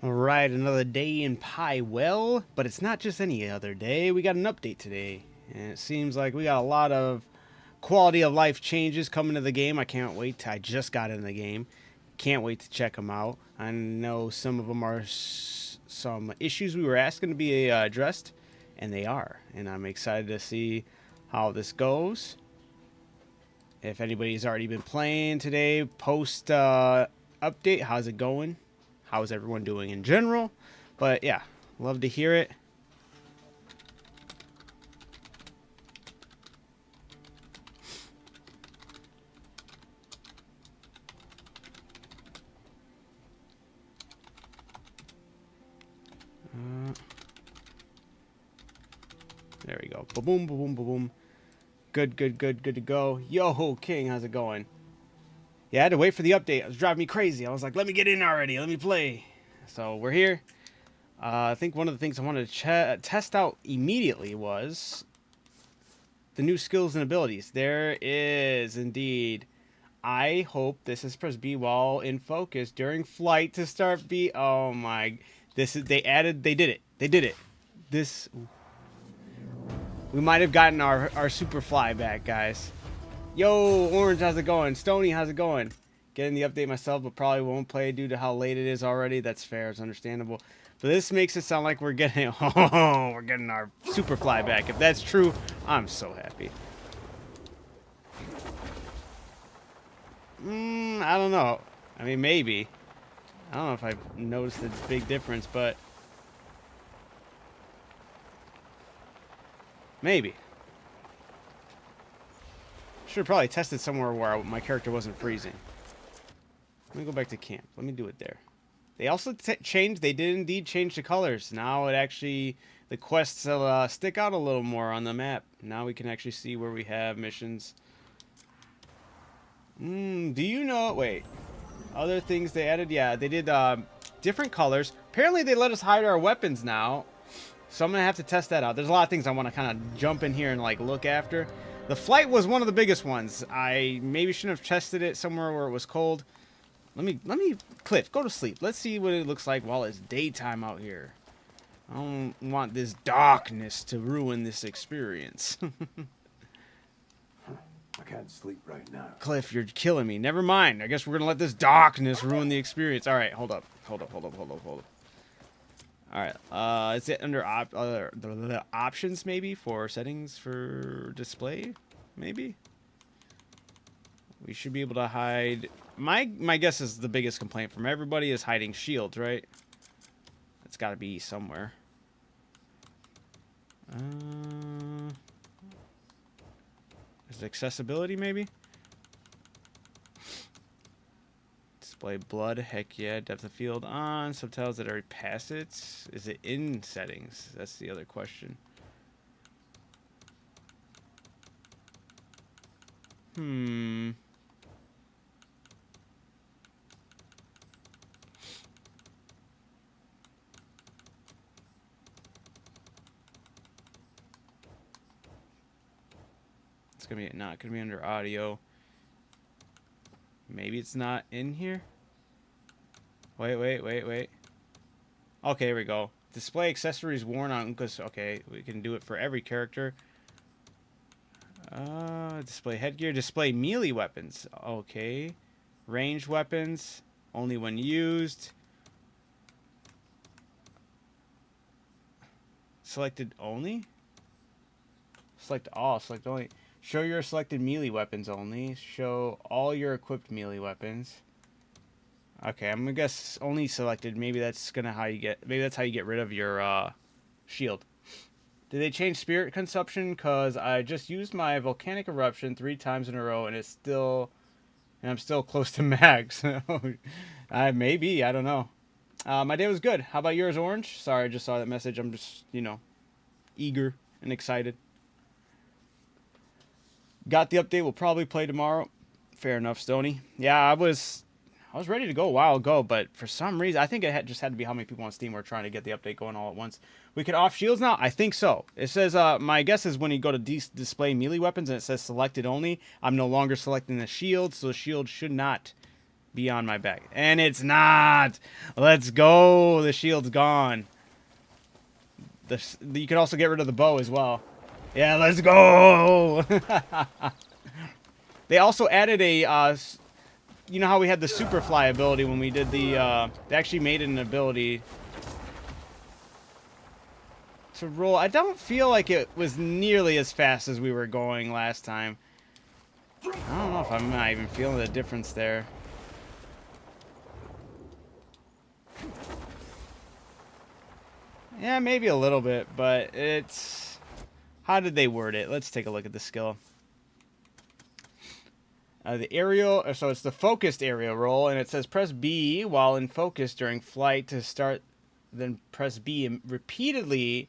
All right, another day in Well, but it's not just any other day. We got an update today, and it seems like we got a lot of quality of life changes coming to the game. I can't wait. I just got in the game. Can't wait to check them out. I know some of them are some issues we were asking to be addressed, and they are. And I'm excited to see how this goes. If anybody's already been playing today, post update. How's it going? How's everyone doing in general? But yeah, love to hear it. There we go. Boom, boom, boom, boom, boom. Good to go. Yo, King, how's it going? Yeah, I had to wait for the update. It was driving me crazy. I was like, let me get in already. Let me play. So we're here. I think one of the things I wanted to test out immediately was the new skills and abilities. There is indeed. I hope this is press B while in focus during flight to start B. Oh my. This is, they did it. They did it. This, we might have gotten our super fly back, guys. Yo, Orange, how's it going? Stony, how's it going? Getting the update myself, but probably won't play due to how late it is already. That's fair. It's understandable. But this makes it sound like we're getting, we're getting our super fly back. If that's true, I'm so happy. I don't know. I mean, maybe. I don't know if I've noticed a big difference, but maybe. Should have probably tested somewhere where my character wasn't freezing. Let me go back to camp. Let me do it there. They also changed. They did indeed change the colors. Now it actually, the quests stick out a little more on the map. Now we can actually see where we have missions. Do you know? Wait. Other things they added? Yeah, they did different colors. Apparently they let us hide our weapons now. So I'm going to have to test that out. There's a lot of things I want to kind of jump in here and like look after. The flight was one of the biggest ones. I maybe shouldn't have tested it somewhere where it was cold. Let me, Cliff, go to sleep. Let's see what it looks like while it's daytime out here. I don't want this darkness to ruin this experience. I can't sleep right now. Cliff, you're killing me. Never mind. I guess we're going to let this darkness ruin the experience. All right, hold up. All right. Is it under the options maybe for settings for display? Maybe. We should be able to hide. My guess is the biggest complaint from everybody is hiding shields, right? It's got to be somewhere. Is it accessibility maybe? Display blood, heck yeah. Depth of field on. Subtitles that already pass it. Is it in settings? That's the other question. It's gonna be not gonna be under audio. Maybe it's not in here. Wait. Okay, here we go. Display accessories worn on Uncas. Okay, we can do it for every character. Display headgear. Display melee weapons. Okay. Ranged weapons. Only when used. Selected only? Select all. Select only. Show your selected melee weapons only. Show all your equipped melee weapons. Okay, I'm gonna guess only selected. Maybe that's how you get rid of your shield. Did they change spirit consumption? Cause I just used my volcanic eruption 3 times in a row, and I'm still close to max. Maybe, I don't know. My day was good. How about yours, Orange? Sorry, I just saw that message. I'm just eager and excited. Got the update. We'll probably play tomorrow. Fair enough, Stony. Yeah, I was ready to go a while ago, but for some reason, I think it just had to be how many people on Steam were trying to get the update going all at once. We can off shields now? I think so. It says, my guess is when you go to display melee weapons and it says selected only, I'm no longer selecting the shield, so the shield should not be on my back. And it's not. Let's go. The shield's gone. You can also get rid of the bow as well. Yeah, let's go. They also added a, you know how we had the super fly ability when we did the, they actually made it an ability to roll. I don't feel like it was nearly as fast as we were going last time. I don't know if I'm not even feeling the difference there. Yeah, maybe a little bit, but it's... How did they word it? Let's take a look at the skill. The aerial, so it's the focused aerial roll, and it says press B while in focus during flight to start, then press B repeatedly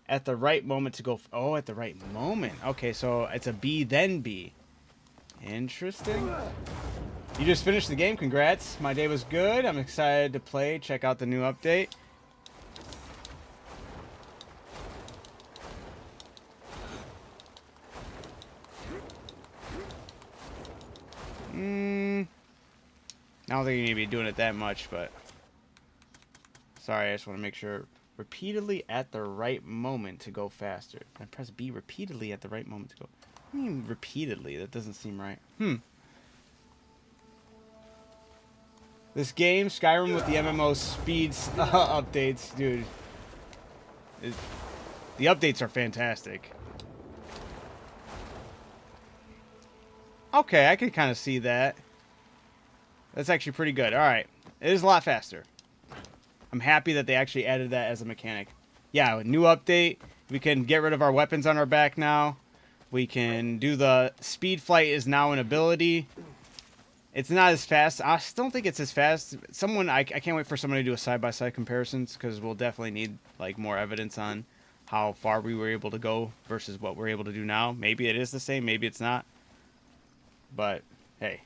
at the right moment to go... Oh, at the right moment. Okay, so it's a B, then B. Interesting. You just finished the game. Congrats. My day was good. I'm excited to play. Check out the new update. I don't think you need to be doing it that much, but... Sorry, I just want to make sure. Repeatedly at the right moment to go faster. And press B repeatedly at the right moment to go... I mean, repeatedly. That doesn't seem right. This game, Skyrim with the MMO speeds updates, dude. The updates are fantastic. Okay, I can kind of see that. That's actually pretty good. Alright. It is a lot faster. I'm happy that they actually added that as a mechanic. Yeah, new update. We can get rid of our weapons on our back now. We can do the speed flight is now an ability. It's not as fast. I still don't think it's as fast. I can't wait for someone to do a side-by-side comparisons, because we'll definitely need like more evidence on how far we were able to go versus what we're able to do now. Maybe it is the same, maybe it's not. But hey,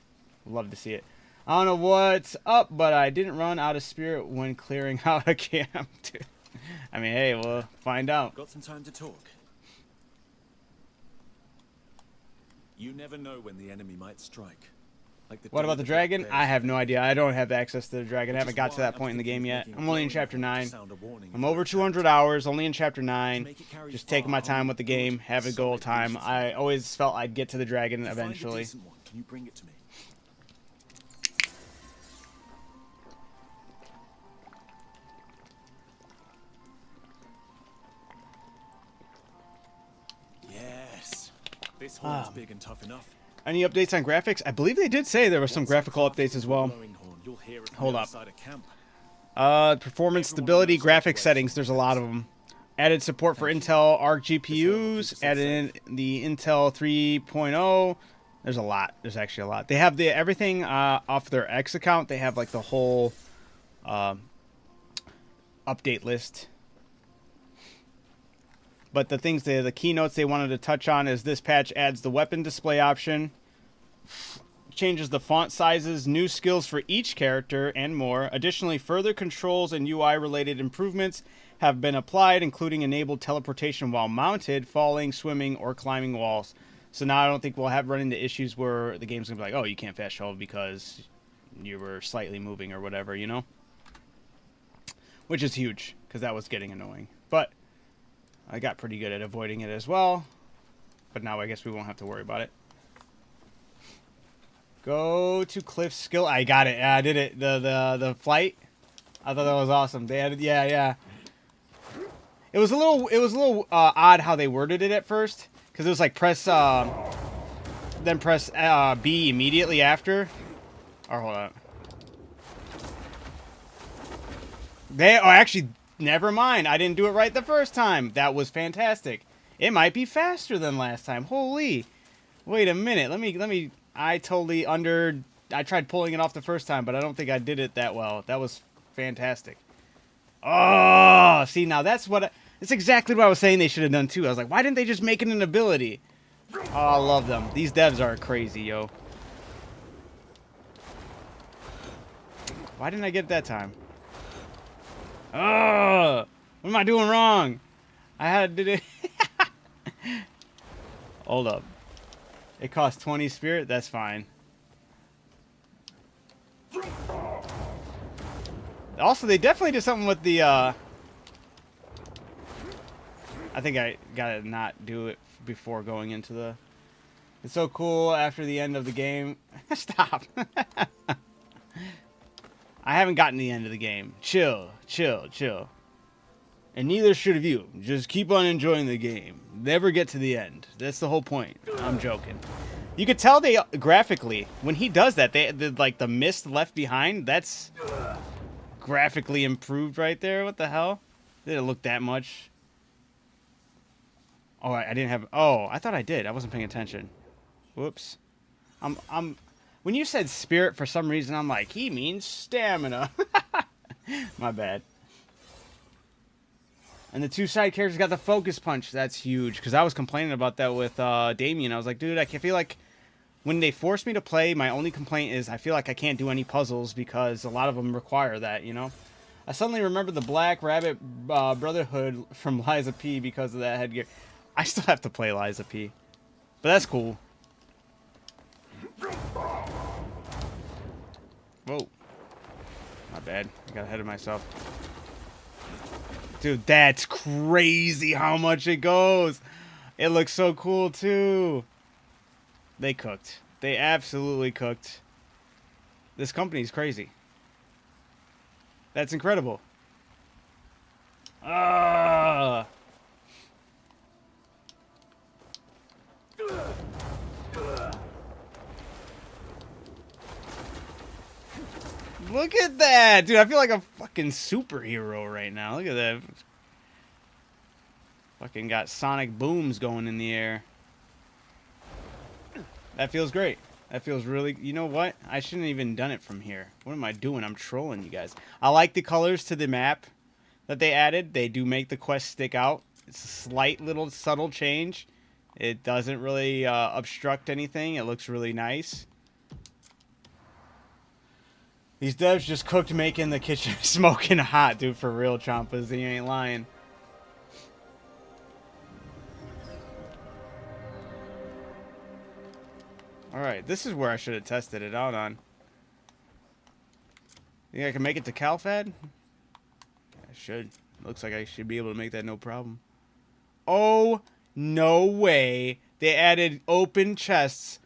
love to see it. I don't know what's up, but I didn't run out of spirit when clearing out a camp. I mean, hey, we'll find out. Got some time to talk. You never know when the enemy might strike. What about the dragon? I have no idea. I don't have access to the dragon. I haven't got to that point in the game yet. I'm only in chapter 9. I'm over 200 hours, only in chapter 9. Just taking my time with the game, having a good time. I always felt I'd get to the dragon eventually. Can you bring it to me? Yes. This horn's big and tough enough. Any updates on graphics? I believe they did say there were some graphical updates as well. Hold up. Performance, stability, graphics settings. There's a lot of them. Added support for Intel Arc GPUs. Added in the Intel 3.0. There's a lot. There's actually a lot. They have everything off their X account. They have like the whole update list. But the things, the keynotes they wanted to touch on is this patch adds the weapon display option, changes the font sizes, new skills for each character, and more. Additionally, further controls and UI-related improvements have been applied, including enabled teleportation while mounted, falling, swimming, or climbing walls. So now I don't think we'll run into issues where the game's going to be like, oh, you can't fast travel because you were slightly moving or whatever, you know? Which is huge, because that was getting annoying. But I got pretty good at avoiding it as well. But now I guess we won't have to worry about it. Go to Cliff's skill. I got it. I did it. The flight. I thought that was awesome. They added, yeah. It was a little odd how they worded it at first, because it was like press then press B immediately after. Or hold on. Actually, never mind. I didn't do it right the first time. That was fantastic. It might be faster than last time. Holy. Wait a minute. Let me I tried pulling it off the first time, but I don't think I did it that well. That was fantastic. Oh, see, now that's exactly what I was saying they should have done too. I was like, why didn't they just make it an ability? Oh, I love them. These devs are crazy, yo. Why didn't I get it that time? Oh, what am I doing wrong? did it. Hold up. It costs 20 spirit? That's fine. Also, they definitely did something with the, I think I gotta not do it before going into the... It's so cool after the end of the game. Stop. I haven't gotten the end of the game. Chill, chill, chill. And neither should have you. Just keep on enjoying the game. Never get to the end. That's the whole point. I'm joking. You could tell they graphically, when he does that, like the mist left behind, that's graphically improved right there. What the hell? Didn't look that much. Oh, I didn't have... Oh, I thought I did. I wasn't paying attention. Whoops. When you said spirit, for some reason, I'm like, he means stamina. My bad. And the two side characters got the focus punch. That's huge. Because I was complaining about that with Damien. I was like, dude, I feel like when they force me to play, my only complaint is I feel like I can't do any puzzles because a lot of them require that, you know? I suddenly remember the Black Rabbit Brotherhood from Liza P because of that headgear. I still have to play Liza P. But that's cool. Whoa. My bad. I got ahead of myself. Dude, that's crazy how much it goes. It looks so cool, too. They cooked. They absolutely cooked. This company's crazy. That's incredible. Ah. Look at that, dude. I feel like a fucking superhero right now. Look at that. Fucking got sonic booms going in the air. That feels great. That feels really... You know what? I shouldn't have even done it from here. What am I doing? I'm trolling you guys. I like the colors to the map that they added. They do make the quest stick out. It's a slight little subtle change. It doesn't really obstruct anything. It looks really nice. These devs just cooked making the kitchen smoking hot, dude, for real, Chompas. You ain't lying. Alright, this is where I should have tested it out on. Think I can make it to Calfad? I should. Looks like I should be able to make that no problem. Oh, no way. They added open chests.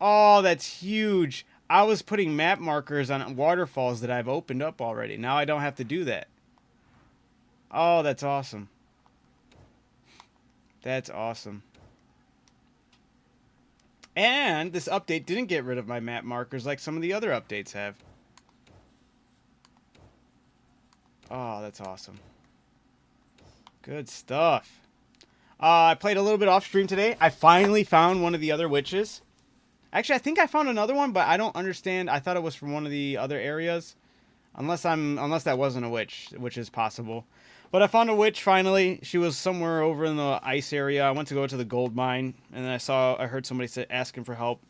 Oh, that's huge. I was putting map markers on waterfalls that I've opened up already. Now I don't have to do that. Oh, that's awesome. That's awesome. And this update didn't get rid of my map markers like some of the other updates have. Oh, that's awesome. Good stuff. I played a little bit off stream today. I finally found one of the other witches. Actually, I think I found another one, but I don't understand. I thought it was from one of the other areas. Unless that wasn't a witch, which is possible. But I found a witch finally. She was somewhere over in the ice area. I went to go to the gold mine, and then I heard somebody asking for help.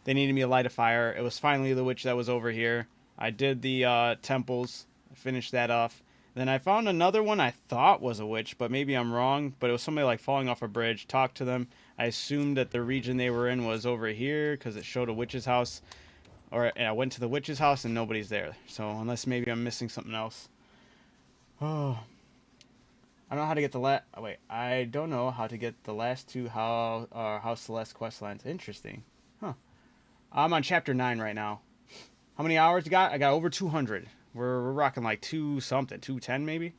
They needed me to light a fire. It was finally the witch that was over here. I did the temples, finished that off. Then I found another one I thought was a witch, but maybe I'm wrong. But it was somebody like falling off a bridge. Talked to them. I assumed that the region they were in was over here because it showed a witch's house. And I went to the witch's house and nobody's there. So unless maybe I'm missing something else. Oh. I don't know how to get the last... Oh, wait. I don't know how to get the last two House Celeste quest lines. Interesting. Huh. I'm on chapter 9 right now. How many hours you got? I got over 200. We're rocking like 210 maybe.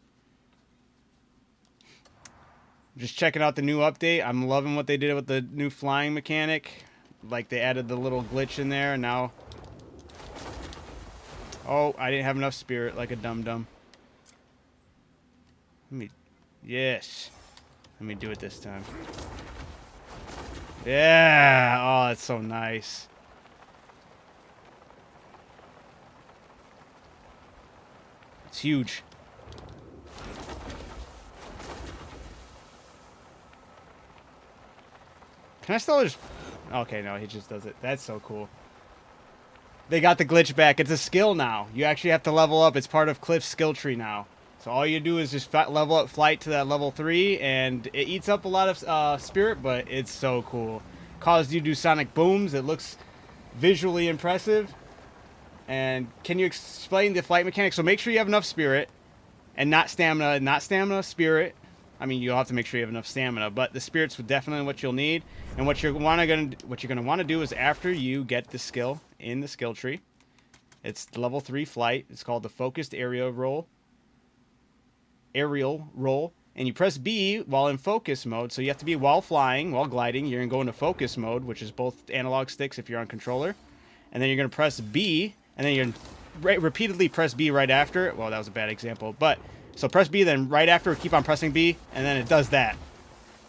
Just checking out the new update. I'm loving what they did with the new flying mechanic. Like they added the little glitch in there and now... Oh, I didn't have enough spirit like a dum-dum. Let me... Yes. Let me do it this time. Yeah! Oh, that's so nice. It's huge. Can I still just... Okay, no, he just does it. That's so cool. They got the glitch back. It's a skill now. You actually have to level up. It's part of Cliff's skill tree now. So all you do is just level up flight to that level 3, and it eats up a lot of spirit, but it's so cool. Causes you to do sonic booms. It looks visually impressive. And can you explain the flight mechanics? So make sure you have enough spirit and not stamina. Not stamina, spirit. I mean, you'll have to make sure you have enough stamina, but the spirit's definitely what you'll need. And what you're gonna want to do is after you get the skill in the skill tree, it's level 3 flight. It's called the focused aerial roll. And you press B while in focus mode. So you have to be while flying, while gliding. You're going to go into focus mode, which is both analog sticks if you're on controller. And then you're going to press B, and then you're going to repeatedly press B right after. Well, that was a bad example. But so press B, then right after, keep on pressing B, and then it does that.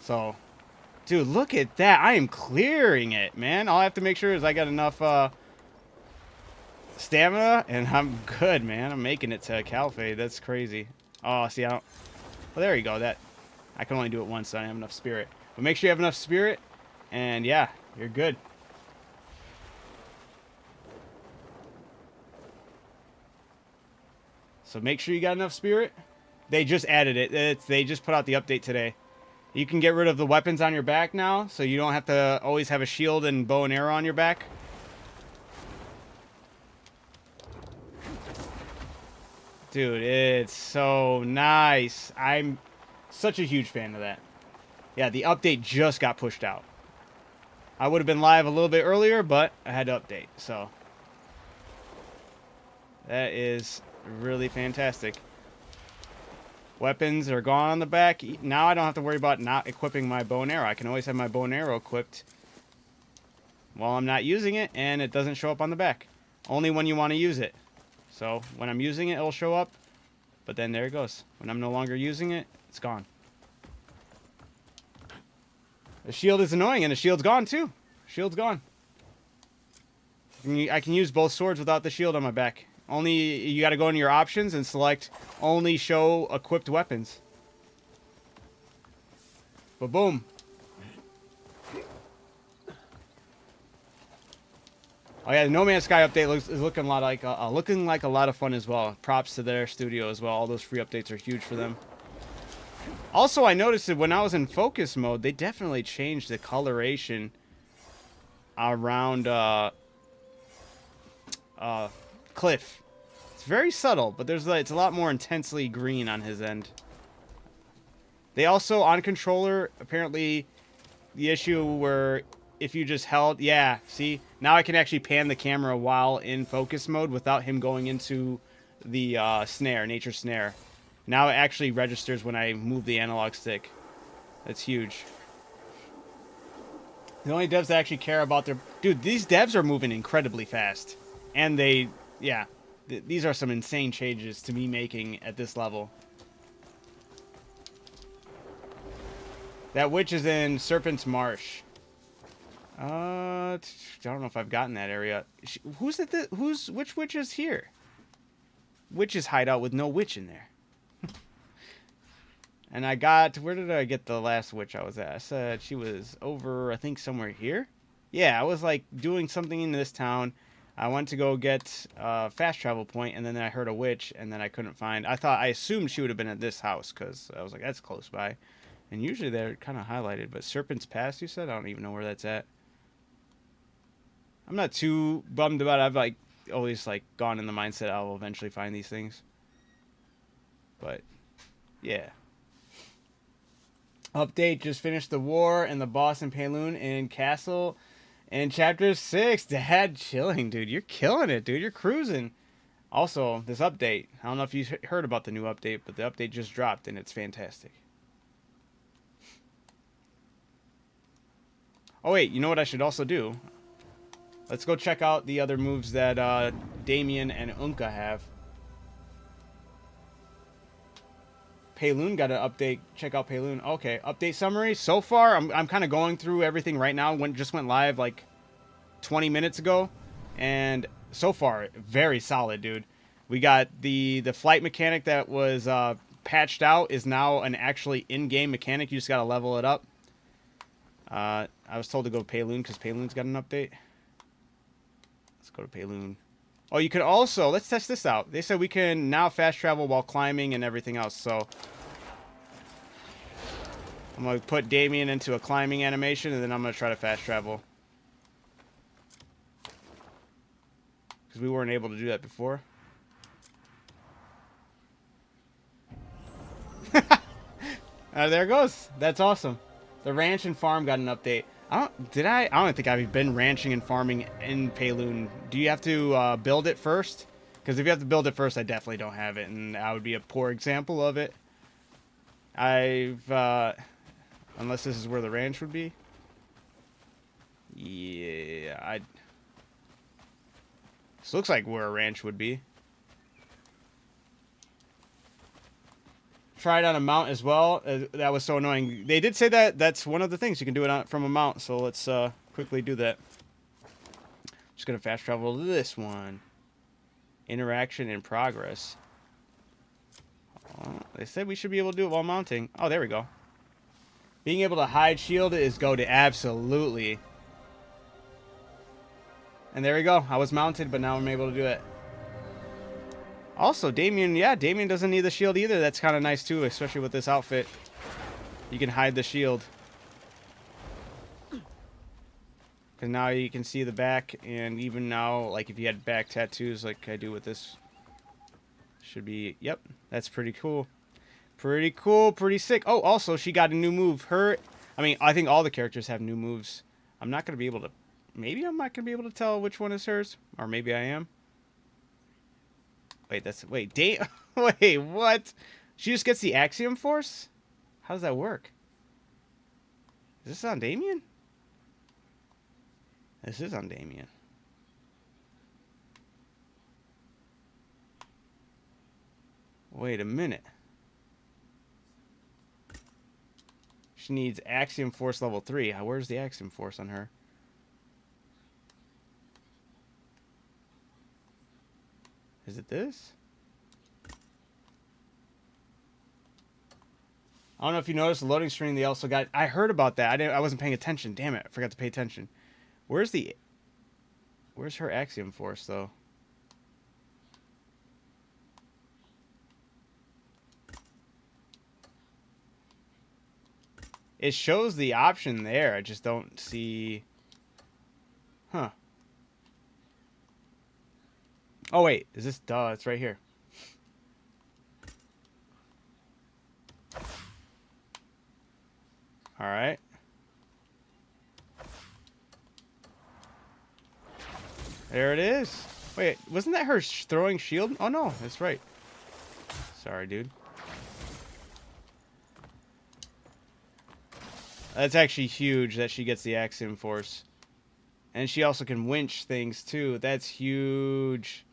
So, dude, look at that. I am clearing it, man. All I have to make sure is I got enough stamina, and I'm good, man. I'm making it to Calphate. That's crazy. Oh, see, I don't... Well, there you go. That I can only do it once, so I don't have enough spirit. But make sure you have enough spirit, and yeah, you're good. So make sure you got enough spirit. They just added it. They just put out the update today. You can get rid of the weapons on your back now, so you don't have to always have a shield and bow and arrow on your back. Dude, it's so nice. I'm such a huge fan of that. Yeah, the update just got pushed out. I would have been live a little bit earlier, but I had to update, so. That is really fantastic. Weapons are gone on the back. Now I don't have to worry about not equipping my bow and arrow. I can always have my bow and arrow equipped while I'm not using it, and it doesn't show up on the back. Only when you want to use it. So when I'm using it, it'll show up, but then there it goes. When I'm no longer using it, it's gone. The shield is annoying, and the shield's gone too. Shield's gone. I can use both swords without the shield on my back. Only you got to go into your options and select only show equipped weapons. But boom. Oh yeah, the No Man's Sky update is looking like a lot of fun as well. Props to their studio as well. All those free updates are huge for them. Also, I noticed that when I was in focus mode, they definitely changed the coloration around Cliff. It's very subtle, but it's a lot more intensely green on his end. They also, on controller, apparently the issue where if you just held... Yeah, see? Now I can actually pan the camera while in focus mode without him going into the nature snare. Now it actually registers when I move the analog stick. That's huge. The only devs that actually care about their... Dude, these devs are moving incredibly fast. And they... Yeah. These are some insane changes to me making at this level. That witch is in Serpent's Marsh. I don't know if I've gotten that area. Which witch is here? Witch's hideout with no witch in there. And I got... Where did I get the last witch I was at? I said she was over, I think, somewhere here. Yeah, I was, like, doing something in this town. I went to go get a fast travel point, and then I heard a witch, and then I couldn't find... I assumed she would have been at this house, because I was like, that's close by. And usually they're kind of highlighted, but Serpent's Pass, you said? I don't even know where that's at. I'm not too bummed about it. I've, like, always, like, gone in the mindset I'll eventually find these things. But, yeah. Update, just finished the war and the boss in Payloon in Castle in Chapter 6. Dad, chilling, dude. You're killing it, dude. You're cruising. Also, this update. I don't know if you heard about the new update, but the update just dropped, and it's fantastic. Oh, wait. You know what I should also do? Let's go check out the other moves that Damien and Unka have. Payloon got an update. Check out Payloon. Okay, update summary. So far, I'm kind of going through everything right now. Just went live like 20 minutes ago, and so far, very solid, dude. We got the flight mechanic that was patched out is now an actually in-game mechanic. You just gotta level it up. I was told to go Payloon because Payloon's got an update. Let's go to Payloon. Oh, you can also... Let's test this out. They said we can now fast travel while climbing and everything else, so... I'm going to put Damien into a climbing animation, and then I'm going to try to fast travel. because we weren't able to do that before. There it goes. That's awesome. The ranch and farm got an update. I don't think I've been ranching and farming in Payloon. Do you have to build it first? Because if you have to build it first, I definitely don't have it, and that would be a poor example of it. Unless this is where the ranch would be. Yeah, this looks like where a ranch would be. Tried on a mount as well. That was so annoying. They did say that that's one of the things you can do it from a mount. So let's quickly do that. Just gonna fast travel to this one. Interaction in progress. Oh, they said we should be able to do it while mounting. Oh, there we go. Being able to hide shield is goated. Absolutely. And there we go. I was mounted, but now I'm able to do it. Also, Damien, yeah, Damien doesn't need the shield either. That's kind of nice, too, especially with this outfit. You can hide the shield. Because now you can see the back, and even now, like, if you had back tattoos like I do with this, should be, yep, that's pretty cool. Pretty cool, pretty sick. Oh, also, she got a new move. I think all the characters have new moves. I'm not going to be able to, maybe I'm not going to be able to tell which one is hers, or maybe I am. Wait, wait, what? She just gets the Axiom Force? How does that work? Is this on Damien? This is on Damien. Wait a minute. She needs Axiom Force level 3. Where's the Axiom Force on her? Is it this? I don't know if you noticed the loading screen. They also got. I heard about that. I wasn't paying attention. Damn it! I forgot to pay attention. Where's her Axiom Force though? It shows the option there. I just don't see. Huh. Oh, wait. Is this... Duh, it's right here. Alright. There it is. Wait, wasn't that her throwing shield? Oh, no. That's right. Sorry, dude. That's actually huge that she gets the Axiom Force. And she also can winch things, too. That's huge.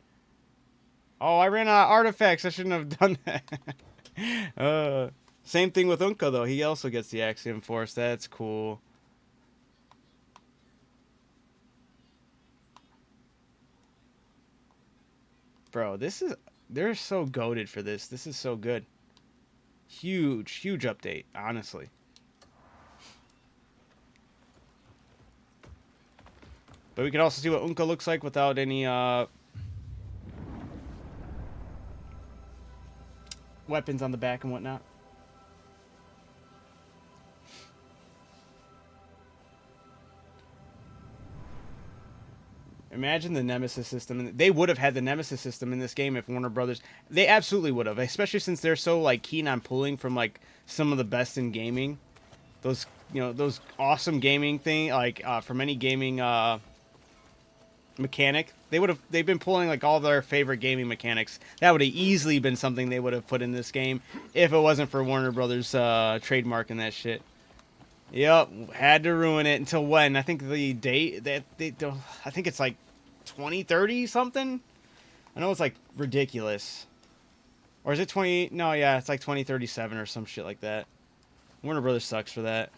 Oh, I ran out of artifacts. I shouldn't have done that. Same thing with Unka, though. He also gets the Axiom Force. That's cool. Bro, they're so goated for this. This is so good. Huge, huge update, honestly. But we can also see what Unka looks like without any weapons on the back and whatnot. Imagine the Nemesis system. They would have had the Nemesis system in this game if Warner Brothers... They absolutely would have, especially since they're so like keen on pulling from like some of the best in gaming. Those, you know, those awesome gaming thing, like from any gaming mechanic. They've been pulling like all their favorite gaming mechanics. That would have easily been something they would have put in this game if it wasn't for Warner Brothers trademarking that shit. Yep, had to ruin it until when? I think the date that I think it's like 2030 something. I know it's like ridiculous. Or is it 20? No, yeah, it's like 2037 or some shit like that. Warner Brothers sucks for that.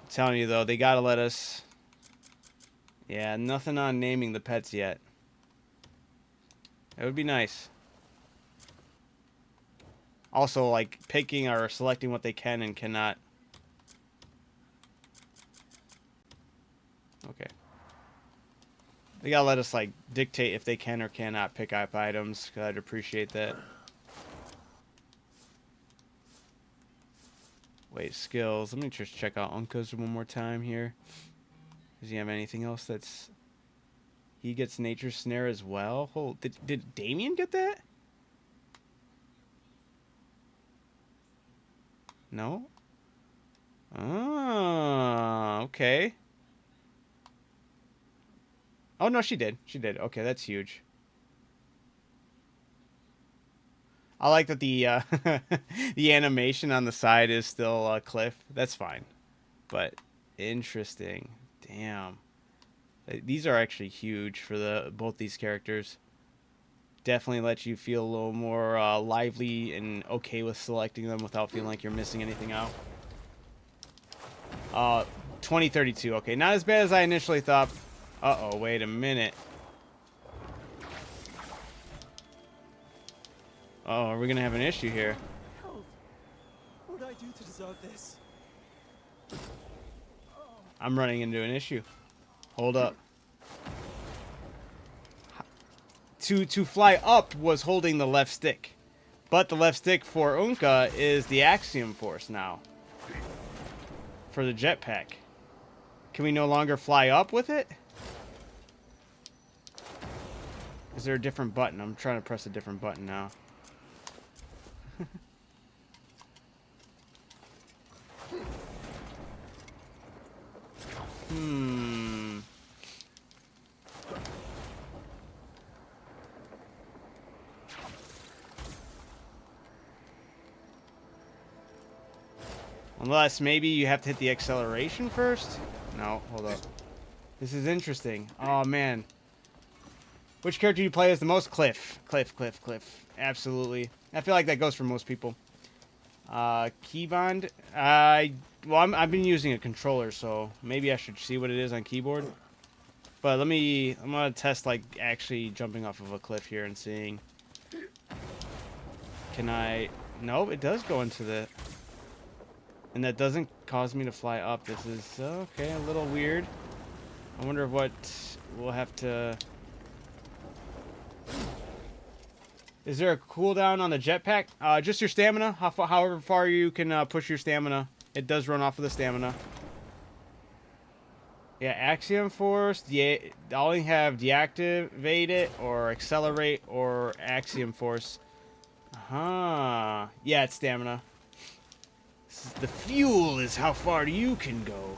I'm telling you though, they gotta let us. Yeah, nothing on naming the pets yet. That would be nice. Also, like, picking or selecting what they can and cannot. Okay. They gotta let us, like, dictate if they can or cannot pick up items, because I'd appreciate that. Wait, skills. Let me just check out Unka's one more time here. Does he have anything else that's... He gets Nature's Snare as well? Hold, did Damien get that? No? Oh, okay. Oh, no, she did. She did. Okay, that's huge. I like that the the animation on the side is still Cliff. That's fine. But interesting. Damn. These are actually huge for both these characters. Definitely lets you feel a little more lively and okay with selecting them without feeling like you're missing anything out. 2032. Okay, not as bad as I initially thought. Uh-oh, wait a minute. Oh, are we gonna have an issue here? What would I do to deserve this? I'm running into an issue. Hold up. To fly up was holding the left stick. But the left stick for Unka is the Axiom Force now. For the jetpack. Can we no longer fly up with it? Is there a different button? I'm trying to press a different button now. Unless maybe you have to hit the acceleration first? No, hold up. This is interesting. Oh, man. Which character do you play as the most? Cliff. Cliff. Absolutely. I feel like that goes for most people. Keybond. Well, I've been using a controller, so maybe I should see what it is on keyboard. But I'm gonna test like actually jumping off of a cliff here and seeing. Can I? Nope, it does go into the. And that doesn't cause me to fly up. This is okay, a little weird. I wonder what we'll have to. Is there a cooldown on the jetpack? Just your stamina. However far you can push your stamina. It does run off of the stamina. Yeah, Axiom Force. I only have deactivate it or accelerate or Axiom Force. Yeah, it's stamina. The fuel is how far you can go.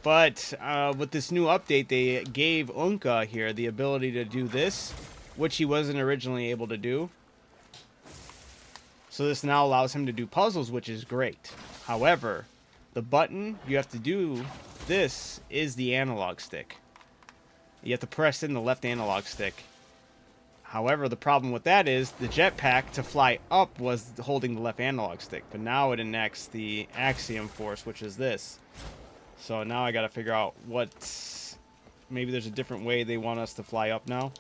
But with this new update, they gave Unka here the ability to do this, which he wasn't originally able to do. So this now allows him to do puzzles, which is great. However, the button you have to do this is the analog stick. You have to press in the left analog stick. However, the problem with that is the jetpack to fly up was holding the left analog stick, but now it enacts the Axiom Force, which is this. So now I gotta figure out what... Maybe there's a different way they want us to fly up now.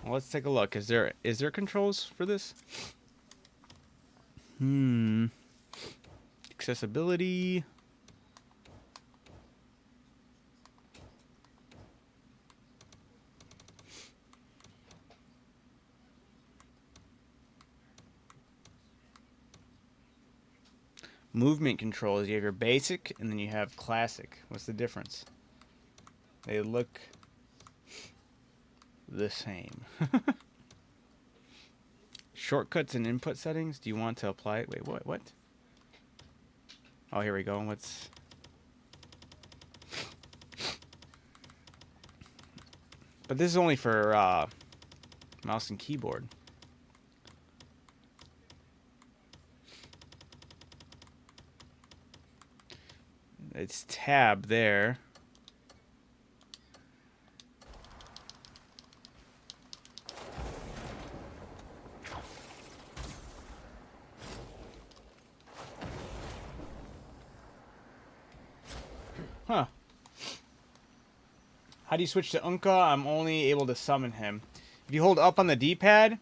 Well, let's take a look. Is there controls for this? Accessibility. Movement controls. You have your basic and then you have classic. What's the difference? They look the same. Shortcuts and input settings. Do you want to apply it? Wait, what? Oh, here we go. Let's... But this is only for mouse and keyboard. It's tab there. Huh. How do you switch to Unka? I'm only able to summon him. If you hold up on the D-pad,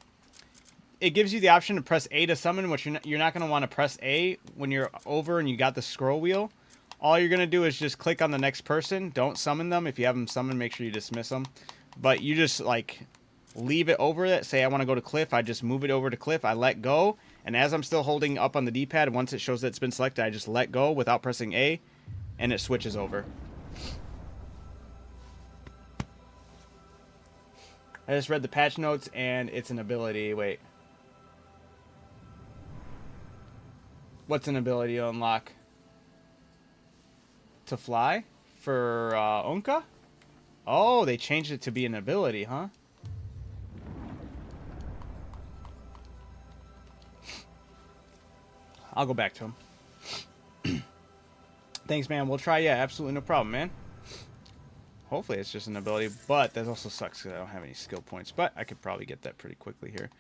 it gives you the option to press A to summon, which you're not going to want to press A when you're over and you got the scroll wheel. All you're going to do is just click on the next person. Don't summon them. If you have them summoned, make sure you dismiss them. But you just, like, leave it over it. Say I want to go to Cliff. I just move it over to Cliff. I let go. And as I'm still holding up on the D-pad, once it shows that it's been selected, I just let go without pressing A. And it switches over. I just read the patch notes, and it's an ability. Wait. What's an ability to unlock? To fly? For Unka? Oh, they changed it to be an ability, huh? I'll go back to him. Thanks, man. We'll try. Yeah, absolutely no problem, man. Hopefully it's just an ability, but that also sucks because I don't have any skill points. But I could probably get that pretty quickly here.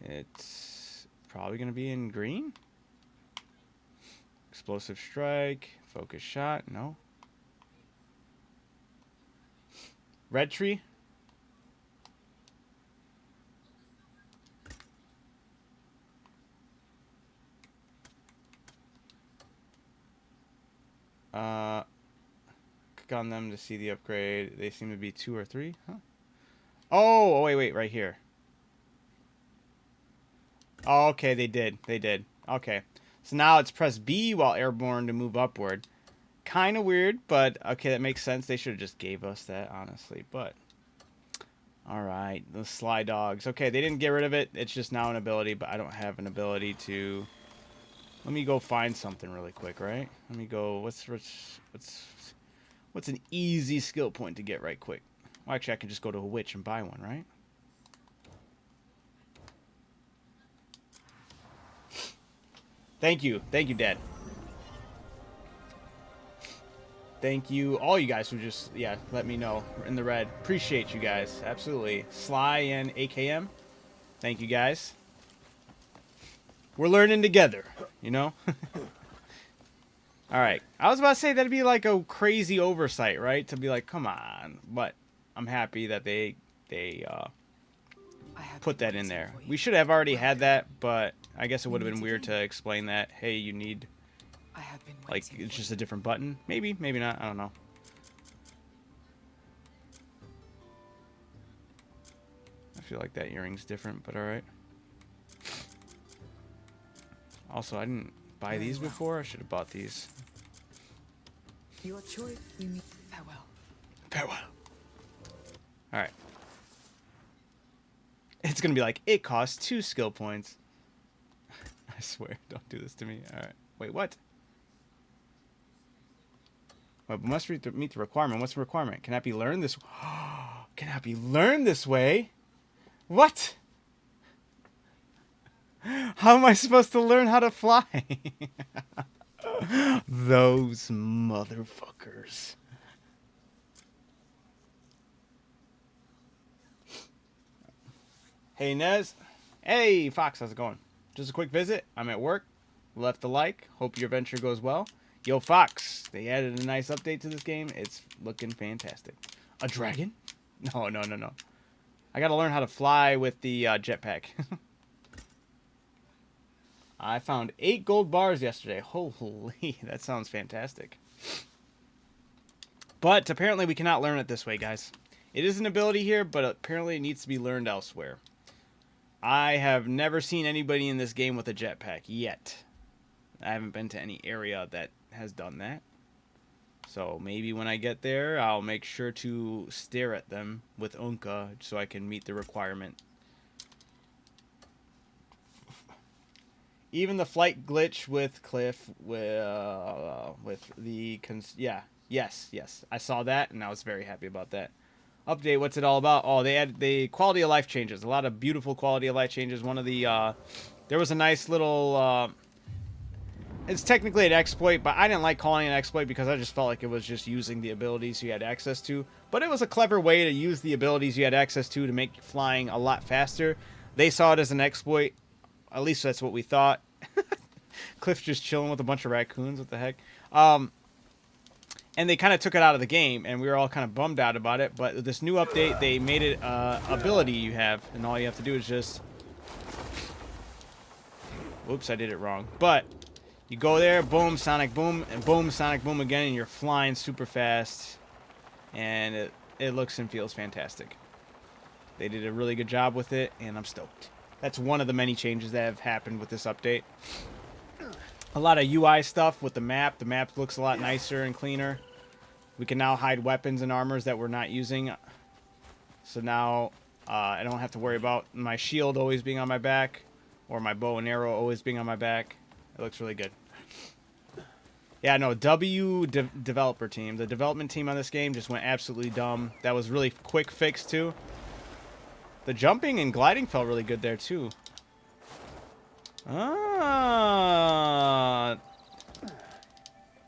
It's probably going to be in green. Explosive strike. Focus shot. No. Red tree. Click on them to see the upgrade. They seem to be 2 or 3, huh? Oh, wait, right here. Oh, okay, they did. Okay. So now it's press B while airborne to move upward. Kind of weird, but okay, that makes sense. They should have just gave us that, honestly, but... Alright, the Sly Dogs. Okay, they didn't get rid of it. It's just now an ability, but I don't have an ability to... Let me go find something really quick, right? Let me go... What's an easy skill point to get right quick? Well, actually, I can just go to a witch and buy one, right? Thank you, Dad. Thank you, all you guys who just, yeah, let me know in the red. Appreciate you guys, absolutely. Sly and AKM, thank you guys. We're learning together, you know? All right, I was about to say that'd be like a crazy oversight, right? To be like, come on, but I'm happy that they put that in there. We should have already had that, but I guess it would have been weird to explain that. Hey, you need, like, it's just a different button. Maybe, maybe not. I don't know. I feel like that earring's different, but all right. Also, I didn't buy these before. I should have bought these. Your choice. You need farewell. Farewell. All right. It's gonna be like it costs 2 skill points. I swear, don't do this to me. All right. Wait, what? Wait, must meet the requirement. What's the requirement? Cannot be learned this. Cannot be learned this way. What? How am I supposed to learn how to fly? Those motherfuckers. Hey, Nez. Hey, Fox, how's it going? Just a quick visit. I'm at work. Left a like. Hope your adventure goes well. Yo, Fox. They added a nice update to this game. It's looking fantastic. A dragon? No. I gotta learn how to fly with the jetpack. I found 8 gold bars yesterday. Holy, that sounds fantastic. But apparently we cannot learn it this way, guys. It is an ability here, but apparently it needs to be learned elsewhere. I have never seen anybody in this game with a jetpack yet. I haven't been to any area that has done that. So maybe when I get there, I'll make sure to stare at them with Unka so I can meet the requirement. Even the flight glitch with Cliff, with the... Yes. I saw that, and I was very happy about that. Update, what's it all about? Oh, they added the quality of life changes. A lot of beautiful quality of life changes. One of the... there was a nice little... it's technically an exploit, but I didn't like calling it an exploit because I just felt like it was just using the abilities you had access to. But it was a clever way to use the abilities you had access to make flying a lot faster. They saw it as an exploit. At least that's what we thought. Cliff just chilling with a bunch of raccoons. What the heck? And they kind of took it out of the game, and we were all kind of bummed out about it. But with this new update, they made it ability you have, and all you have to do is just... Whoops, I did it wrong. But you go there, boom, sonic boom, and boom, sonic boom again, and you're flying super fast. And it looks and feels fantastic. They did a really good job with it, and I'm stoked. That's one of the many changes that have happened with this update. A lot of UI stuff with the map. The map looks a lot nicer and cleaner. We can now hide weapons and armors that we're not using. So now I don't have to worry about my shield always being on my back or my bow and arrow always being on my back. It looks really good. Yeah, no, developer team. The development team on this game just went absolutely dumb. That was really quick fix too. The jumping and gliding felt really good there too.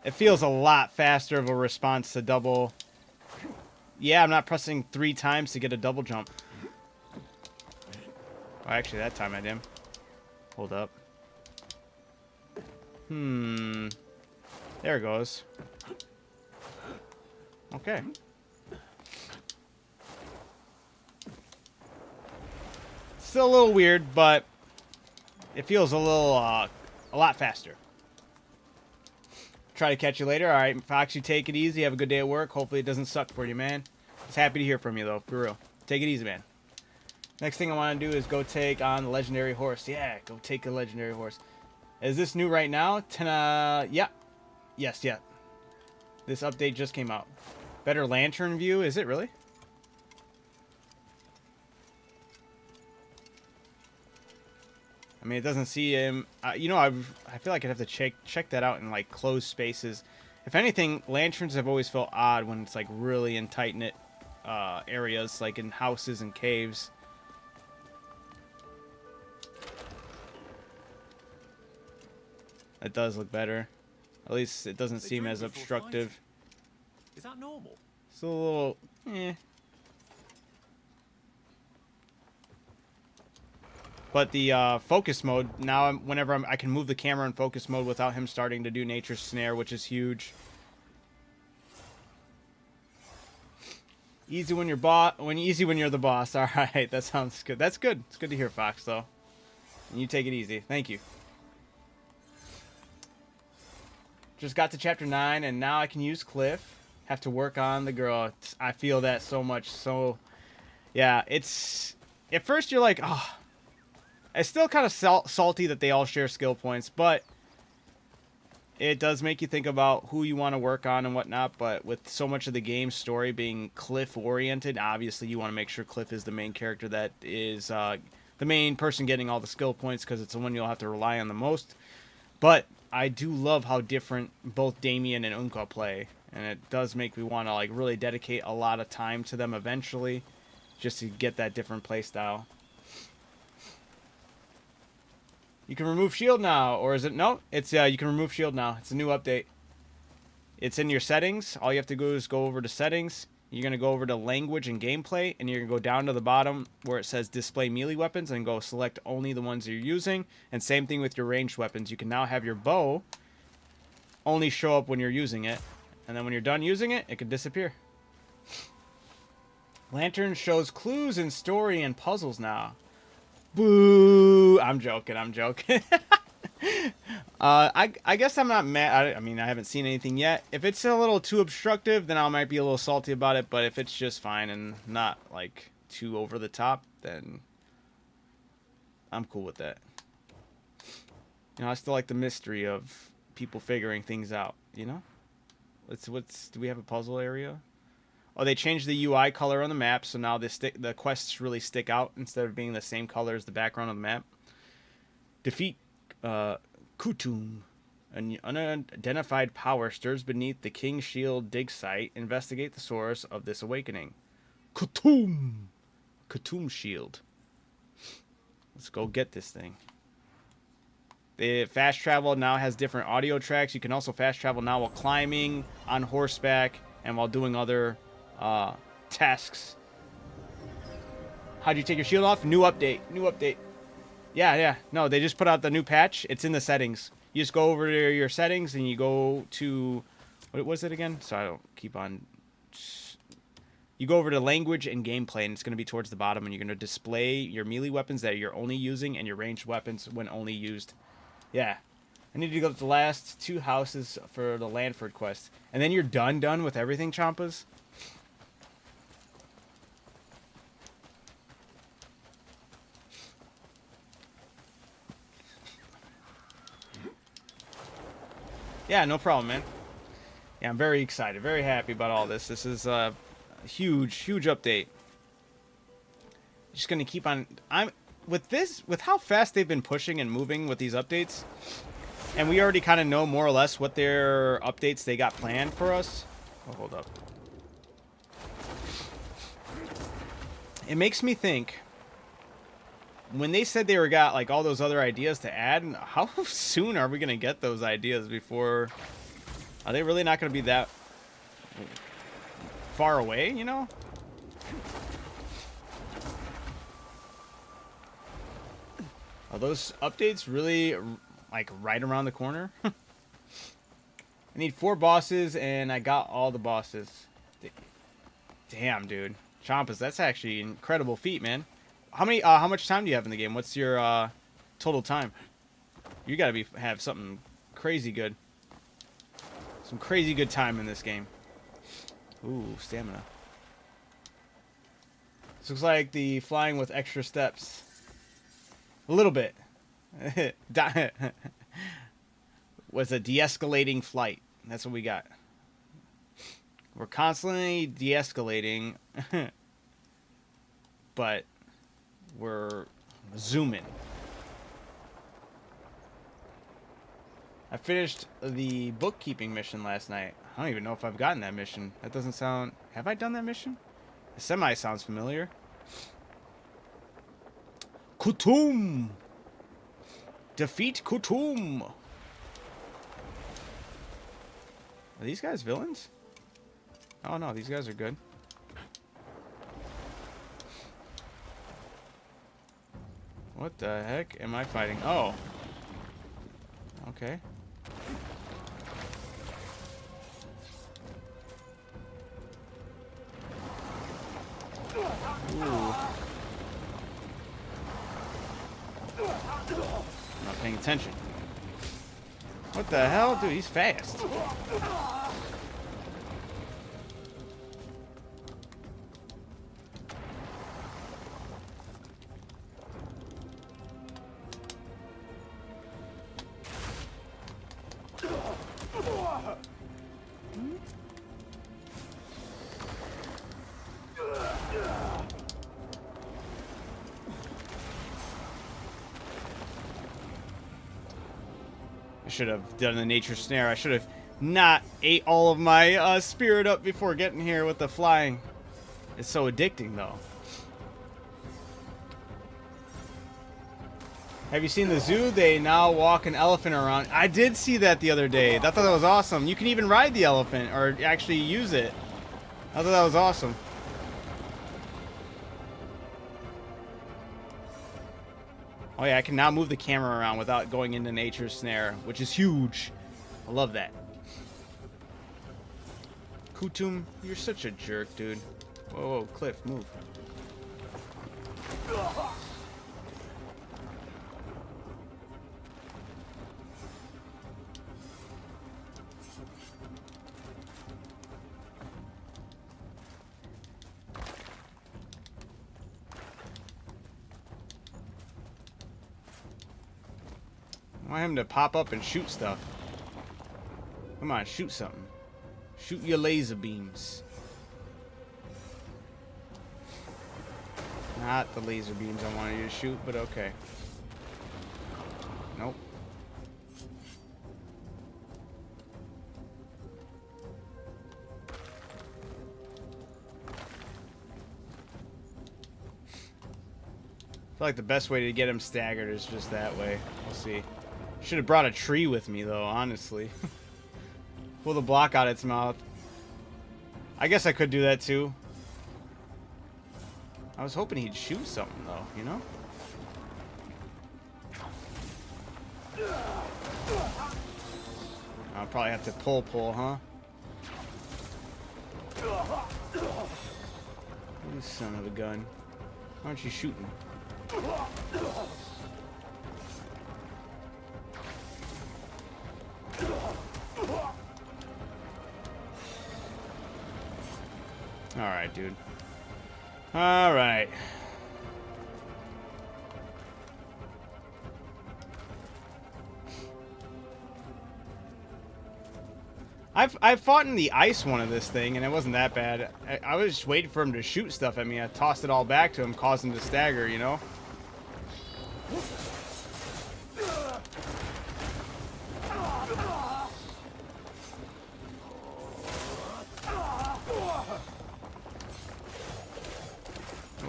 It feels a lot faster of a response to double. Yeah, I'm not pressing 3 times to get a double jump. Oh, actually, that time I did. Hold up. There it goes. Okay. Still a little weird, but it feels a lot faster. Try to catch you later. All right, Fox, you take it easy. Have a good day at work. Hopefully it doesn't suck for you, man. Just happy to hear from you, though, for real. Take it easy, man. Next thing I want to do is go take on the legendary horse. Yeah, go take a legendary horse. Is this new right now? Yeah. Yes, yeah. This update just came out. Better lantern view? Is it really? I mean, it doesn't see him. You know, I feel like I'd have to check that out in, like, closed spaces. If anything, lanterns have always felt odd when it's, like, really in tight-knit areas, like in houses and caves. It does look better. At least it doesn't seem as obstructive. Is that normal? It's a little... eh. But the focus mode, now whenever I can move the camera in focus mode without him starting to do Nature's Snare, which is huge. Easy when you're easy when you're the boss. All right, that sounds good. That's good. It's good to hear, Fox, though. And you take it easy. Thank you. Just got to chapter 9, and now I can use Cliff. Have to work on the girl. I feel that so much. So, yeah, it's... At first, you're like, oh... It's still kind of salty that they all share skill points, but it does make you think about who you want to work on and whatnot. But with so much of the game's story being Cliff-oriented, obviously you want to make sure Cliff is the main character that is the main person getting all the skill points because it's the one you'll have to rely on the most. But I do love how different both Damien and Unka play, and it does make me want to like really dedicate a lot of time to them eventually just to get that different play style. You can remove shield now, or is it? No, it's you can remove shield now. It's a new update. It's in your settings. All you have to do is go over to settings. You're going to go over to language and gameplay, and you're going to go down to the bottom where it says display melee weapons and go select only the ones you're using. And same thing with your ranged weapons. You can now have your bow only show up when you're using it. And then when you're done using it, it can disappear. Lantern shows clues in story and puzzles now. Boo! I'm joking. I'm joking. I guess I'm not mad. I mean, I haven't seen anything yet. If it's a little too obstructive, then I might be a little salty about it. But if it's just fine and not like too over the top, then I'm cool with that. You know, I still like the mystery of people figuring things out. You know, do we have a puzzle area? Oh, they changed the UI color on the map, so now the quests really stick out instead of being the same color as the background of the map. Defeat Kutum. An unidentified power stirs beneath the King's Shield dig site. Investigate the source of this awakening. Kutum! Kutum Shield. Let's go get this thing. The fast travel now has different audio tracks. You can also fast travel now while climbing, on horseback, and while doing other tasks. How'd you take your shield off? New update. New update. Yeah. No, they just put out the new patch. It's in the settings. You just go over to your settings and you go to What was it again? So I don't keep on. You go over to language and gameplay, and it's going to be towards the bottom, and you're going to display your melee weapons that you're only using and your ranged weapons when only used. Yeah. I need to go to the last 2 houses for the Lanford quest. And then you're done with everything, Champas? Yeah, no problem, man. Yeah, I'm very excited, very happy about all this. This is a huge update. Just gonna keep on. With how fast they've been pushing and moving with these updates, and we already kind of know more or less what their updates they got planned for us. Oh, hold up. It makes me think. When they said they got like all those other ideas to add, how soon are we gonna get those ideas before? Are they really not gonna be that far away? You know? Are those updates really like right around the corner? I need 4 bosses, and I got all the bosses. Damn, dude, Champas, that's actually an incredible feat, man. How much time do you have in the game? What's your total time? You gotta have something crazy good. Some crazy good time in this game. Ooh, stamina. This looks like the flying with extra steps. A little bit. Was a de-escalating flight. That's what we got. We're constantly de-escalating, but we're zooming. I finished the bookkeeping mission last night. I don't even know if I've gotten that mission. That doesn't sound... Have I done that mission? It semi sounds familiar. Kutum! Defeat Kutum! Are these guys villains? Oh no, these guys are good. What the heck am I fighting? Oh. Okay. Ooh. I'm not paying attention. What the hell? Dude, he's fast. Should have done the nature snare. I should have not ate all of my spirit up before getting here with the flying. It's so addicting, though. Have you seen the zoo? They now walk an elephant around. I did see that the other day. I thought that was awesome. You can even ride the elephant or actually use it. I thought that was awesome. Oh yeah, I can now move the camera around without going into nature's snare, which is huge. I love that. Kutum, you're such a jerk, dude. Whoa, whoa, Cliff, move. I want him to pop up and shoot stuff. Come on, shoot something. Shoot your laser beams. Not the laser beams I wanted you to shoot, but okay. Nope. I feel like the best way to get him staggered is just that way. We'll see. Should have brought a tree with me, though, honestly. Pull the block out its mouth. I guess I could do that, too. I was hoping he'd shoot something, though, you know? I'll probably have to pull, huh? You son of a gun. Why aren't you shooting? Alright, dude. Alright. I've fought in the ice one of this thing, and it wasn't that bad. I was just waiting for him to shoot stuff at me. I tossed it all back to him, caused him to stagger, you know?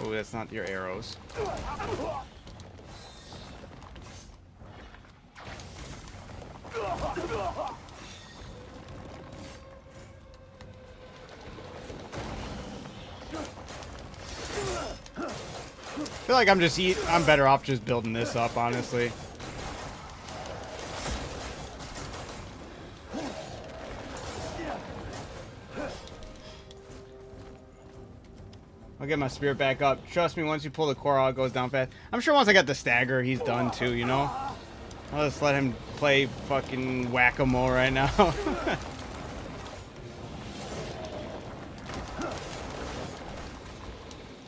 Oh, that's not your arrows. I feel like I'm better off just building this up, honestly. I'll get my spirit back up. Trust me, once you pull the core out, it goes down fast. I'm sure once I got the stagger, he's done too, you know? I'll just let him play fucking whack-a-mole right now.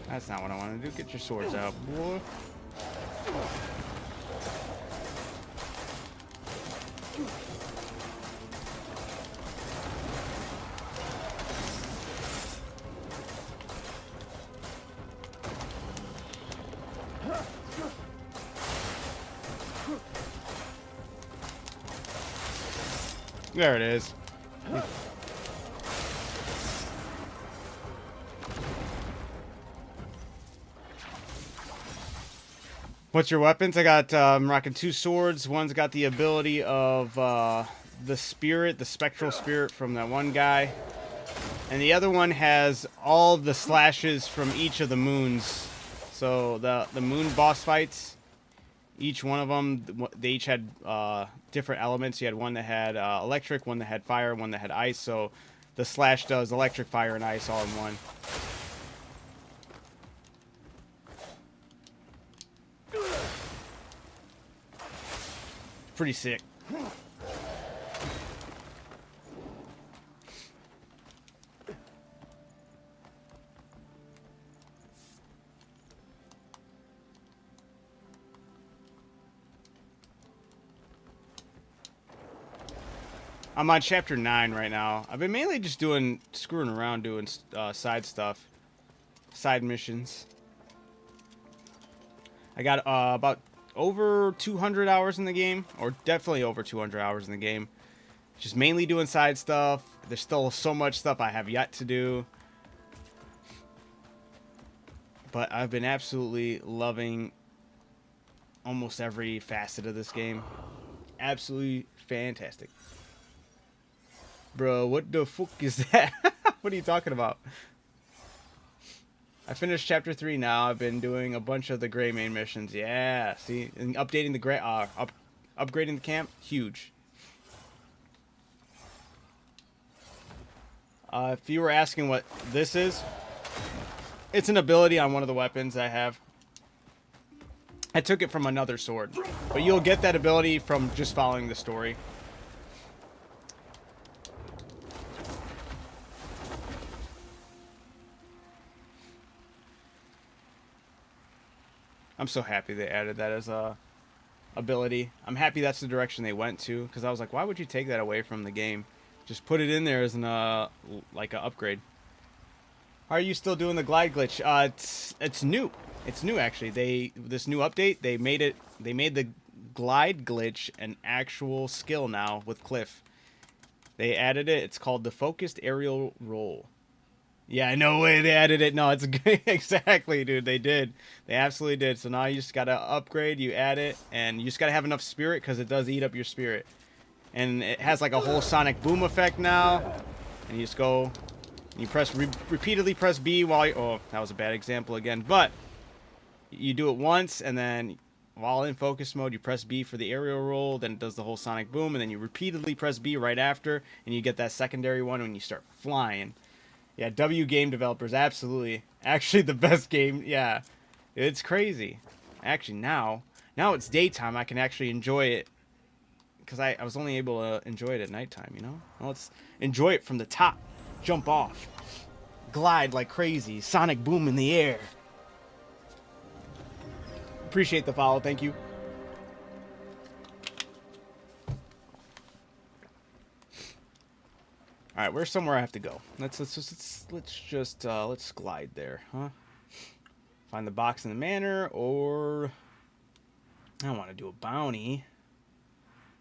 That's not what I want to do. Get your swords out, boy. There it is. What's your weapons? I got, I'm rocking 2 swords. One's got the ability of the spirit, the spectral spirit from that one guy. And the other one has all of the slashes from each of the moons. So the moon boss fights, each one of them, they each had different elements. You had one that had electric, one that had fire, one that had ice. So the slash does electric, fire, and ice all in one. Pretty sick. I'm on chapter 9 right now. I've been mainly just screwing around, doing side stuff, side missions. I got about over 200 hours in the game, or definitely over 200 hours in the game. Just mainly doing side stuff. There's still so much stuff I have yet to do. But I've been absolutely loving almost every facet of this game. Absolutely fantastic. Bro, what the fuck is that? What are you talking about? I finished chapter 3 now. I've been doing a bunch of the Gray main missions. Yeah, see? And updating the Gray, upgrading the camp, huge. If you were asking what this is, it's an ability on one of the weapons I have. I took it from another sword. But you'll get that ability from just following the story. I'm so happy they added that as a ability. I'm happy that's the direction they went to, because I was like, why would you take that away from the game? Just put it in there as an like an upgrade. How are you still doing the glide glitch? It's new. It's new actually. This new update, they made the glide glitch an actual skill now with Cliff. They added it. It's called the focused aerial roll. Yeah, no way they added it. No, it's exactly, dude. They did. They absolutely did. So now you just gotta upgrade. You add it, and you just gotta have enough spirit because it does eat up your spirit. And it has like a whole sonic boom effect now. And you just go, and you press repeatedly press B while you. Oh, that was a bad example again. But you do it once, and then while in focus mode, you press B for the aerial roll. Then it does the whole sonic boom, and then you repeatedly press B right after, and you get that secondary one when you start flying. Yeah, W Game Developers, absolutely. Actually, the best game. Yeah, it's crazy. Actually, now it's daytime. I can actually enjoy it because I was only able to enjoy it at nighttime. You know, well, let's enjoy it from the top. Jump off, glide like crazy, sonic boom in the air. Appreciate the follow. Thank you. All right, where's somewhere I have to go? Let's glide there, huh? Find the box in the manor, or I don't want to do a bounty,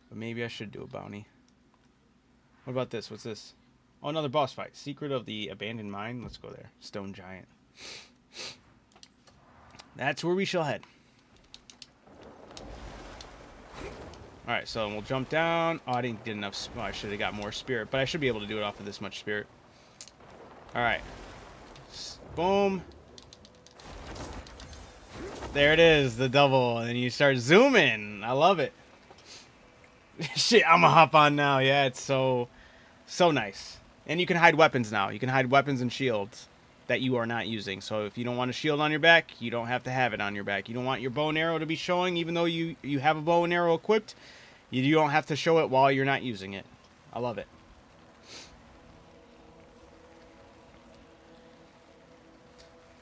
but maybe I should do a bounty. What about this? What's this? Oh, another boss fight. Secret of the Abandoned Mine. Let's go there. Stone Giant. That's where we shall head. All right, so we'll jump down. Oh, I didn't get enough. Oh, I should have got more spirit, but I should be able to do it off of this much spirit. All right. Boom. There it is, the double, and then you start zooming. I love it. Shit, I'm gonna hop on now. Yeah, it's so nice. And you can hide weapons now. You can hide weapons and shields that you are not using. So if you don't want a shield on your back, you don't have to have it on your back. You don't want your bow and arrow to be showing, even though you have a bow and arrow equipped. You don't have to show it while you're not using it. I love it.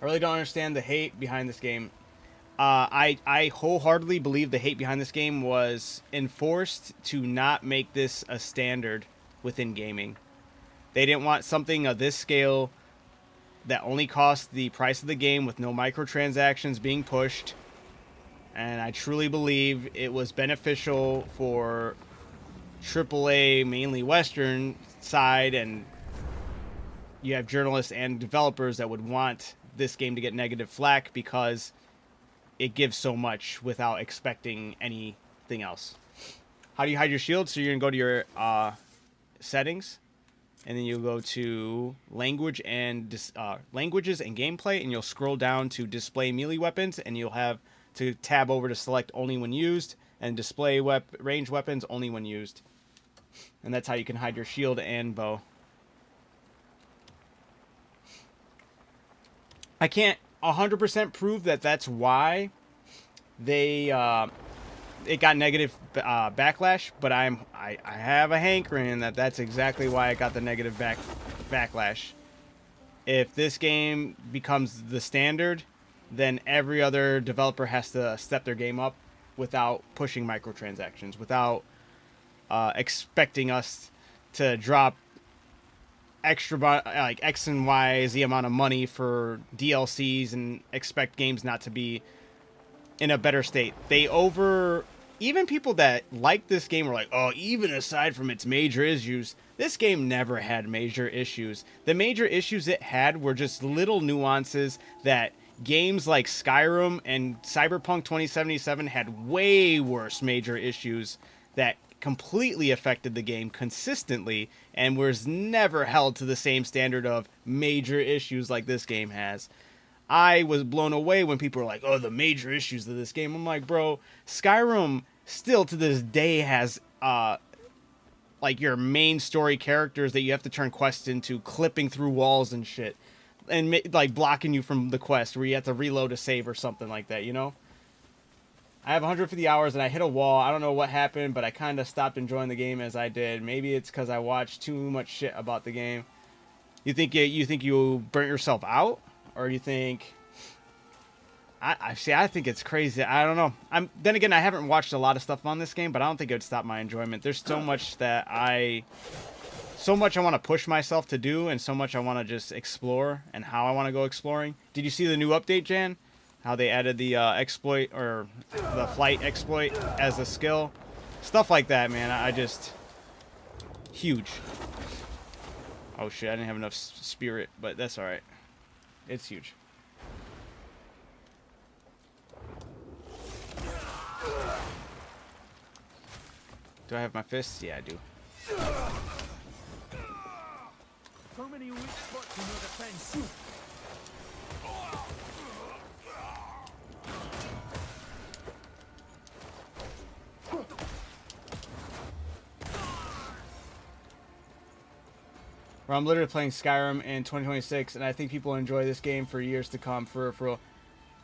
I really don't understand the hate behind this game. I wholeheartedly believe the hate behind this game was enforced to not make this a standard within gaming. They didn't want something of this scale that only cost the price of the game with no microtransactions being pushed. And I truly believe it was beneficial for AAA, mainly Western side, and you have journalists and developers that would want this game to get negative flack because it gives so much without expecting anything else. How do you hide your shield? So you're going to go to your settings, and then you'll go to language and languages and gameplay, and you'll scroll down to display melee weapons, and you'll have to tab over to select only when used, and display range weapons only when used. And that's how you can hide your shield and bow. I can't 100% prove that that's why they it got negative backlash, but I have a hankering that that's exactly why it got the negative backlash. If this game becomes the standard, then every other developer has to step their game up without pushing microtransactions, without expecting us to drop extra like X and Y Z amount of money for DLCs and expect games not to be in a better state. Even people that like this game are like, oh, even aside from its major issues, this game never had major issues. The major issues it had were just little nuances that games like Skyrim and Cyberpunk 2077 had way worse major issues that completely affected the game consistently and was never held to the same standard of major issues like this game has. I was blown away when people were like, oh, the major issues of this game. I'm like, bro, Skyrim still to this day has like your main story characters that you have to turn quests into clipping through walls and shit, and like blocking you from the quest where you have to reload a save or something like that, you know? I have 150 hours and I hit a wall. I don't know what happened, but I kind of stopped enjoying the game as I did. Maybe it's because I watched too much shit about the game. You think you burnt yourself out, or you think? I think it's crazy. I don't know. Then again, I haven't watched a lot of stuff on this game, but I don't think it would stop my enjoyment. There's so much I want to push myself to do, and so much I want to just explore, and how I want to go exploring. Did you see the new update, Jan? How they added the exploit, or the flight exploit as a skill. Stuff like that, man. Huge. Oh shit, I didn't have enough spirit, but that's alright. It's huge. Do I have my fists? Yeah, I do. So many weak spots in your defense. where I'm literally playing Skyrim in 2026, and I think people enjoy this game for years to come. For real.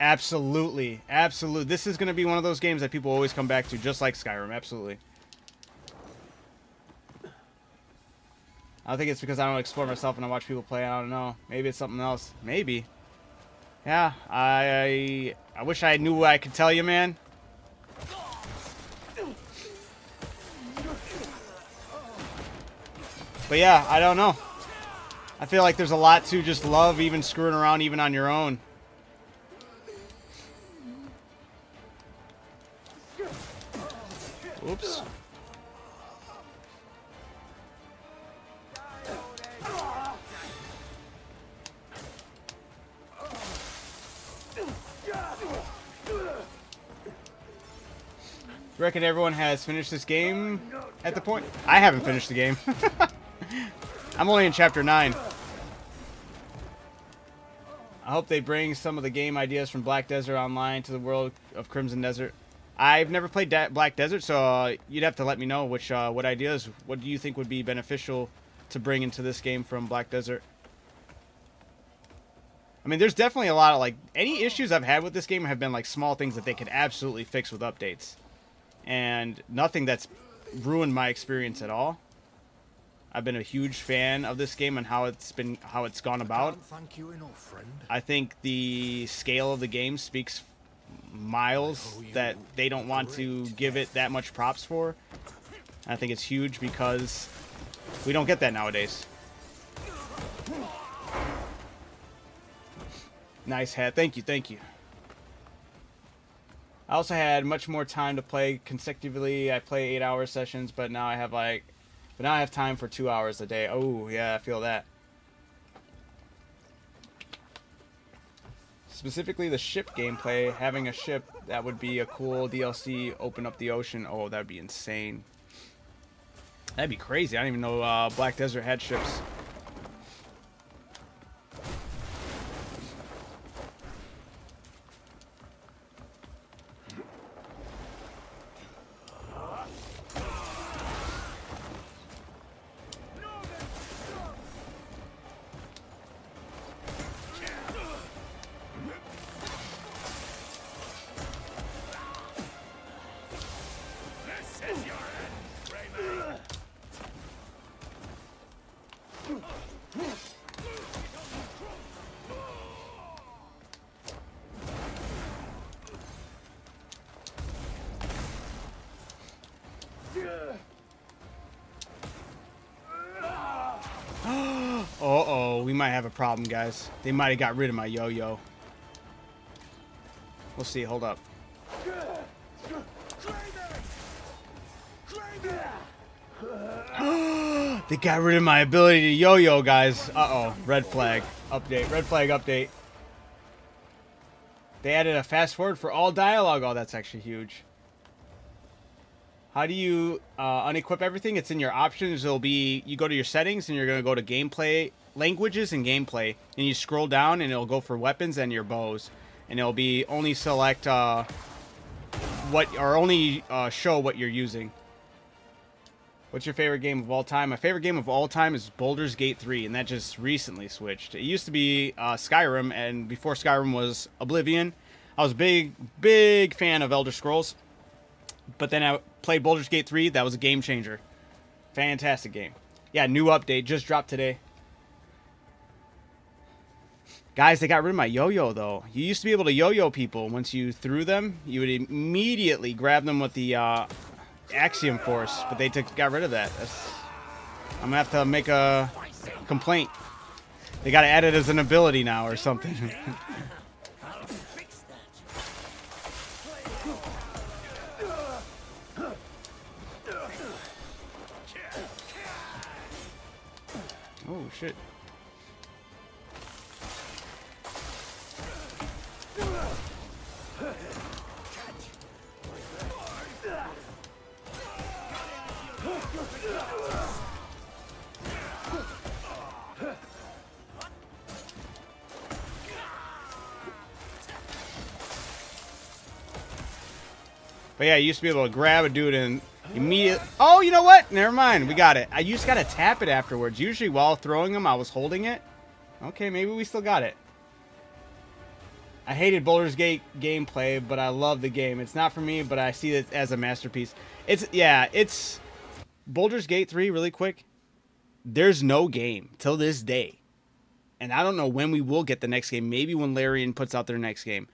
Absolutely, absolutely. This is gonna be one of those games that people always come back to, just like Skyrim. Absolutely. I don't think it's because I don't explore myself and I watch people play. I don't know. Maybe it's something else. Maybe. Yeah. I wish I knew what I could tell you, man. But yeah, I don't know. I feel like there's a lot to just love, even screwing around, even on your own. Oops. Reckon everyone has finished this game at the point. I haven't finished the game. I'm only in chapter 9. I hope they bring some of the game ideas from Black Desert Online to the world of Crimson Desert. I've never played Black Desert, so you'd have to let me know which what ideas, what do you think would be beneficial to bring into this game from Black Desert. I mean, there's definitely a lot of, like, any issues I've had with this game have been, like, small things that they could absolutely fix with updates. And nothing that's ruined my experience at all. I've been a huge fan of this game and how it's gone about. Thank you enough, friend. I think the scale of the game speaks miles that they don't want to give it that much props for. I think it's huge because we don't get that nowadays. Nice hat. Thank you, thank you. I also had much more time to play consecutively. I play 8-hour sessions, but now I have time for 2 hours a day. Oh, yeah, I feel that. Specifically the ship gameplay, having a ship, that would be a cool DLC, open up the ocean. Oh, that'd be insane. That'd be crazy. I didn't even know Black Desert had ships. Uh-oh, we might have a problem, guys. They might have got rid of my yo-yo. We'll see, hold up. They got rid of my ability to yo-yo, guys. Uh-oh, red flag update, red flag update. They added a fast forward for all dialogue. Oh, that's actually huge. How do you unequip everything? It's in your options. It'll be, you go to your settings and you're going to go to gameplay, languages and gameplay. And you scroll down and it'll go for weapons and your bows. And it'll be only select show what you're using. What's your favorite game of all time? My favorite game of all time is Baldur's Gate 3, and that just recently switched. It used to be Skyrim, and before Skyrim was Oblivion. I was a big fan of Elder Scrolls. But then I played Baldur's Gate 3. That was a game changer. Fantastic game. Yeah, new update. Just dropped today. Guys, they got rid of my yo-yo, though. You used to be able to yo-yo people. Once you threw them, you would immediately grab them with the Axiom Force. But they got rid of that. I'm going to have to make a complaint. They got to add it as an ability now or something. Oh, shit. But yeah, you used to be able to grab a dude and Immediate. Oh, you know what? Never mind. We got it. You just gotta tap it afterwards. Usually while throwing them, I was holding it. Okay, maybe we still got it. I hated Baldur's Gate gameplay, but I love the game. It's not for me, but I see it as a masterpiece. It's Baldur's Gate 3, really quick. There's no game till this day. And I don't know when we will get the next game. Maybe when Larian puts out their next game.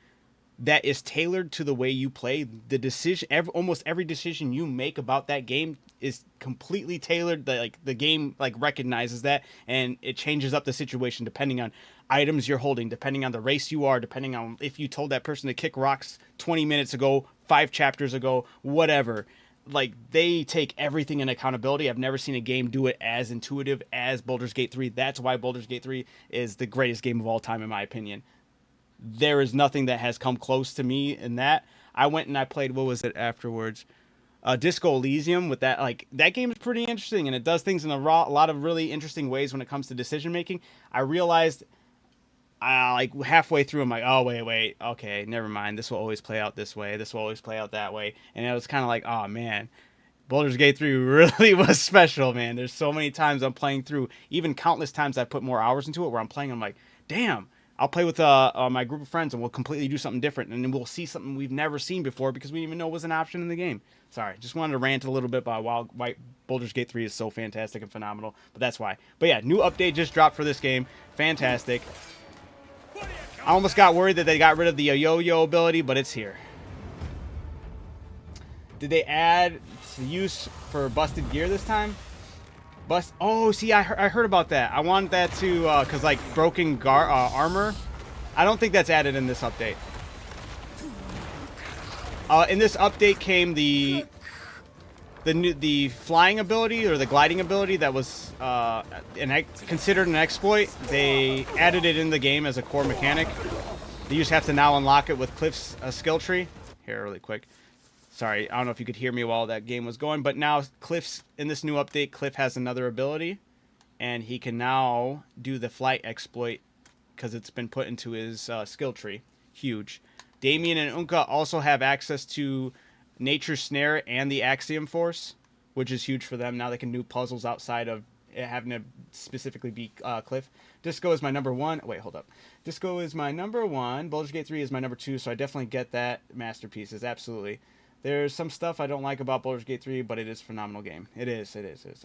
That is tailored to the way you play. The decision, almost every decision you make about that game is completely tailored. The game recognizes that, and it changes up the situation depending on items you're holding, depending on the race you are, depending on if you told that person to kick rocks 20 minutes ago, 5 chapters ago, whatever. Like, they take everything in accountability. I've never seen a game do it as intuitive as Baldur's Gate 3. That's why Baldur's Gate 3 is the greatest game of all time, in my opinion. There is nothing that has come close to me in that. I went and I played, what was it afterwards? Disco Elysium with that. Like, that game is pretty interesting, and it does things in a lot of really interesting ways when it comes to decision making. I realized, like, halfway through, I'm like, oh, wait, okay, never mind. This will always play out this way. This will always play out that way. And it was kind of like, oh, man. Baldur's Gate 3 really was special, man. There's so many times I'm playing through, even countless times I put more hours into it, where I'm playing, I'm like, damn. I'll play with my group of friends, and we'll completely do something different, and then we'll see something we've never seen before because we didn't even know it was an option in the game. Sorry, just wanted to rant a little bit about why Baldur's Gate 3 is so fantastic and phenomenal, but that's why. But yeah, new update just dropped for this game. Fantastic. I almost got worried that they got rid of the yo-yo ability, but it's here. Did they add use for busted gear this time? Oh, see, I heard about that. I want that to, because, like, broken armor. I don't think that's added in this update. In this update came the flying ability, or the gliding ability that was considered an exploit. They added it in the game as a core mechanic. You just have to now unlock it with Cliff's skill tree. Here, really quick. Sorry, I don't know if you could hear me while that game was going, but now Cliff's, in this new update, Cliff has another ability, and he can now do the flight exploit because it's been put into his skill tree. Huge. Damien and Unka also have access to Nature's Snare and the Axiom Force, which is huge for them. Now they can do puzzles outside of having to specifically be Cliff. Disco is my number 1. Wait, hold up. Disco is my number 1. Baldur's Gate 3 is my number 2, so I definitely get that masterpieces, absolutely. There's some stuff I don't like about Baldur's Gate 3, but it is a phenomenal game. It is.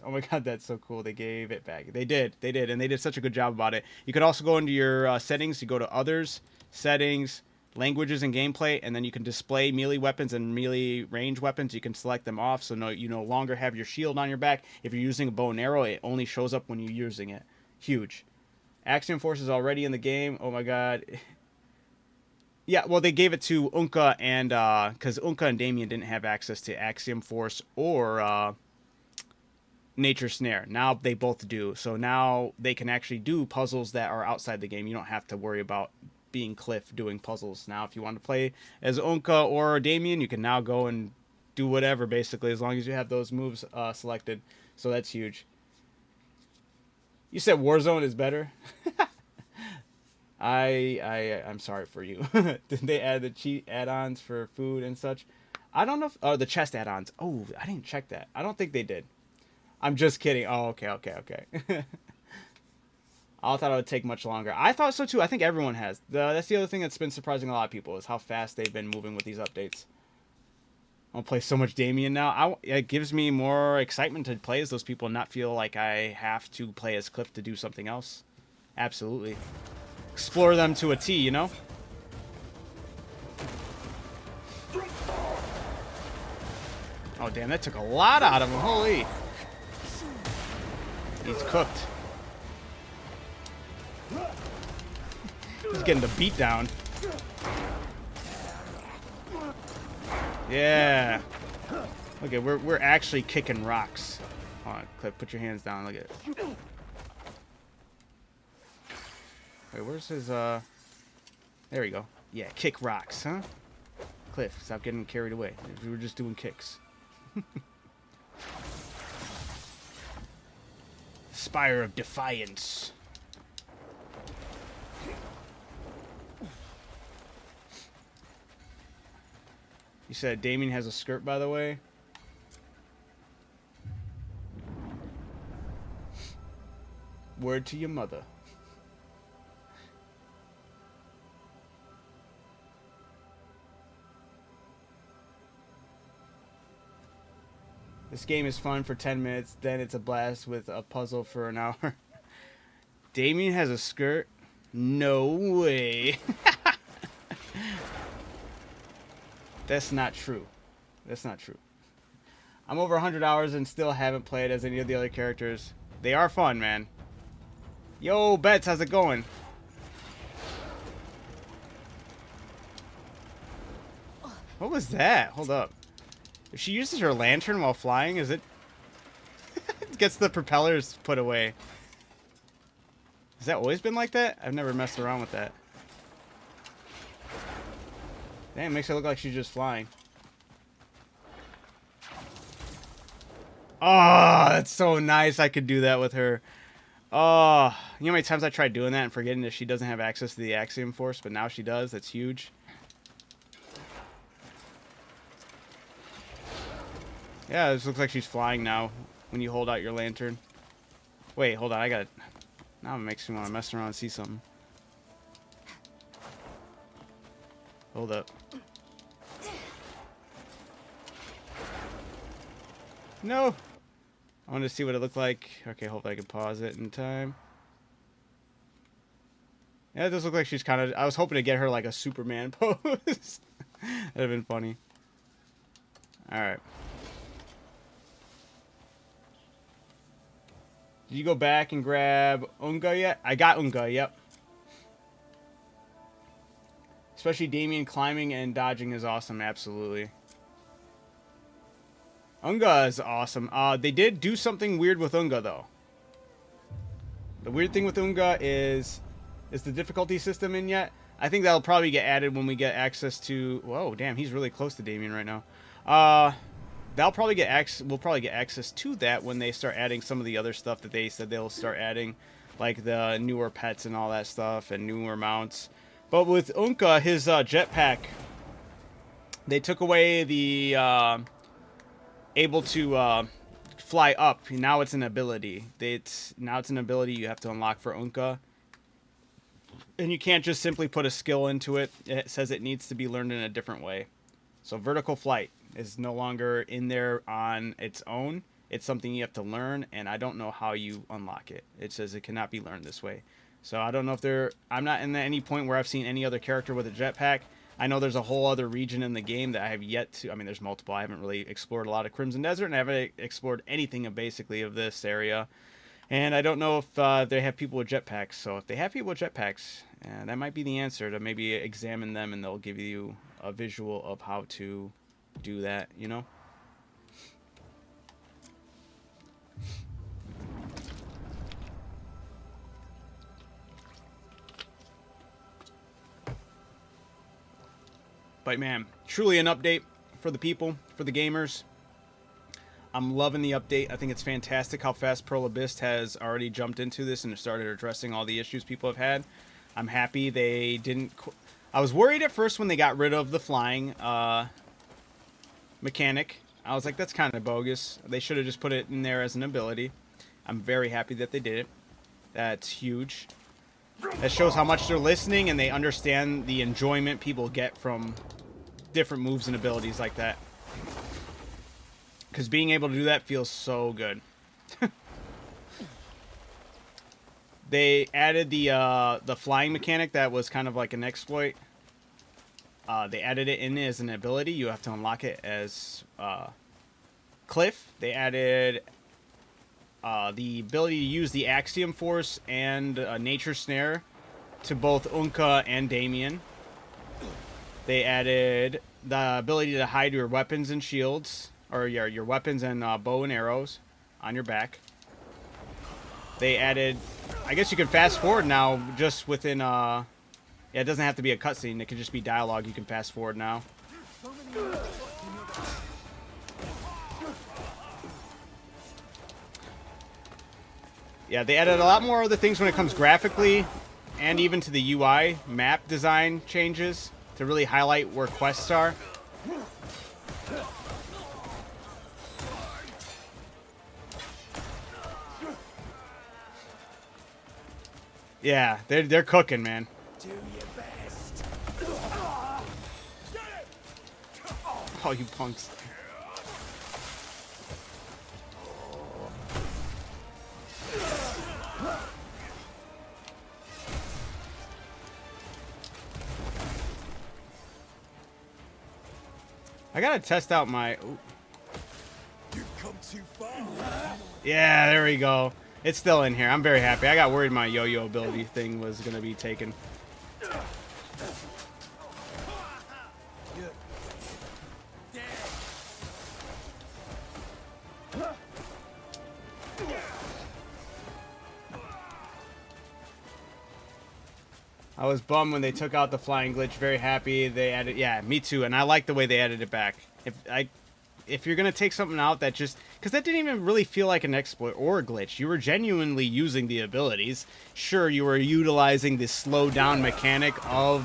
Oh my god, that's so cool. They gave it back. They did, and they did such a good job about it. You could also go into your settings. You go to Others, Settings, Languages, and Gameplay, and then you can display melee weapons and melee range weapons. You can select them off, so you no longer have your shield on your back. If you're using a bow and arrow, it only shows up when you're using it. Huge. Axiom Force is already in the game. Oh my god. Yeah, well, they gave it to Unka, and because Unka and Damien didn't have access to Axiom Force or Nature's Snare. Now they both do. So now they can actually do puzzles that are outside the game. You don't have to worry about being Cliff doing puzzles. Now, if you want to play as Unka or Damien, you can now go and do whatever, basically, as long as you have those moves selected. So that's huge. You said Warzone is better? I'm sorry for you. Did they add the cheat add-ons for food and such? I don't know if... Oh, the chest add-ons. Oh, I didn't check that. I don't think they did. I'm just kidding. Oh, okay. I thought it would take much longer. I thought so, too. I think everyone has. That's the other thing that's been surprising a lot of people, is how fast they've been moving with these updates. I'll play so much Damien now. It gives me more excitement to play as those people and not feel like I have to play as Cliff to do something else. Absolutely. Explore them to a T, you know? Oh, damn, that took a lot out of him. Holy. He's cooked. He's getting the beat down. Yeah. Okay, we're actually kicking rocks. Hold on, Cliff, put your hands down. Look at it. Wait, where's his, There we go. Yeah, kick rocks, huh? Cliff, stop getting carried away. We were just doing kicks. Spire of Defiance. You said Damien has a skirt, by the way? Word to your mother. This game is fun for 10 minutes, then it's a blast with a puzzle for an hour. Damien has a skirt? No way. That's not true. That's not true. I'm over 100 hours and still haven't played as any of the other characters. They are fun, man. Yo, Bets, how's it going? What was that? Hold up. If she uses her lantern while flying, is it... it gets the propellers put away. Has that always been like that? I've never messed around with that. Damn, it makes it look like she's just flying. Oh, that's so nice. I could do that with her. Oh, you know how many times I tried doing that and forgetting that she doesn't have access to the Axiom Force, but now she does. That's huge. Yeah, this looks like she's flying now when you hold out your lantern. Wait, hold on. I got it. Now it makes me want to mess around and see something. Hold up. No! I wanted to see what it looked like. Okay, hopefully I can pause it in time. Yeah, it does look like she's kind of... I was hoping to get her like a Superman pose. That'd have been funny. Alright. Did you go back and grab Unga yet? I got Unga, yep. Especially Damien climbing and dodging is awesome, absolutely. Unga is awesome. They did do something weird with Unga, though. The weird thing with Unga is the difficulty system in yet? I think that'll probably get added when we get access to... Whoa, damn, he's really close to Damien right now. We'll probably get access to that when they start adding some of the other stuff that they said they'll start adding, like the newer pets and all that stuff and newer mounts. But with Unka, his jetpack, they took away the able to fly up. Now it's an ability. Now it's an ability you have to unlock for Unka. And you can't just simply put a skill into it. It says it needs to be learned in a different way. So vertical flight is no longer in there on its own. It's something you have to learn, and I don't know how you unlock it. It says it cannot be learned this way. So I don't know if I'm not in any point where I've seen any other character with a jetpack. I know there's a whole other region in the game that I have yet to... I mean, there's multiple. I haven't really explored a lot of Crimson Desert, and I haven't explored anything of basically of this area. And I don't know if they have people with jetpacks. So if they have people with jetpacks, that might be the answer, to maybe examine them, and they'll give you a visual of how to do that, you know? But man, truly an update for the people, for the gamers. I'm loving the update. I think it's fantastic how fast Pearl Abyss has already jumped into this and started addressing all the issues people have had. I'm happy they didn't... I was worried at first when they got rid of the flying mechanic. I was like, that's kind of bogus. They should have just put it in there as an ability. I'm very happy that they did it. That's huge. That shows how much they're listening and they understand the enjoyment people get from different moves and abilities like that. Because being able to do that feels so good. They added the flying mechanic that was kind of like an exploit. They added it in as an ability. You have to unlock it as Cliff. They added the ability to use the Axiom Force and Nature Snare to both Unka and Damien. They added the ability to hide your weapons and shields, or your weapons and bow and arrows on your back. They added, I guess you can fast forward now just within, yeah, it doesn't have to be a cutscene. It could just be dialogue. You can fast forward now. Yeah, they added a lot more other things when it comes graphically and even to the UI map design changes to really highlight where quests are. Yeah, they're cooking, man. Do your best. Oh, you punks. I gotta test out my... Ooh. You've come too far. Yeah, there we go. It's still in here. I'm very happy. I got worried my yo-yo ability thing was gonna be taken. I was bummed when they took out the flying glitch. Very happy they added. Yeah, me too. And I like the way they added it back. If you're gonna take something out that just because that didn't even really feel like an exploit or a glitch. You were genuinely using the abilities. Sure, you were utilizing the slow down mechanic of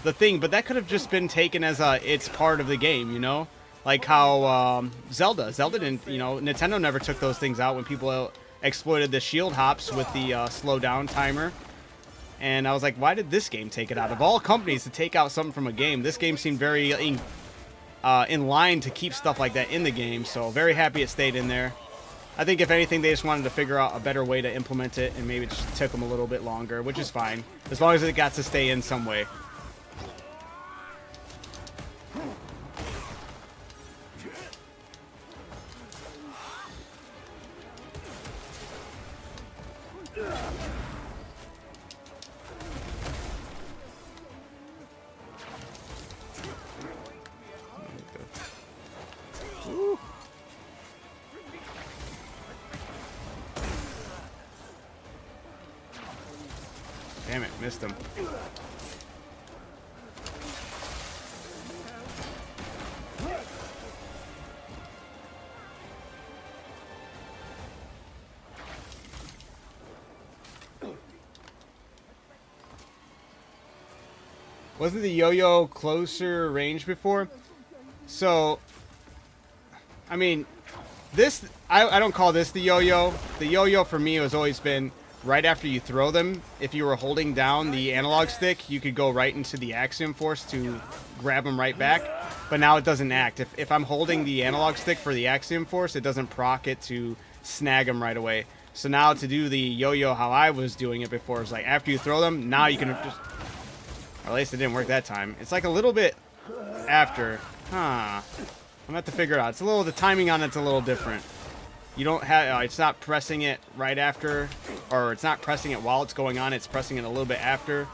the thing, but that could have just been taken as it's part of the game. You know, like how Zelda didn't. You know, Nintendo never took those things out when people exploited the shield hops with the slow down timer. And I was like, why did this game take it out? Of all companies to take out something from a game, this game seemed very in line to keep stuff like that in the game. So very happy it stayed in there. I think if anything, they just wanted to figure out a better way to implement it, and maybe it just took them a little bit longer, which is fine. As long as it got to stay in some way. Damn it, missed him. Wasn't the yo-yo closer range before? So, I mean, this, I don't call this the yo-yo. The yo-yo for me has always been right after you throw them. If you were holding down the analog stick, you could go right into the Axiom Force to grab them right back. But now it doesn't act. If I'm holding the analog stick for the Axiom Force, it doesn't proc it to snag them right away. So now to do the yo-yo how I was doing it before, is like after you throw them, now you can just... Or at least it didn't work that time. It's like a little bit after. Huh. I'm gonna have to figure it out. It's a little, the timing on it's a little different. You don't have, it's not pressing it right after, or it's not pressing it while it's going on, it's pressing it a little bit after.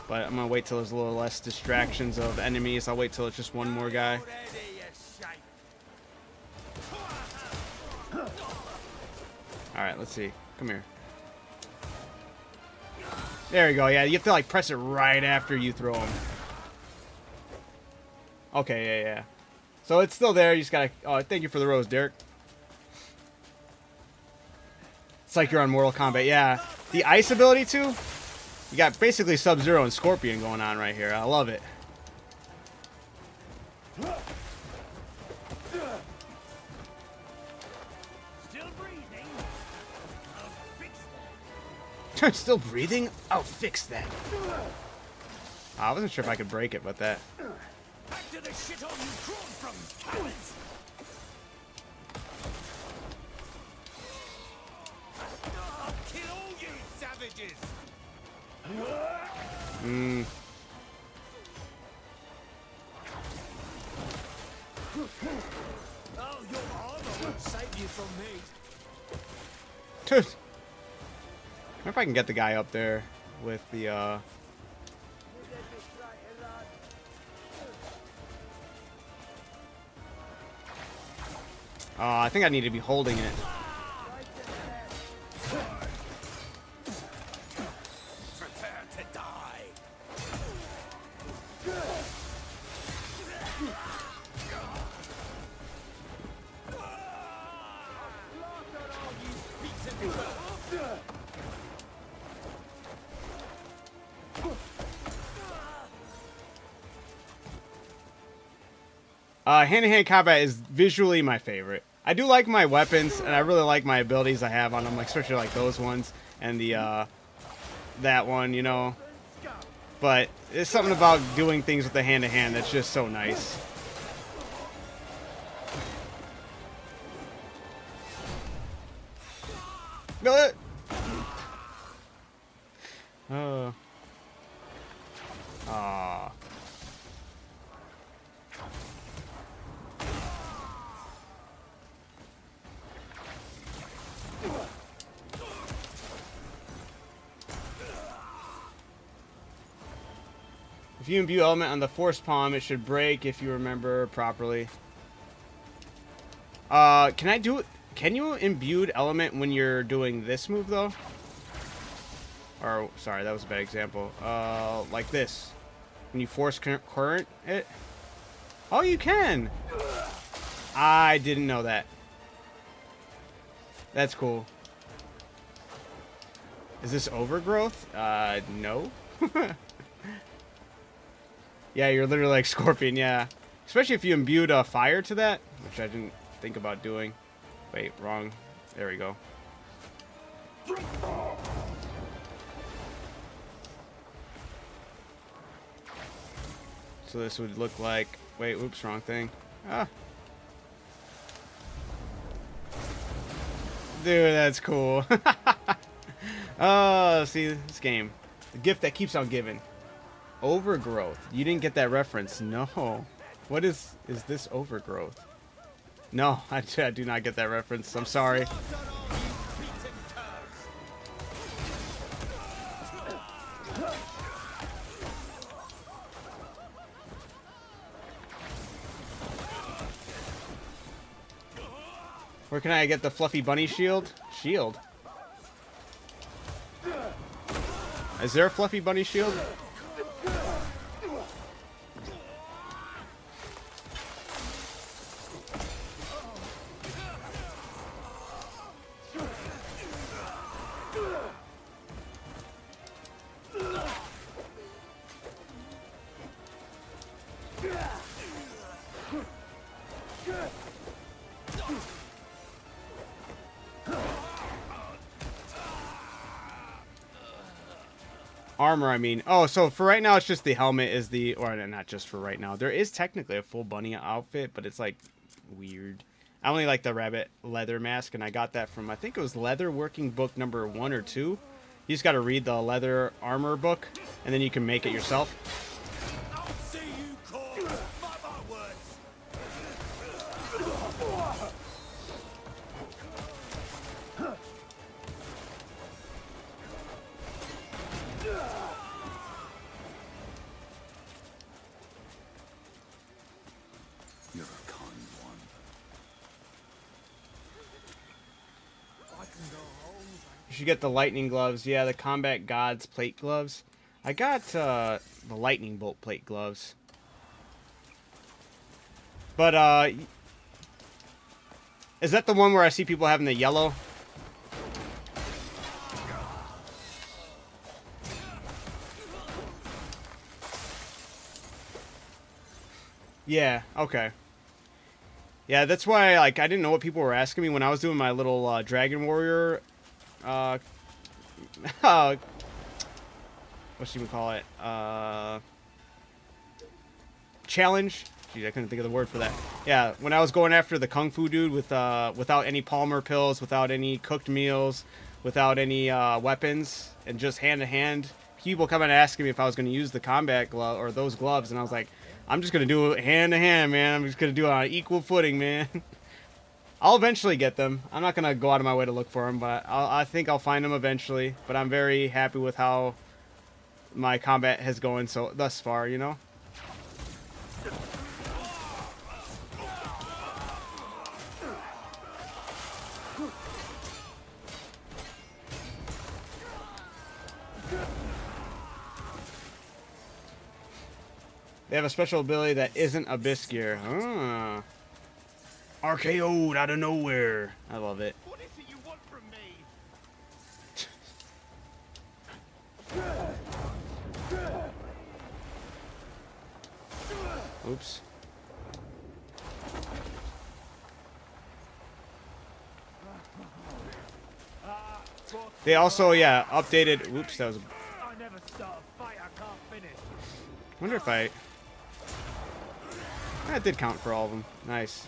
But I'm gonna wait till there's a little less distractions of enemies. I'll wait till it's just one more guy. Alright, let's see. Come here. There we go. Yeah, you have to like press it right after you throw them. Okay, yeah. So it's still there. You just gotta... Oh, thank you for the rose, Derek. It's like you're on Mortal Kombat. Yeah. The ice ability, too. You got basically Sub-Zero and Scorpion going on right here. I love it. Still breathing? I'll fix that. Still breathing? I'll fix that. I wasn't sure if I could break it, but that... Back to the shithole you crawled from, cowards! I'll kill all you savages! Oh, your armor won't save you from me. I wonder if I can get the guy up there with the, I think I need to be holding it. Prepare to die. Hand-to-hand combat is visually my favorite. I do like my weapons, and I really like my abilities I have on them, like especially like those ones, and the that one, you know. But there's something about doing things with the hand-to-hand that's just so nice. Oh. Ah. If you imbue element on the force palm, it should break if you remember properly. Can I do it? Can you imbue element when you're doing this move though? Or sorry, that was a bad example. Like this. Can you force current it? Oh, you can. I didn't know that. That's cool. Is this overgrowth? No. Yeah, you're literally like Scorpion, yeah. Especially if you imbued fire to that, which I didn't think about doing. Wait, wrong. There we go. So this would look like... Wait, oops, wrong thing. Ah. Dude, that's cool. Oh, see, this game. The gift that keeps on giving. Overgrowth. You didn't get that reference. No. What is this overgrowth? No, I do not get that reference. I'm sorry. Where can I get the fluffy bunny shield? Shield? Is there a fluffy bunny shield? Armor, I mean. Oh, so for right now, it's just the helmet is the... Or not just for right now. There is technically a full bunny outfit, but it's, like, weird. I only like the rabbit leather mask, and I got that from... I think it was Leather Working Book number 1 or 2. You just got to read the leather armor book, and then you can make it yourself. I'll see you, Core. Mark my words. You're a kind one. You should get the lightning gloves. Yeah, the Combat Gods plate gloves. I got the lightning bolt plate gloves. But, is that the one where I see people having the yellow? Yeah, okay. Yeah, that's why, like, I didn't know what people were asking me when I was doing my little Dragon Warrior, what should we call it? Challenge. Geez, I couldn't think of the word for that. Yeah, when I was going after the Kung Fu dude with without any Palmer pills, without any cooked meals, without any weapons, and just hand to hand, people coming and asking me if I was going to use the combat glove or those gloves, and I was like, I'm just going to do it hand to hand, man. I'm just going to do it on equal footing, man. I'll eventually get them. I'm not going to go out of my way to look for them, but I think I'll find them eventually. But I'm very happy with how my combat has gone thus far, you know? They have a special ability that isn't Abyss Gear. Ah. RKO'd out of nowhere. I love it. What is it you want from me? Oops. They also, yeah, updated... Oops, that was Wonder if I... That did count for all of them. Nice.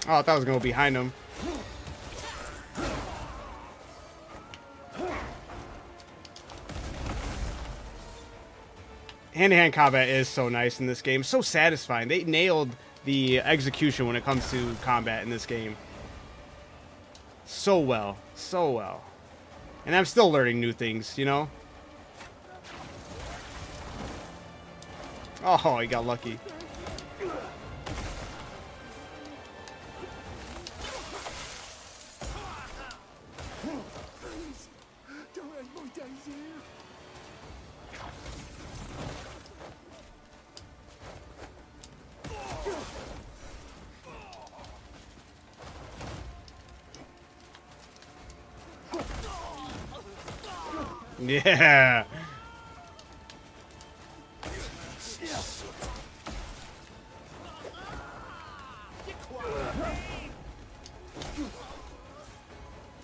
Oh, I thought I was going to go behind him. Hand-to-hand combat is so nice in this game. So satisfying. They nailed the execution when it comes to combat in this game. So well. So well. And I'm still learning new things, you know? Oh, he got lucky. Yeah.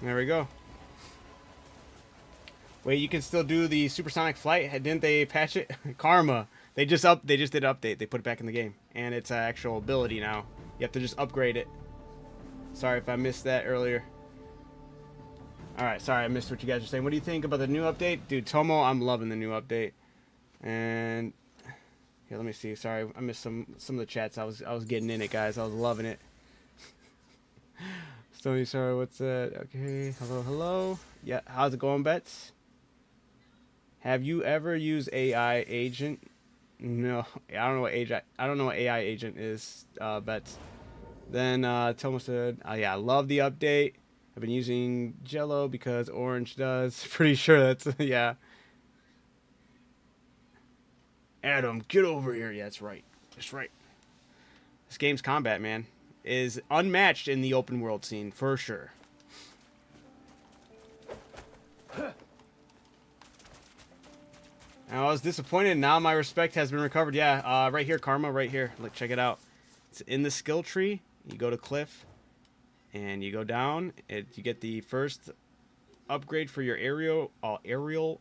There we go. Wait, you can still do the supersonic flight? Didn't they patch it? Karma. They just did an update. They put it back in the game, and it's an actual ability now. You have to just upgrade it. Sorry if I missed that earlier. Alright, sorry I missed what you guys were saying. What do you think about the new update? Dude, Tomo, I'm loving the new update. And here, let me see. Sorry, I missed some of the chats. I was getting in it, guys. I was loving it. Stony, sorry, what's that? Okay, hello. Yeah, how's it going, Bets? Have you ever used AI agent? No, I don't know what AI agent is, Bets. Then Tomo said, oh yeah, I love the update. I've been using Jello because Orange does. Pretty sure that's, yeah. Adam, get over here. Yeah, that's right. That's right. This game's combat, man, is unmatched in the open world scene, for sure. I was disappointed. Now my respect has been recovered. Yeah, right here, Karma, right here. Look, check it out. It's in the skill tree. You go to Cliff. And you go down, you get the first upgrade for your aerial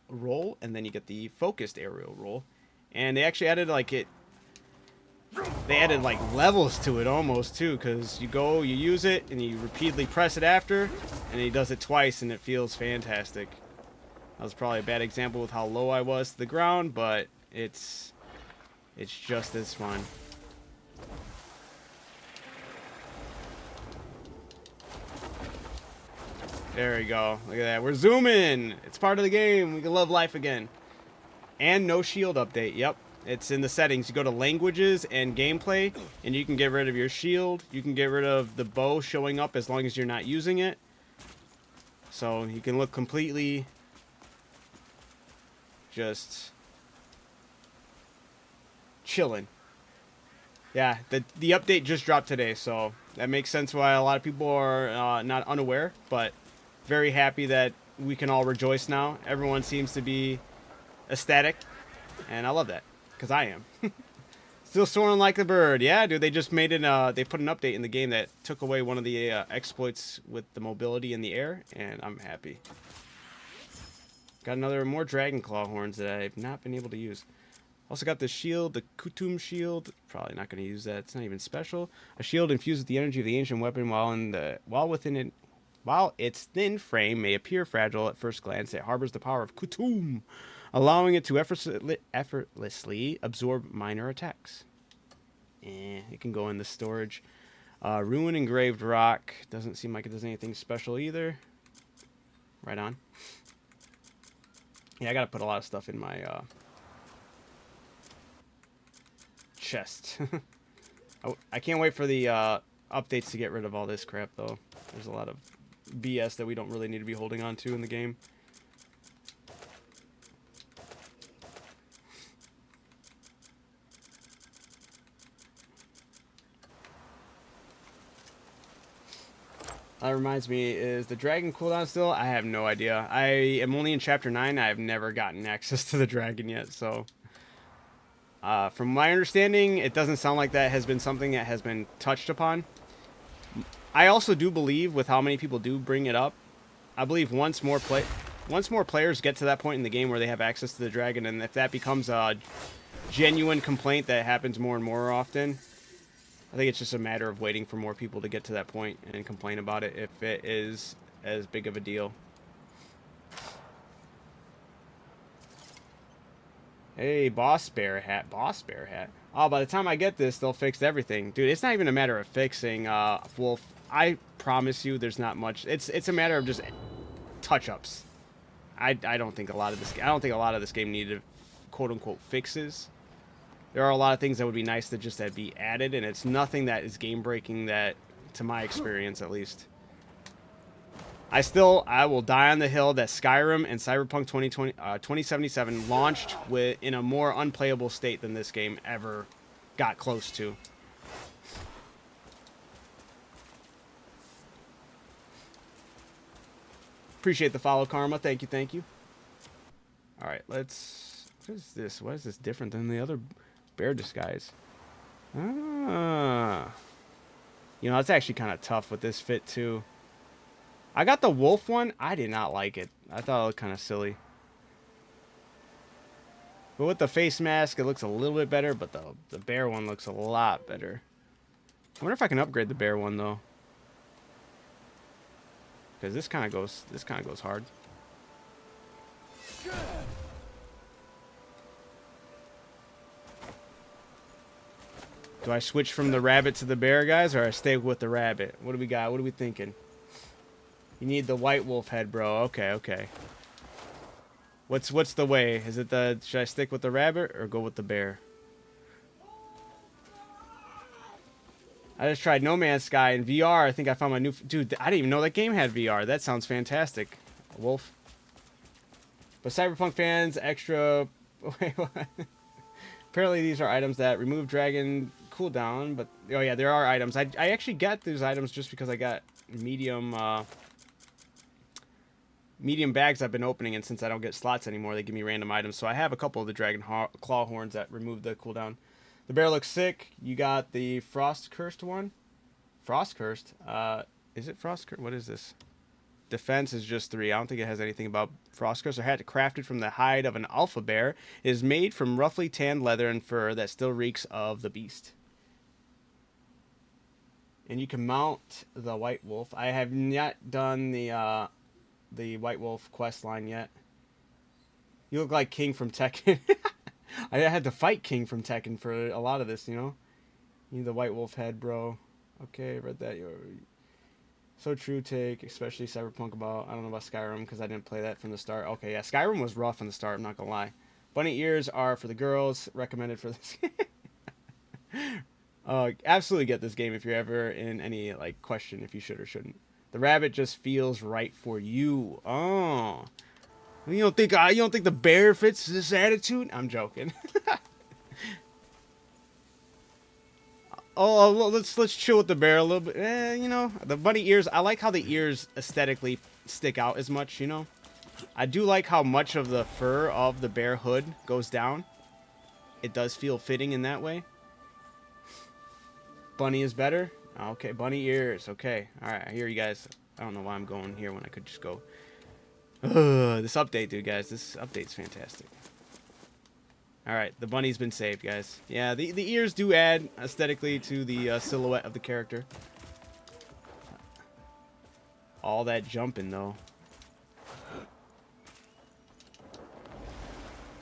roll, and then you get the focused aerial roll. And they actually added they added like levels to it almost too, because you use it, and you repeatedly press it after, and he does it twice, and it feels fantastic. That was probably a bad example with how low I was to the ground, but it's just as fun. There we go. Look at that. We're zooming. It's part of the game. We can love life again. And no shield update. Yep. It's in the settings. You go to languages and gameplay, and you can get rid of your shield. You can get rid of the bow showing up as long as you're not using it. So you can look completely just chilling. Yeah, the update just dropped today, so that makes sense why a lot of people are not unaware, but very happy that we can all rejoice now. Everyone seems to be ecstatic, and I love that, because I am. Still soaring like a bird. Yeah, dude, they just made it, they put an update in the game that took away one of the exploits with the mobility in the air, and I'm happy. Got more Dragon Claw horns that I've not been able to use. Also got the shield, the Kutum shield. Probably not going to use that. It's not even special. A shield infused with the energy of the ancient weapon while its thin frame may appear fragile at first glance, it harbors the power of Kutum, allowing it to effortlessly absorb minor attacks. It can go in the storage. Ruin engraved rock. Doesn't seem like it does anything special either. Right on. Yeah, I got to put a lot of stuff in my chest. I can't wait for the updates to get rid of all this crap, though. There's a lot of BS that we don't really need to be holding on to in the game. That reminds me, is the dragon cooldown still? I have no idea. I am only in chapter 9. I have never gotten access to the dragon yet, so... from my understanding, it doesn't sound like that has been something that has been touched upon. I also do believe, with how many people do bring it up, I believe once more players get to that point in the game where they have access to the dragon, and if that becomes a genuine complaint that happens more and more often, I think it's just a matter of waiting for more people to get to that point and complain about it if it is as big of a deal. Hey, boss bear hat. Boss bear hat. Oh, by the time I get this, they'll fix everything. Dude, it's not even a matter of fixing, Wolf. I promise you there's not much. It's a matter of just touch-ups. I don't think a lot of this game needed quote-unquote fixes. There are a lot of things that would be nice to just be added, and it's nothing that is game-breaking, that, to my experience at least. I will die on the hill that Skyrim and Cyberpunk 2077 launched in a more unplayable state than this game ever got close to. Appreciate the follow, Karma. Thank you, thank you. All right, let's... What is this? Why is this different than the other bear disguise? Ah. You know, it's actually kind of tough with this fit, too. I got the wolf one. I did not like it. I thought it looked kind of silly. But with the face mask, it looks a little bit better, but the bear one looks a lot better. I wonder if I can upgrade the bear one, though. Because this kind of goes hard. Do I switch from the rabbit to the bear, guys, or I stay with the rabbit? What do we got? What are we thinking? You need the white wolf head, bro. Okay, okay. What's the way? Is it should I stick with the rabbit or go with the bear? I just tried No Man's Sky in VR. I think I found my new... Dude, I didn't even know that game had VR. That sounds fantastic. Wolf. But Cyberpunk fans, extra... Wait, what? Apparently these are items that remove dragon cooldown, but... Oh yeah, there are items. I actually got these items just because I got medium bags I've been opening, and since I don't get slots anymore, they give me random items. So I have a couple of the dragon claw horns that remove the cooldown. The bear looks sick. You got the frost cursed one. Frost cursed. Is it frost cursed? What is this? Defense is just 3. I don't think it has anything about frost cursed. I had it crafted from the hide of an alpha bear. It is made from roughly tanned leather and fur that still reeks of the beast. And you can mount the white wolf. I have not done the white wolf quest line yet. You look like King from Tekken. I had to fight King from Tekken for a lot of this, you know. You need the white wolf head, bro. Okay, read that. So true take, especially Cyberpunk about... I don't know about Skyrim because I didn't play that from the start. Okay, yeah, Skyrim was rough in the start, I'm not gonna lie. Bunny ears are for the girls, recommended for this game. Absolutely get this game if you're ever in any like question if you should or shouldn't. The rabbit just feels right for you. Oh, you don't think the bear fits this attitude? I'm joking. Oh, let's chill with the bear a little bit. You know, the bunny ears. I like how the ears aesthetically stick out as much. You know, I do like how much of the fur of the bear hood goes down. It does feel fitting in that way. Bunny is better. Okay, bunny ears. Okay, all right. I hear you guys. I don't know why I'm going here when I could just go. This update, dude, guys. This update's fantastic. All right, the bunny's been saved, guys. Yeah, the ears do add aesthetically to the silhouette of the character. All that jumping, though.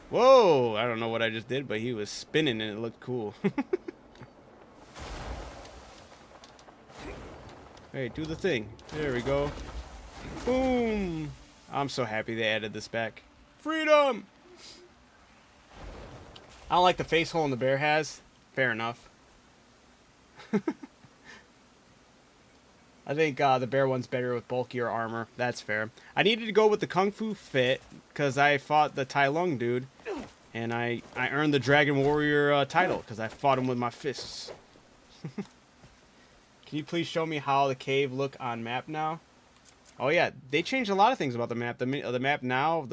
Whoa! I don't know what I just did, but he was spinning and it looked cool. Hey, do the thing. There we go. Boom! I'm so happy they added this back. Freedom! I don't like the face hole the bear has. fair enough. I think the bear one's better with bulkier armor. That's fair. I needed to go with the Kung Fu Fit because I fought the Tai Lung dude. And I earned the Dragon Warrior title because I fought him with my fists. Can you please show me how the cave look on map now? Oh yeah, they changed a lot of things about the map. The map now,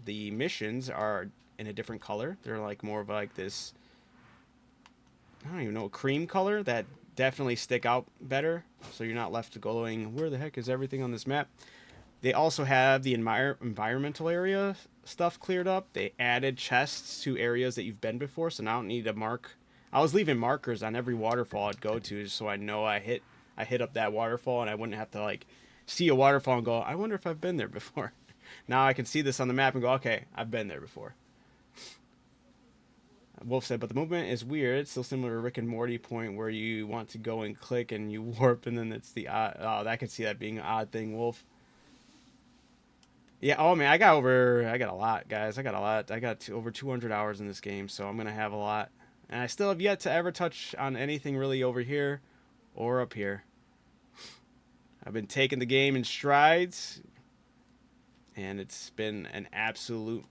the missions are in a different color. They're like more of like this, I don't even know, cream color that definitely stick out better. So you're not left going, where the heck is everything on this map? They also have the environmental area stuff cleared up. They added chests to areas that you've been before, so now I don't need to mark. I was leaving markers on every waterfall I'd go to, so I know I hit up that waterfall, and I wouldn't have to like see a waterfall and go, I wonder if I've been there before. Now I can see this on the map and go, okay, I've been there before. Wolf said, but the movement is weird. It's still similar to Rick and Morty point where you want to go and click and you warp, and then it's the odd. Oh, I could see that being an odd thing, Wolf. Yeah, oh man, I got a lot, guys. I got a lot. I got over 200 hours in this game, so I'm going to have a lot. And I still have yet to ever touch on anything really over here or up here. I've been taking the game in strides, and it's been an absolute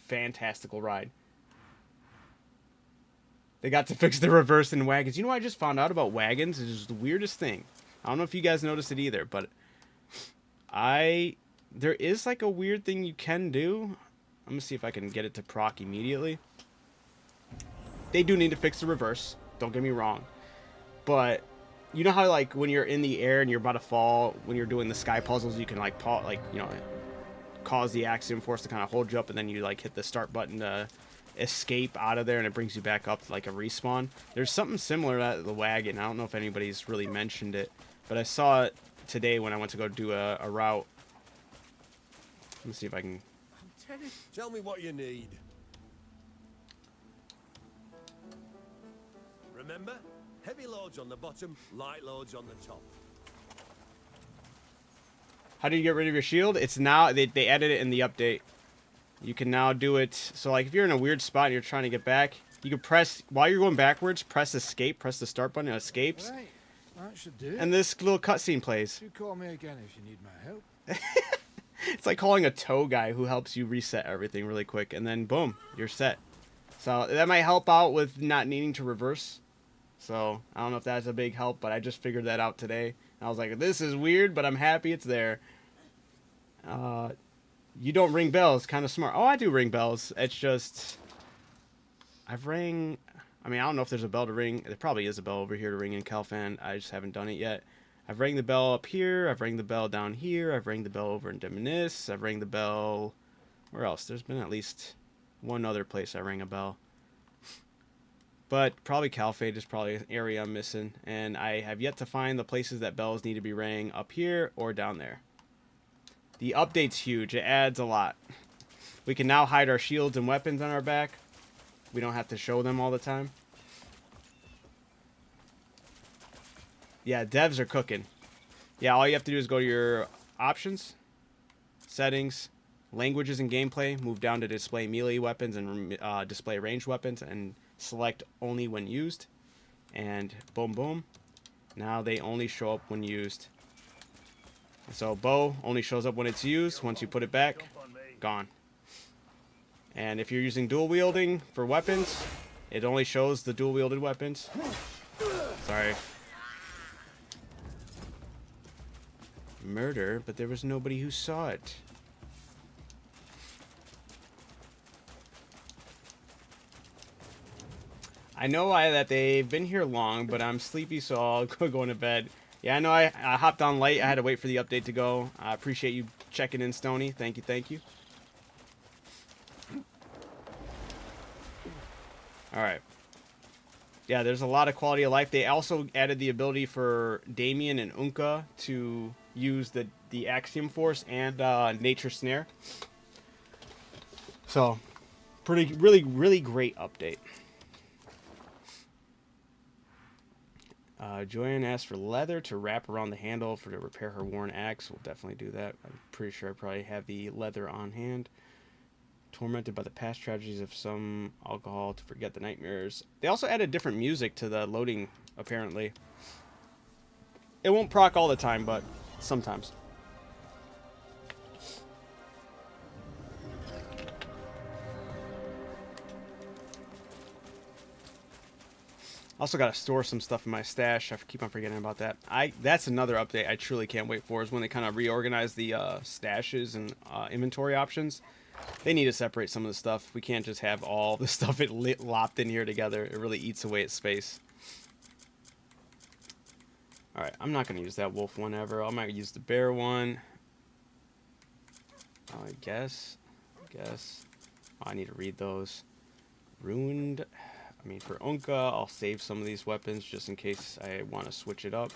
fantastical ride. They got to fix the reverse in wagons. You know what I just found out about wagons? It's just the weirdest thing. I don't know if you guys noticed it either, but there is like a weird thing you can do. I'm going to see if I can get it to proc immediately. They do need to fix the reverse. Don't get me wrong. But you know how like when you're in the air and you're about to fall, when you're doing the sky puzzles, you can like cause the Axiom Force to kind of hold you up, and then you like hit the start button to escape out of there, and it brings you back up like a respawn. There's something similar to the wagon. I don't know if anybody's really mentioned it, but I saw it today when I went to go do a route. Let me see if I can. Tell me what you need. Remember, heavy loads on the bottom, light loads on the top. How do you get rid of your shield? It's now, they added it in the update. You can now do it. So like if you're in a weird spot and you're trying to get back, you can press, while you're going backwards, press escape, press the start button, it escapes. Right, that should do it. And this little cutscene plays. You call me again if you need my help. It's like calling a tow guy who helps you reset everything really quick, and then boom, you're set. So that might help out with not needing to reverse. So I don't know if that's a big help, but I just figured that out today. I was like, this is weird, but I'm happy it's there. You don't ring bells, kind of smart. Oh, I do ring bells. It's just, I mean, I don't know if there's a bell to ring. There probably is a bell over here to ring in Calfan. I just haven't done it yet. I've rang the bell up here. I've rang the bell down here. I've rang the bell over in Deminis. I've rang the bell, where else? There's been at least one other place I rang a bell. But probably Calfate is probably an area I'm missing. And I have yet to find the places that bells need to be rang up here or down there. The update's huge. It adds a lot. We can now hide our shields and weapons on our back. We don't have to show them all the time. Yeah, devs are cooking. Yeah, all you have to do is go to your options, settings, languages and gameplay, move down to display melee weapons and display ranged weapons, and select only when used. And boom, boom. Now they only show up when used. So bow only shows up when it's used. Once you put it back, gone. And if you're using dual wielding for weapons, it only shows the dual wielded weapons. Sorry. Murder, but there was nobody who saw it. I know that they've been here long, but I'm sleepy, so I'll go going to bed. Yeah, I know I hopped on late. I had to wait for the update to go. I appreciate you checking in, Stony. Thank you, thank you. Alright. Yeah, there's a lot of quality of life. They also added the ability for Damien and Unka to use the Axiom Force and Nature Snare. So, really great update. Joanne asked for leather to wrap around the handle to repair her worn axe. We'll definitely do that. I'm pretty sure I probably have the leather on hand. Tormented by the past tragedies of some alcohol to forget the nightmares. They also added different music to the loading, apparently. It won't proc all the time, but sometimes. Also got to store some stuff in my stash. I keep on forgetting about that. That's another update I truly can't wait for, is when they kind of reorganize the stashes and inventory options. They need to separate some of the stuff. We can't just have all the stuff lopped in here together. It really eats away at space. Alright, I'm not going to use that wolf one ever. I might use the bear one. I guess. Oh, I need to read those. Ruined. I mean, for Unka, I'll save some of these weapons just in case I want to switch it up.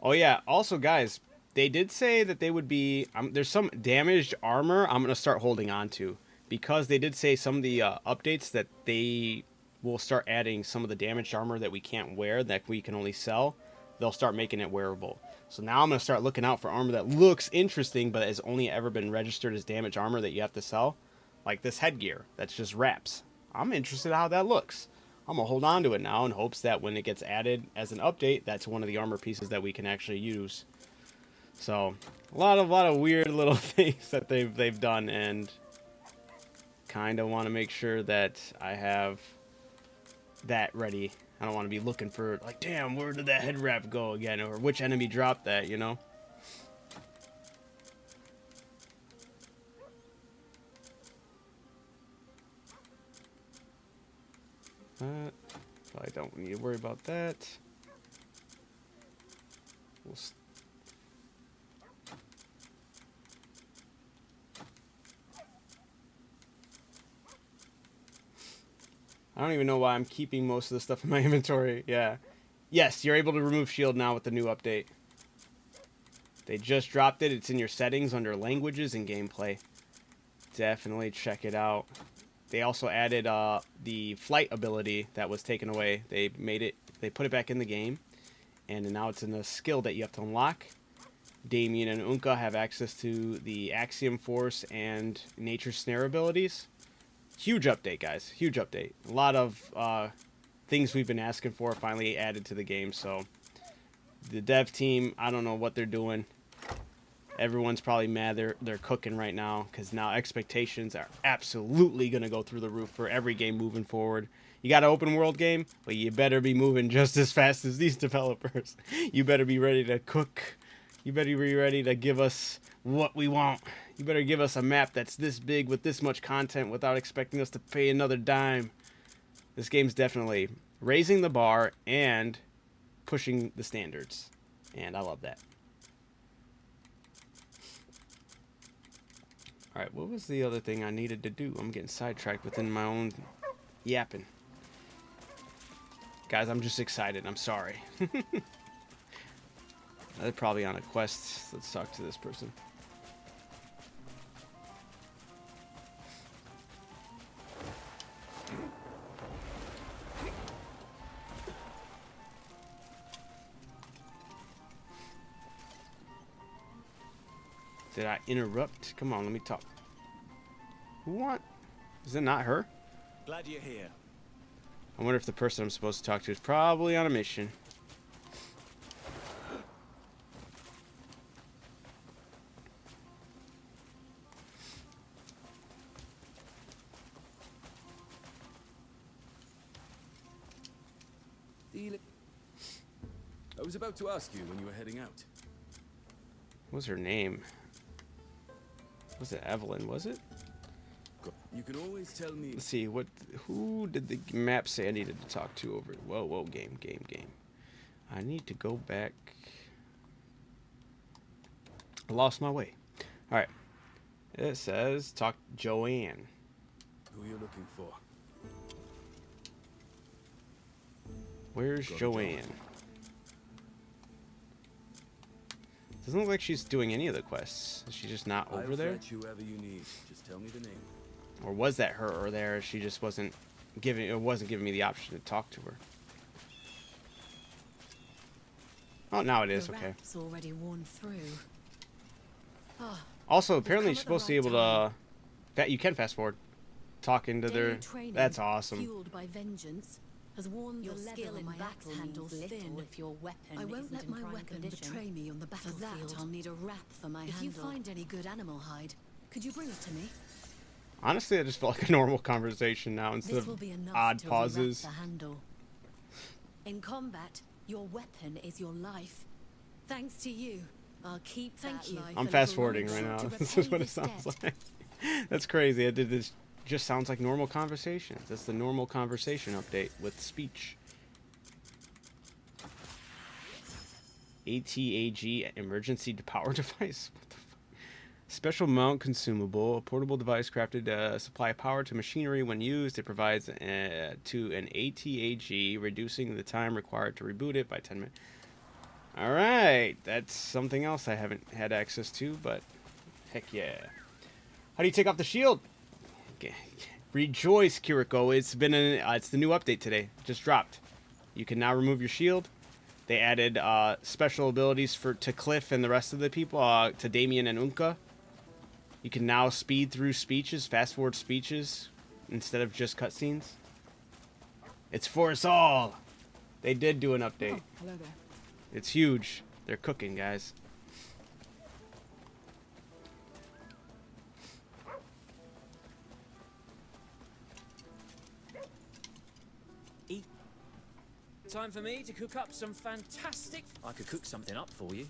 Oh yeah, also guys, they did say that they would be, there's some damaged armor I'm going to start holding on to, because they did say some of the updates that they will start adding some of the damaged armor that we can't wear, that we can only sell. They'll start making it wearable. So now I'm going to start looking out for armor that looks interesting but has only ever been registered as damaged armor that you have to sell. Like this headgear that's just wraps. I'm interested in how that looks. I'm going to hold on to it now in hopes that when it gets added as an update, that's one of the armor pieces that we can actually use. So, a lot of weird little things that they've done, and kind of want to make sure that I have that ready. I don't want to be looking for, like, damn, where did that head wrap go again? Or which enemy dropped that, you know? I don't need to worry about that. I don't even know why I'm keeping most of the stuff in my inventory. Yeah. Yes, you're able to remove shield now with the new update. They just dropped it. It's in your settings under languages and gameplay. Definitely check it out. They also added the flight ability that was taken away. They put it back in the game, and now it's in a skill that you have to unlock. Damien and Unka have access to the Axiom Force and Nature Snare abilities. Huge update, guys. Huge update. A lot of things we've been asking for finally added to the game. So the dev team, I don't know what they're doing. Everyone's probably mad they're cooking right now, because now expectations are absolutely going to go through the roof for every game moving forward. You got an open world game, but you better be moving just as fast as these developers. You better be ready to cook. You better be ready to give us what we want. You better give us a map that's this big with this much content without expecting us to pay another dime. This game's definitely raising the bar and pushing the standards, and I love that. Alright, what was the other thing I needed to do? I'm getting sidetracked within my own yapping. Guys, I'm just excited. I'm sorry. They're probably on a quest. Let's talk to this person. Did I interrupt? Come on, let me talk. Who want? Is it not her? Glad you're here. I wonder if the person I'm supposed to talk to is probably on a mission. I was about to ask you when you were heading out. What was her name? Was it Evelyn, was it? You can always tell me. Let's see, who did the map say I needed to talk to over? Whoa, game. I need to go back. I lost my way. Alright. It says, talk Joanne. Who are you looking for? Where's Joanne? Doesn't look like she's doing any of the quests. Is she just not over there? I'll fetch whoever you need. Just tell me the name. Or was that her or there? She just wasn't giving me the option to talk to her. Oh, now it is, The okay. wrap's already worn through. Ah, Also, we've apparently come you're at the supposed to be right able to... You can fast forward. Talk into daily their... training, That's awesome. Fueled by vengeance, has worn Your the leather skill on in my battle axe handles means thin. little if your weapon I won't isn't let in my prime weapon condition. betray me on the For battlefield. that, I'll need a wrap for my If handle. you find any good animal hide, could you bring it to me? Honestly, I just felt like a normal conversation now instead This will of be enough odd to pauses. rewrap the handle. In combat, your weapon is your life. Thanks to you, I'll keep Thank that you. life I'm a fast little forwarding longer right now. to This is repay what it this sounds debt. like. That's crazy. I did this. Just sounds like normal conversations. That's the normal conversation update with speech. ATAG emergency power device. What the fuck? Special mount consumable, a portable device crafted to supply power to machinery when used. It provides to an ATAG, reducing the time required to reboot it by 10 minutes. All right, that's something else I haven't had access to, but heck yeah. How do you take off the shield? Okay. Rejoice, Kiriko. It's been it's the new update today. Just dropped. You can now remove your shield. They added special abilities to Cliff and the rest of the people, to Damien and Unka. You can now speed through speeches, fast forward speeches, instead of just cutscenes. It's for us all. They did do an update. Oh, hello there. It's huge. They're cooking, guys. Time for me to cook up some fantastic... I could cook something up for you.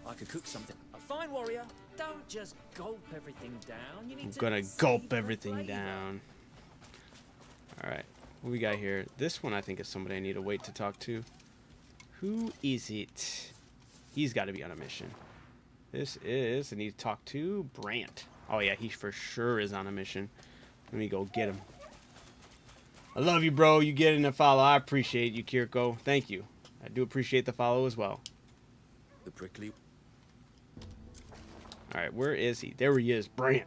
I could cook something. A fine warrior, don't just gulp everything down. You need I'm to gonna savor gulp the everything flavor. down. Alright. What we got here? This one I think is somebody I need to wait to talk to. Who is it? He's got to be on a mission. This is... I need to talk to Brant. Oh yeah, he for sure is on a mission. Let me go get him. I love you, bro. You getting a follow. I appreciate you, Kiriko. Thank you. I do appreciate the follow as well. The prickly. Alright, where is he? There he is, Brant.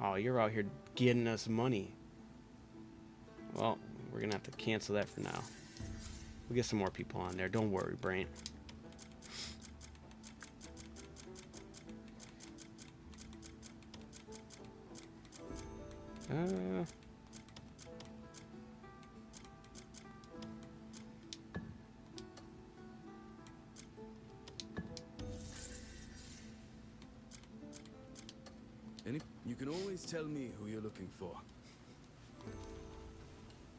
Oh, you're out here getting us money. Well, we're going to have to cancel that for now. We'll get some more people on there. Don't worry, Brant. You can always tell me who you're looking for.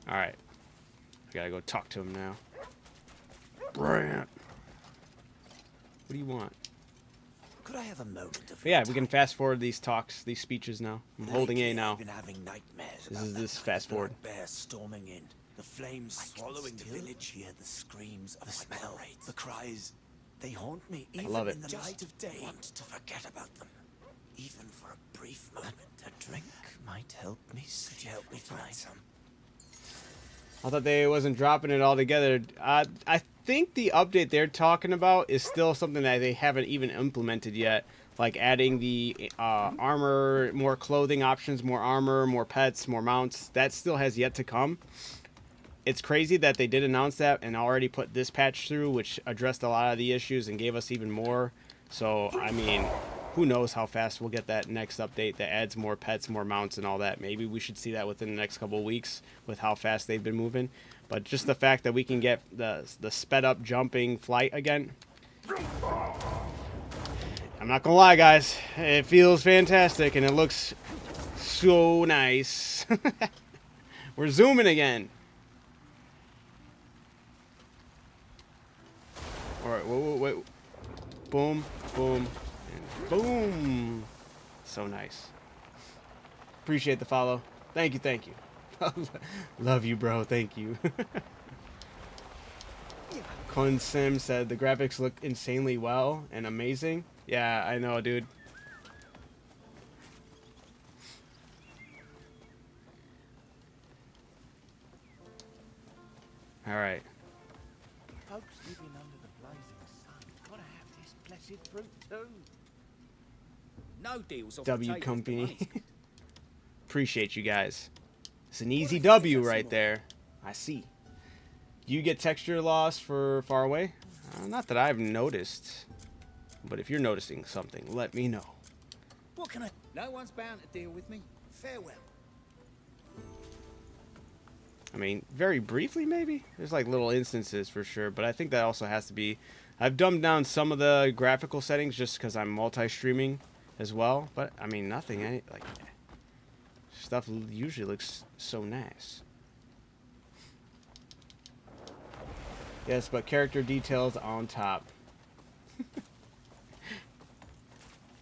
Alright. I gotta go talk to him now. Brant. What do you want? Could I have a moment of But yeah, we can fast forward these talks, these speeches now. I'm holding A Lately, now. I've been having nightmares This about is that this fast forward. black bear storming in, the flames swallowing the village. Hear the screams of the smell, the cries. They haunt me even love it. in the light of day. I want to forget about them, even for a brief moment. A drink might help me. Could you help me find some? I thought they wasn't dropping it all together. I think the update they're talking about is still something that they haven't even implemented yet. Like adding the armor, more clothing options, more armor, more pets, more mounts. That still has yet to come. It's crazy that they did announce that and already put this patch through, which addressed a lot of the issues and gave us even more. So, I mean, who knows how fast we'll get that next update that adds more pets, more mounts, and all that. Maybe we should see that within the next couple of weeks with how fast they've been moving. But just the fact that we can get the sped up jumping flight again. I'm not gonna lie, guys. It feels fantastic and it looks so nice. We're zooming again. Alright, wait. Boom, boom, and boom. So nice. Appreciate the follow. Thank you. Love you, bro. Thank you. Consem said the graphics look insanely well and amazing. Yeah, I know, dude. Alright. Folks living under the blazing sun Passion fruit too. No deals off the W table if the Company. money's good. Appreciate you guys. It's an easy W right there. I see. Do you get texture loss for far away? Not that I've noticed. But if you're noticing something, let me know. What can I... No one's bound to deal with me. Farewell. I mean, very briefly maybe? There's like little instances for sure, but I think that also has to be... I've dumbed down some of the graphical settings just because I'm multi-streaming as well. But, I mean, nothing. Like, stuff usually looks so nice. Yes, but character details on top.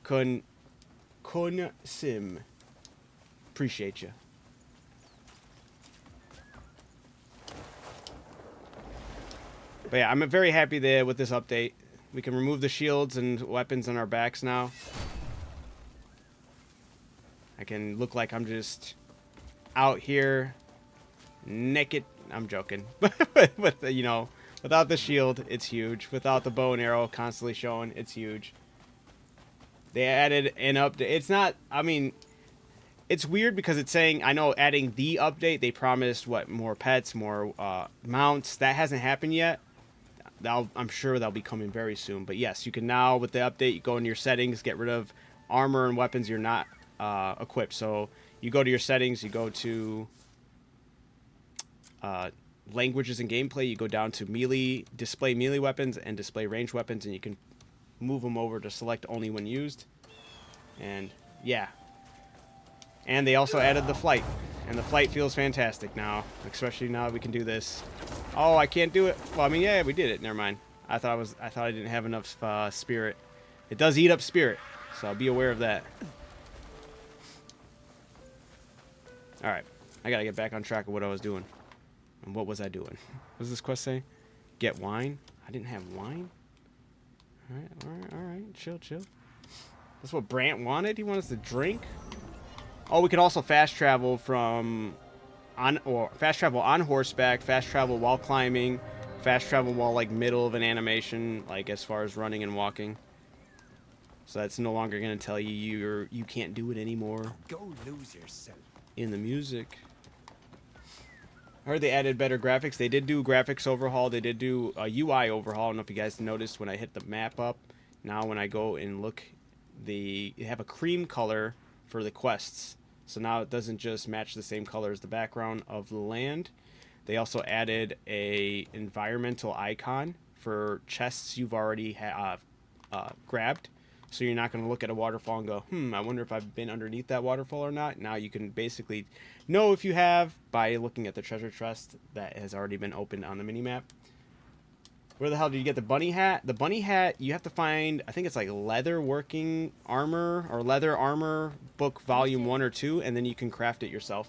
Kun Sim. Appreciate you. But yeah, I'm very happy there with this update. We can remove the shields and weapons on our backs now. I can look like I'm just out here naked. I'm joking. But you know, without the shield, it's huge. Without the bow and arrow constantly showing, it's huge. They added an update. It's not, I mean, it's weird because it's saying, I know adding the update, they promised, what, more pets, more mounts. That hasn't happened yet. I'm sure that'll be coming very soon. But yes, you can now, with the update, you go in your settings, get rid of armor and weapons you're not equipped. So you go to your settings, you go to languages and gameplay, you go down to melee, display melee weapons and display ranged weapons, and you can move them over to select only when used. And yeah, and they also added the flight, and the flight feels fantastic now, especially now that we can do this. Oh, I can't do it. Well, I mean, yeah, we did it. Never mind. I thought I didn't have enough spirit. It does eat up spirit, so be aware of that. All right, I gotta get back on track of what I was doing. And what was I doing? What does this quest say? Get wine? I didn't have wine. All right. Chill. That's what Brant wanted. He wanted us to drink. Oh, we can also fast travel fast travel on horseback, fast travel while climbing, fast travel while like middle of an animation, like as far as running and walking. So that's no longer gonna tell you you can't do it anymore. Go lose yourself. In the music. I heard they added better graphics. They did do graphics overhaul. They did do a UI overhaul. I don't know if you guys noticed when I hit the map up. Now when I go and look, they have a cream color for the quests. So now it doesn't just match the same color as the background of the land. They also added a environmental icon for chests you've already grabbed. So you're not going to look at a waterfall and go, I wonder if I've been underneath that waterfall or not. Now you can basically know if you have by looking at the treasure chest that has already been opened on the minimap. Where the hell did you get the bunny hat? The bunny hat, you have to find, I think it's like leather working armor or leather armor book volume 1 or 2, and then you can craft it yourself.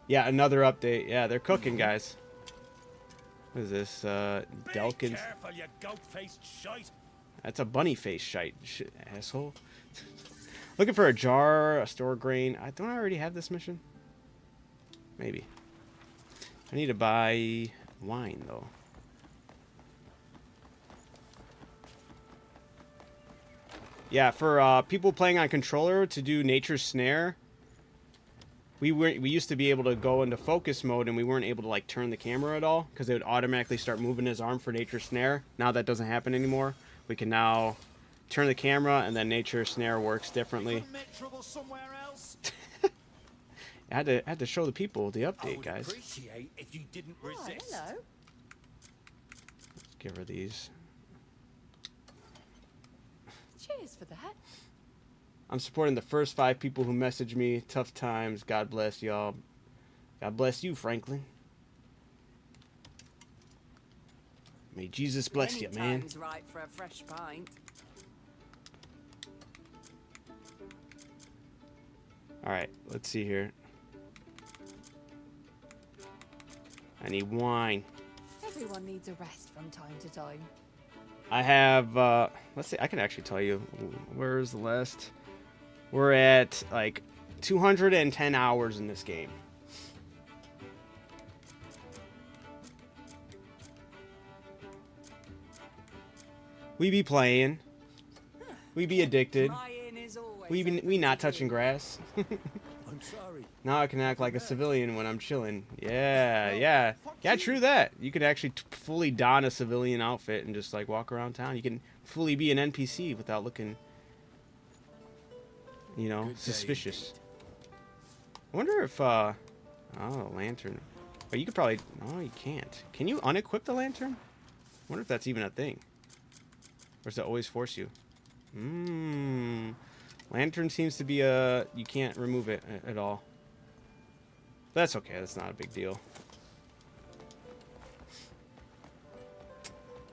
Yeah, another update. Yeah, they're cooking, guys. What is this? Delkins. Careful, you goat-faced shite. That's a bunny face shite, asshole. Looking for a jar, a store grain. Don't I already have this mission? Maybe. I need to buy wine, though. Yeah, for people playing on controller to do Nature's Snare, we used to be able to go into focus mode and we weren't able to like turn the camera at all because it would automatically start moving his arm for Nature's Snare. Now that doesn't happen anymore. We can now turn the camera and then Nature's Snare works differently. I had to show the people the update, guys. Appreciate if you didn't resist. Hello. Let's give her these. Cheers for that. I'm supporting the first 5 people who messaged me. Tough times. God bless y'all. God bless you, Franklin. May Jesus bless you, man. Time's right for a fresh pint. All right, let's see here. I need wine. Everyone needs a rest from time to time. I have, let's see, I can actually tell you. Where's the list? We're at, like, 210 hours in this game. We be playing. We be addicted. My inn is always We not touching grass. I'm sorry. Now I can act like a civilian when I'm chilling. Yeah. True that. You could actually fully don a civilian outfit and just like walk around town. You can fully be an NPC without looking, you know, Good day suspicious. I wonder if oh, lantern. But you could probably. No, you can't. Can you unequip the lantern? I wonder if that's even a thing. Or does it always force you? Lantern seems to be a... You can't remove it at all. But that's okay. That's not a big deal.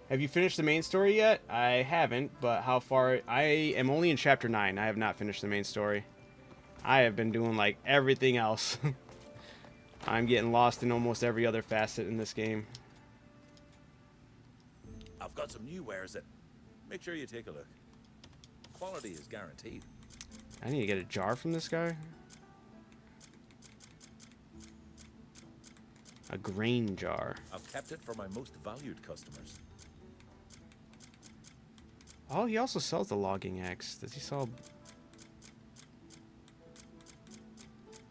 Have you finished the main story yet? I haven't, but how far... I am only in chapter 9. I have not finished the main story. I have been doing, like, everything else. I'm getting lost in almost every other facet in this game. I've got some new wares that... Make sure you take a look. Quality is guaranteed. I need to get a jar from this guy. A grain jar. I've kept it for my most valued customers. Oh, he also sells the logging axe. Does he sell...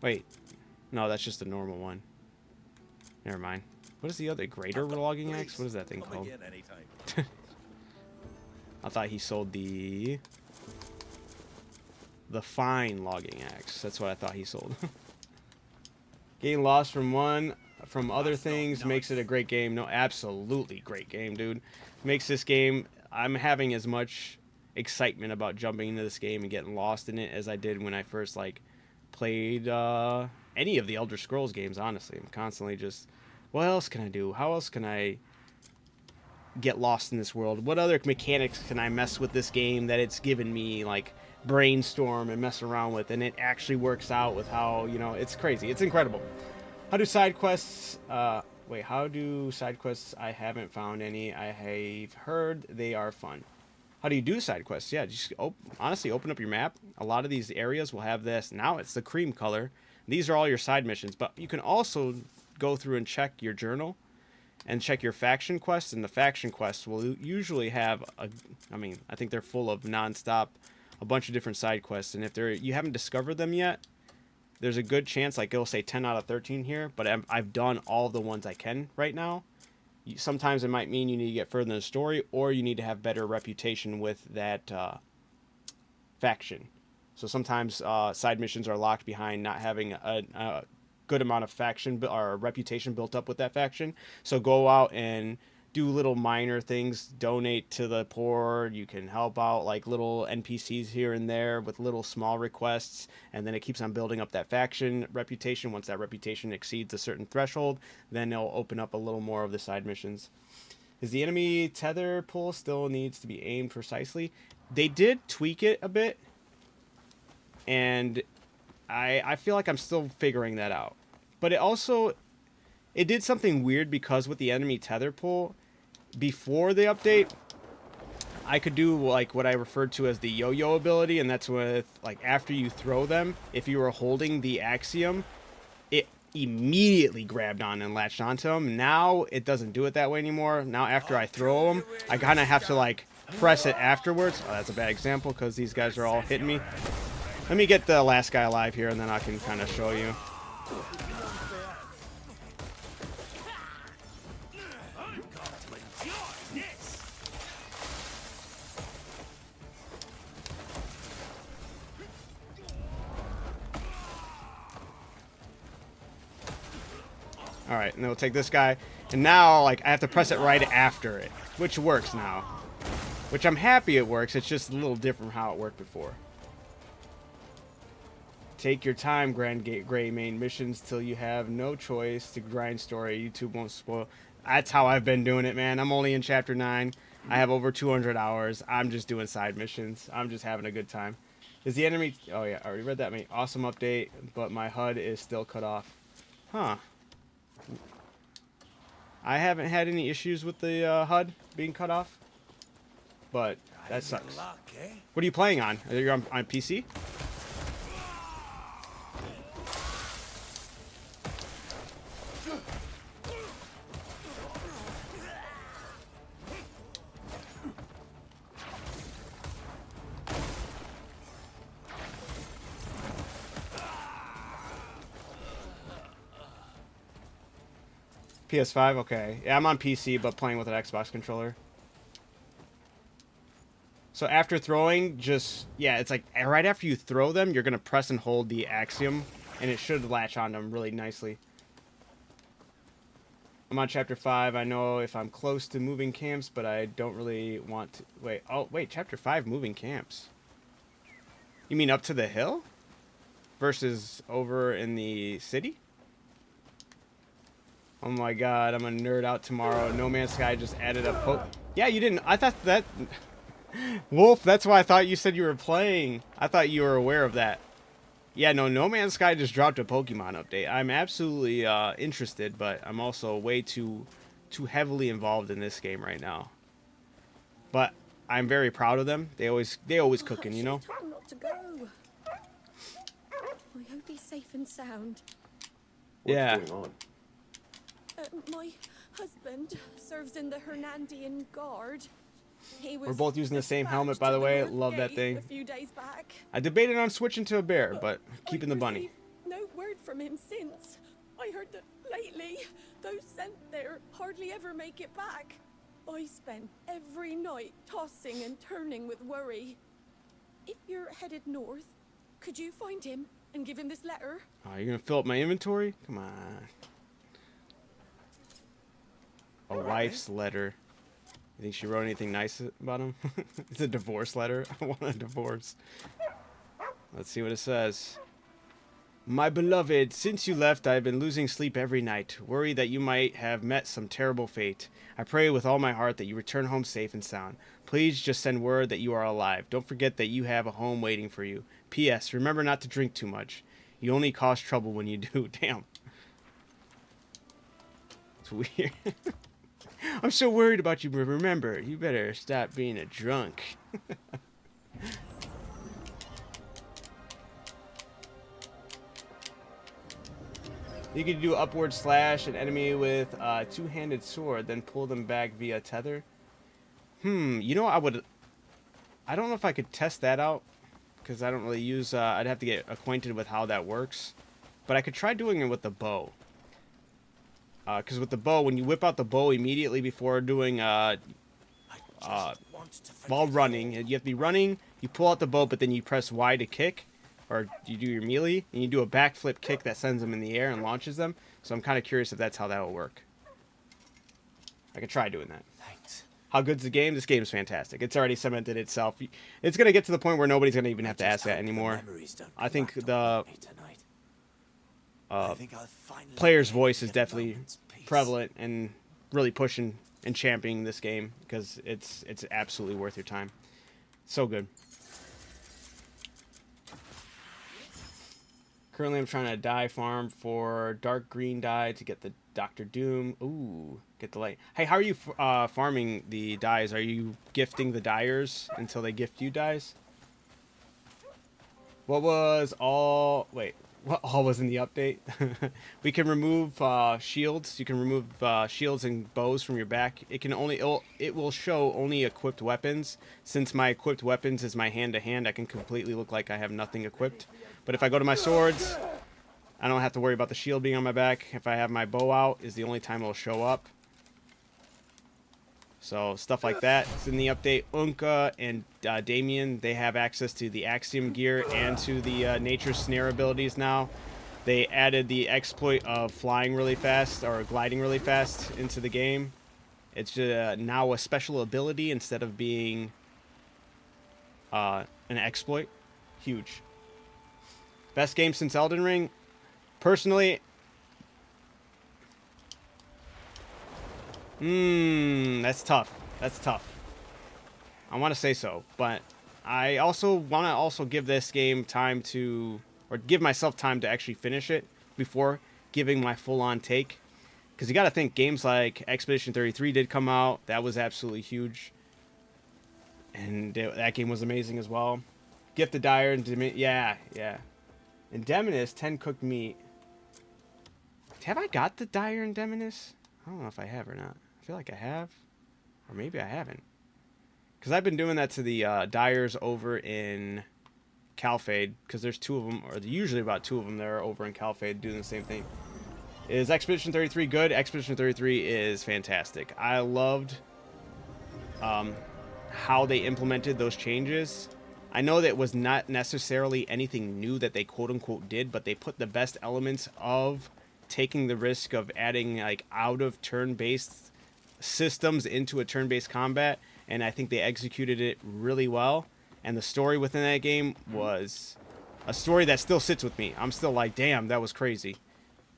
Wait. No, that's just the normal one. Never mind. What is the other? Greater logging axe? What is that thing Come called? again anytime. I thought he sold the fine logging axe. That's what I thought he sold. Getting lost from other things makes it a great game. No, absolutely great game, dude. Makes this game... I'm having as much excitement about jumping into this game and getting lost in it as I did when I first, like, played any of the Elder Scrolls games, honestly. I'm constantly just, what else can I do? How else can I get lost in this world? What other mechanics can I mess with this game that it's given me, like, brainstorm and mess around with, and it actually works out with how, you know, it's crazy. It's incredible. How do side quests, how do side quests? I haven't found any. I have heard they are fun. How do you do side quests? Yeah, just honestly open up your map. A lot of these areas will have this. Now it's the cream color. These are all your side missions, but you can also go through and check your journal and check your faction quests, and the faction quests will usually have I think they're full of nonstop, a bunch of different side quests, and if you haven't discovered them yet, there's a good chance, like it'll say 10 out of 13 here, but I've done all the ones I can right now. Sometimes it might mean you need to get further in the story, or you need to have better reputation with that faction. So sometimes side missions are locked behind not having a good amount of faction or reputation built up with that faction. So go out and do little minor things, donate to the poor. You can help out like little NPCs here and there with little small requests, and then it keeps on building up that faction reputation. Once that reputation exceeds a certain threshold, then it'll open up a little more of the side missions. Is the enemy tether pull still needs to be aimed precisely? They did tweak it a bit, and I feel like I'm still figuring that out. But it did something weird, because with the enemy tether pull, before the update, I could do like what I referred to as the yo-yo ability, and that's with, like, after you throw them, if you were holding the axiom, it immediately grabbed on and latched onto them. Now it doesn't do it that way anymore. Now after I throw them, I kind of have to like press it afterwards. Oh, that's a bad example because these guys are all hitting me. Let me get the last guy alive here, and then I can kind of show you. Alright, and then we'll take this guy. And now, like, I have to press it right after it, which works now. Which I'm happy it works. It's just a little different from how it worked before. Take your time, Grand Gray main missions, till you have no choice to grind story. YouTube won't spoil. That's how I've been doing it, man. I'm only in Chapter 9. I have over 200 hours. I'm just doing side missions. I'm just having a good time. Is the enemy... Oh, yeah, I already read that. Awesome update, but my HUD is still cut off. Huh. I haven't had any issues with the HUD being cut off, but that sucks. What are you playing on? Are you on PC? PS5, okay. Yeah, I'm on PC, but playing with an Xbox controller. So after throwing, just, yeah, it's like right after you throw them, you're going to press and hold the axiom, and it should latch on them really nicely. I'm on Chapter 5. I know if I'm close to moving camps, but I don't really want to... Wait, oh, wait, Chapter 5, moving camps. You mean up to the hill? Versus over in the city? Oh my god, I'm gonna nerd out tomorrow. No Man's Sky just added a Yeah, you didn't... I thought that... Wolf, that's why I thought you said you were playing. I thought you were aware of that. Yeah, no Man's Sky just dropped a Pokemon update. I'm absolutely interested, but I'm also way too heavily involved in this game right now. But I'm very proud of them. They always cooking, you know. I not to go. I hope he's safe and sound. Yeah. What's going on? My husband serves in the Hernandian Guard. We're both using the same helmet, by the way. Love that thing. A few days back. I debated on switching to a bear, but keeping the bunny. No word from him since. I heard that lately, those sent there hardly ever make it back. I spent every night tossing and turning with worry. If you're headed north, could you find him and give him this letter? Oh, you're gonna fill up my inventory? Come on. A wife's letter. You think she wrote anything nice about him? It's a divorce letter. I want a divorce. Let's see what it says. My beloved, since you left, I have been losing sleep every night, worried that you might have met some terrible fate. I pray with all my heart that you return home safe and sound. Please just send word that you are alive. Don't forget that you have a home waiting for you. P.S. Remember not to drink too much. You only cause trouble when you do. Damn. It's weird. I'm so worried about you, but remember, you better stop being a drunk. You can do upward slash an enemy with a two-handed sword, then pull them back via tether. You know, I don't know if I could test that out, because I don't really use, I'd have to get acquainted with how that works. But I could try doing it with the bow. Because with the bow, when you whip out the bow immediately before doing, while running, you have to be running, you pull out the bow, but then you press Y to kick, or you do your melee, and you do a backflip kick that sends them in the air and launches them. So I'm kind of curious if that's how that will work. I could try doing that. Thanks. How good's the game? This game's fantastic. It's already cemented itself. It's going to get to the point where nobody's going to even have to ask that anymore. I think the player's voice is definitely prevalent and really pushing and championing this game because it's absolutely worth your time. So good. Currently, I'm trying to dye farm for dark green dye to get the Dr. Doom. Ooh, get the light. Hey, how are you farming the dyes? Are you gifting the dyers until they gift you dyes? What was all... Wait, what all was in the update? We can remove shields. You can remove shields and bows from your back. It will show only equipped weapons. Since my equipped weapons is my hand-to-hand, I can completely look like I have nothing equipped. But if I go to my swords, I don't have to worry about the shield being on my back. If I have my bow out, is the only time it'll show up. So stuff like that. It's in the update. Unka and Damien, they have access to the Axiom gear and to the Nature Snare abilities now. They added the exploit of flying really fast or gliding really fast into the game. It's now a special ability instead of being an exploit. Huge. Best game since Elden Ring? Personally, that's tough. That's tough. I want to say so, but I also want to give this game time to, or give myself time to actually finish it before giving my full-on take. Because you got to think, games like Expedition 33 did come out. That was absolutely huge. And that game was amazing as well. Gift the Dyer and yeah. And Demonis, 10 cooked meat. Have I got the Dyer and Demonis? I don't know if I have or not. I feel like I have. Or maybe I haven't. Because I've been doing that to the Dyers over in Calfade. Because there's two of them, or usually about two of them that are over in Calfade doing the same thing. Is Expedition 33 good? Expedition 33 is fantastic. I loved how they implemented those changes. I know that it was not necessarily anything new that they quote-unquote did, but they put the best elements of taking the risk of adding like out of turn-based systems into a turn-based combat, and I think they executed it really well. And the story within that game was a story that still sits with me. I'm still like, damn, that was crazy.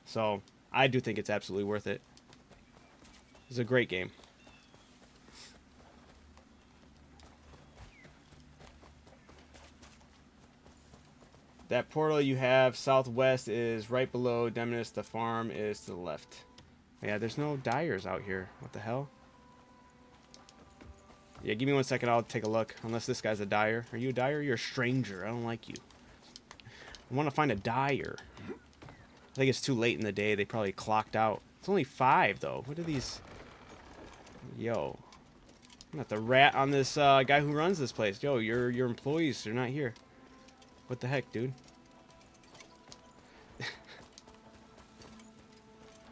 So I do think it's absolutely worth it. It's a great game. That portal you have southwest is right below Demonis. The farm is to the left. Yeah, there's no dyers out here. What the hell? Yeah, give me 1 second. I'll take a look. Unless this guy's a dyer. Are you a dyer? You're a stranger. I don't like you. I want to find a dyer. I think it's too late in the day. They probably clocked out. It's only 5, though. What are these? Yo. I'm not the rat on this guy who runs this place. Yo, your employees are not here. What the heck, dude?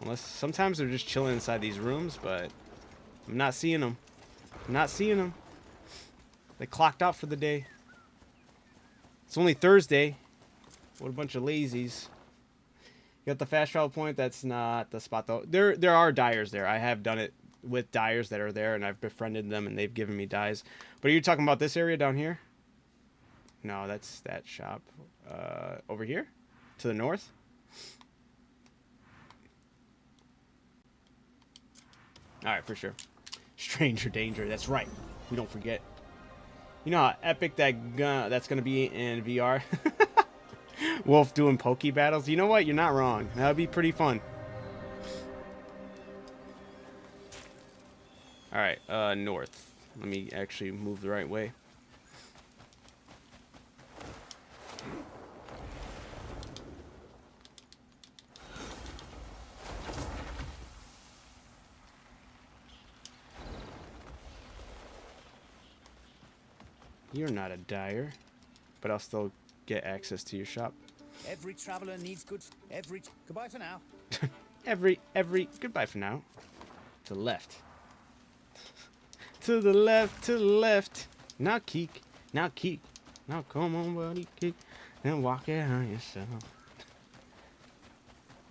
Unless sometimes they're just chilling inside these rooms, but I'm not seeing them. I'm not seeing them. They clocked out for the day. It's only Thursday. What a bunch of lazies. You got the fast travel point. That's not the spot though. There are dyers there. I have done it with dyers that are there, and I've befriended them, and they've given me dyes. But are you talking about this area down here? No, that's that shop. Over here? To the north? Alright, for sure. Stranger danger, that's right. We don't forget. You know how epic that's going to be in VR? Wolf doing Poke battles? You know what? You're not wrong. That would be pretty fun. Alright, north. Let me actually move the right way. You're not a dyer, but I'll still get access to your shop. Every traveler needs good. Goodbye for now. every goodbye for now. To the left. To the left, to the left. Now keek. Now keek. Now come on, buddy, keek. And walk it on yourself.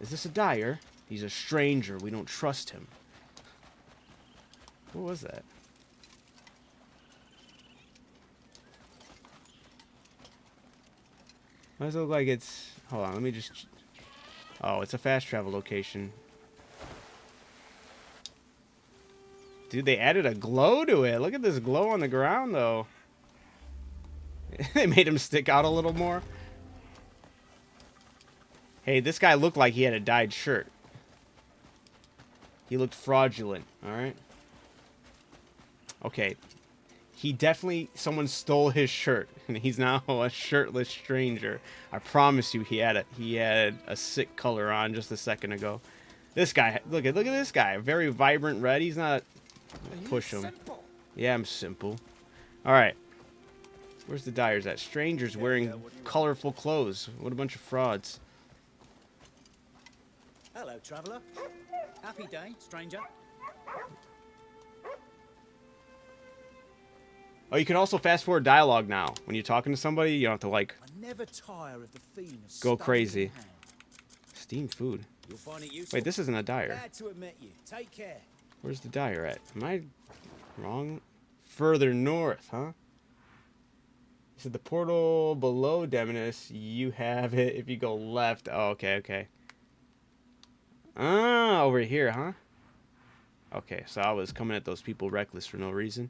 Is this a dyer? He's a stranger. We don't trust him. What was that? Why does it look like it's... Hold on, let me just... Oh, it's a fast travel location. Dude, they added a glow to it. Look at this glow on the ground, though. They made him stick out a little more. Hey, this guy looked like he had a dyed shirt. He looked fraudulent, alright? Okay. He definitely... Someone stole his shirt. And he's now a shirtless stranger. I promise you he had a sick color on just a second ago. This guy... Look at this guy. Very vibrant red. He's not... Push him. Simple. Yeah, I'm simple. Alright. Where's the dyers at? Strangers wearing colorful clothes. What a bunch of frauds. Hello, traveler. Happy day, stranger. Oh, you can also fast forward dialogue now. When you're talking to somebody, you don't have to, like, I never tire of the feeling of go stuff crazy. in hand. Steamed food. You'll find it useful. Wait, this isn't a dyer. Glad to admit you. Take care. Where's the dyer at? Am I wrong? Further north, huh? You said the portal below Demonis. You have it if you go left. Oh, okay, okay. Ah, over here, huh? Okay, so I was coming at those people reckless for no reason.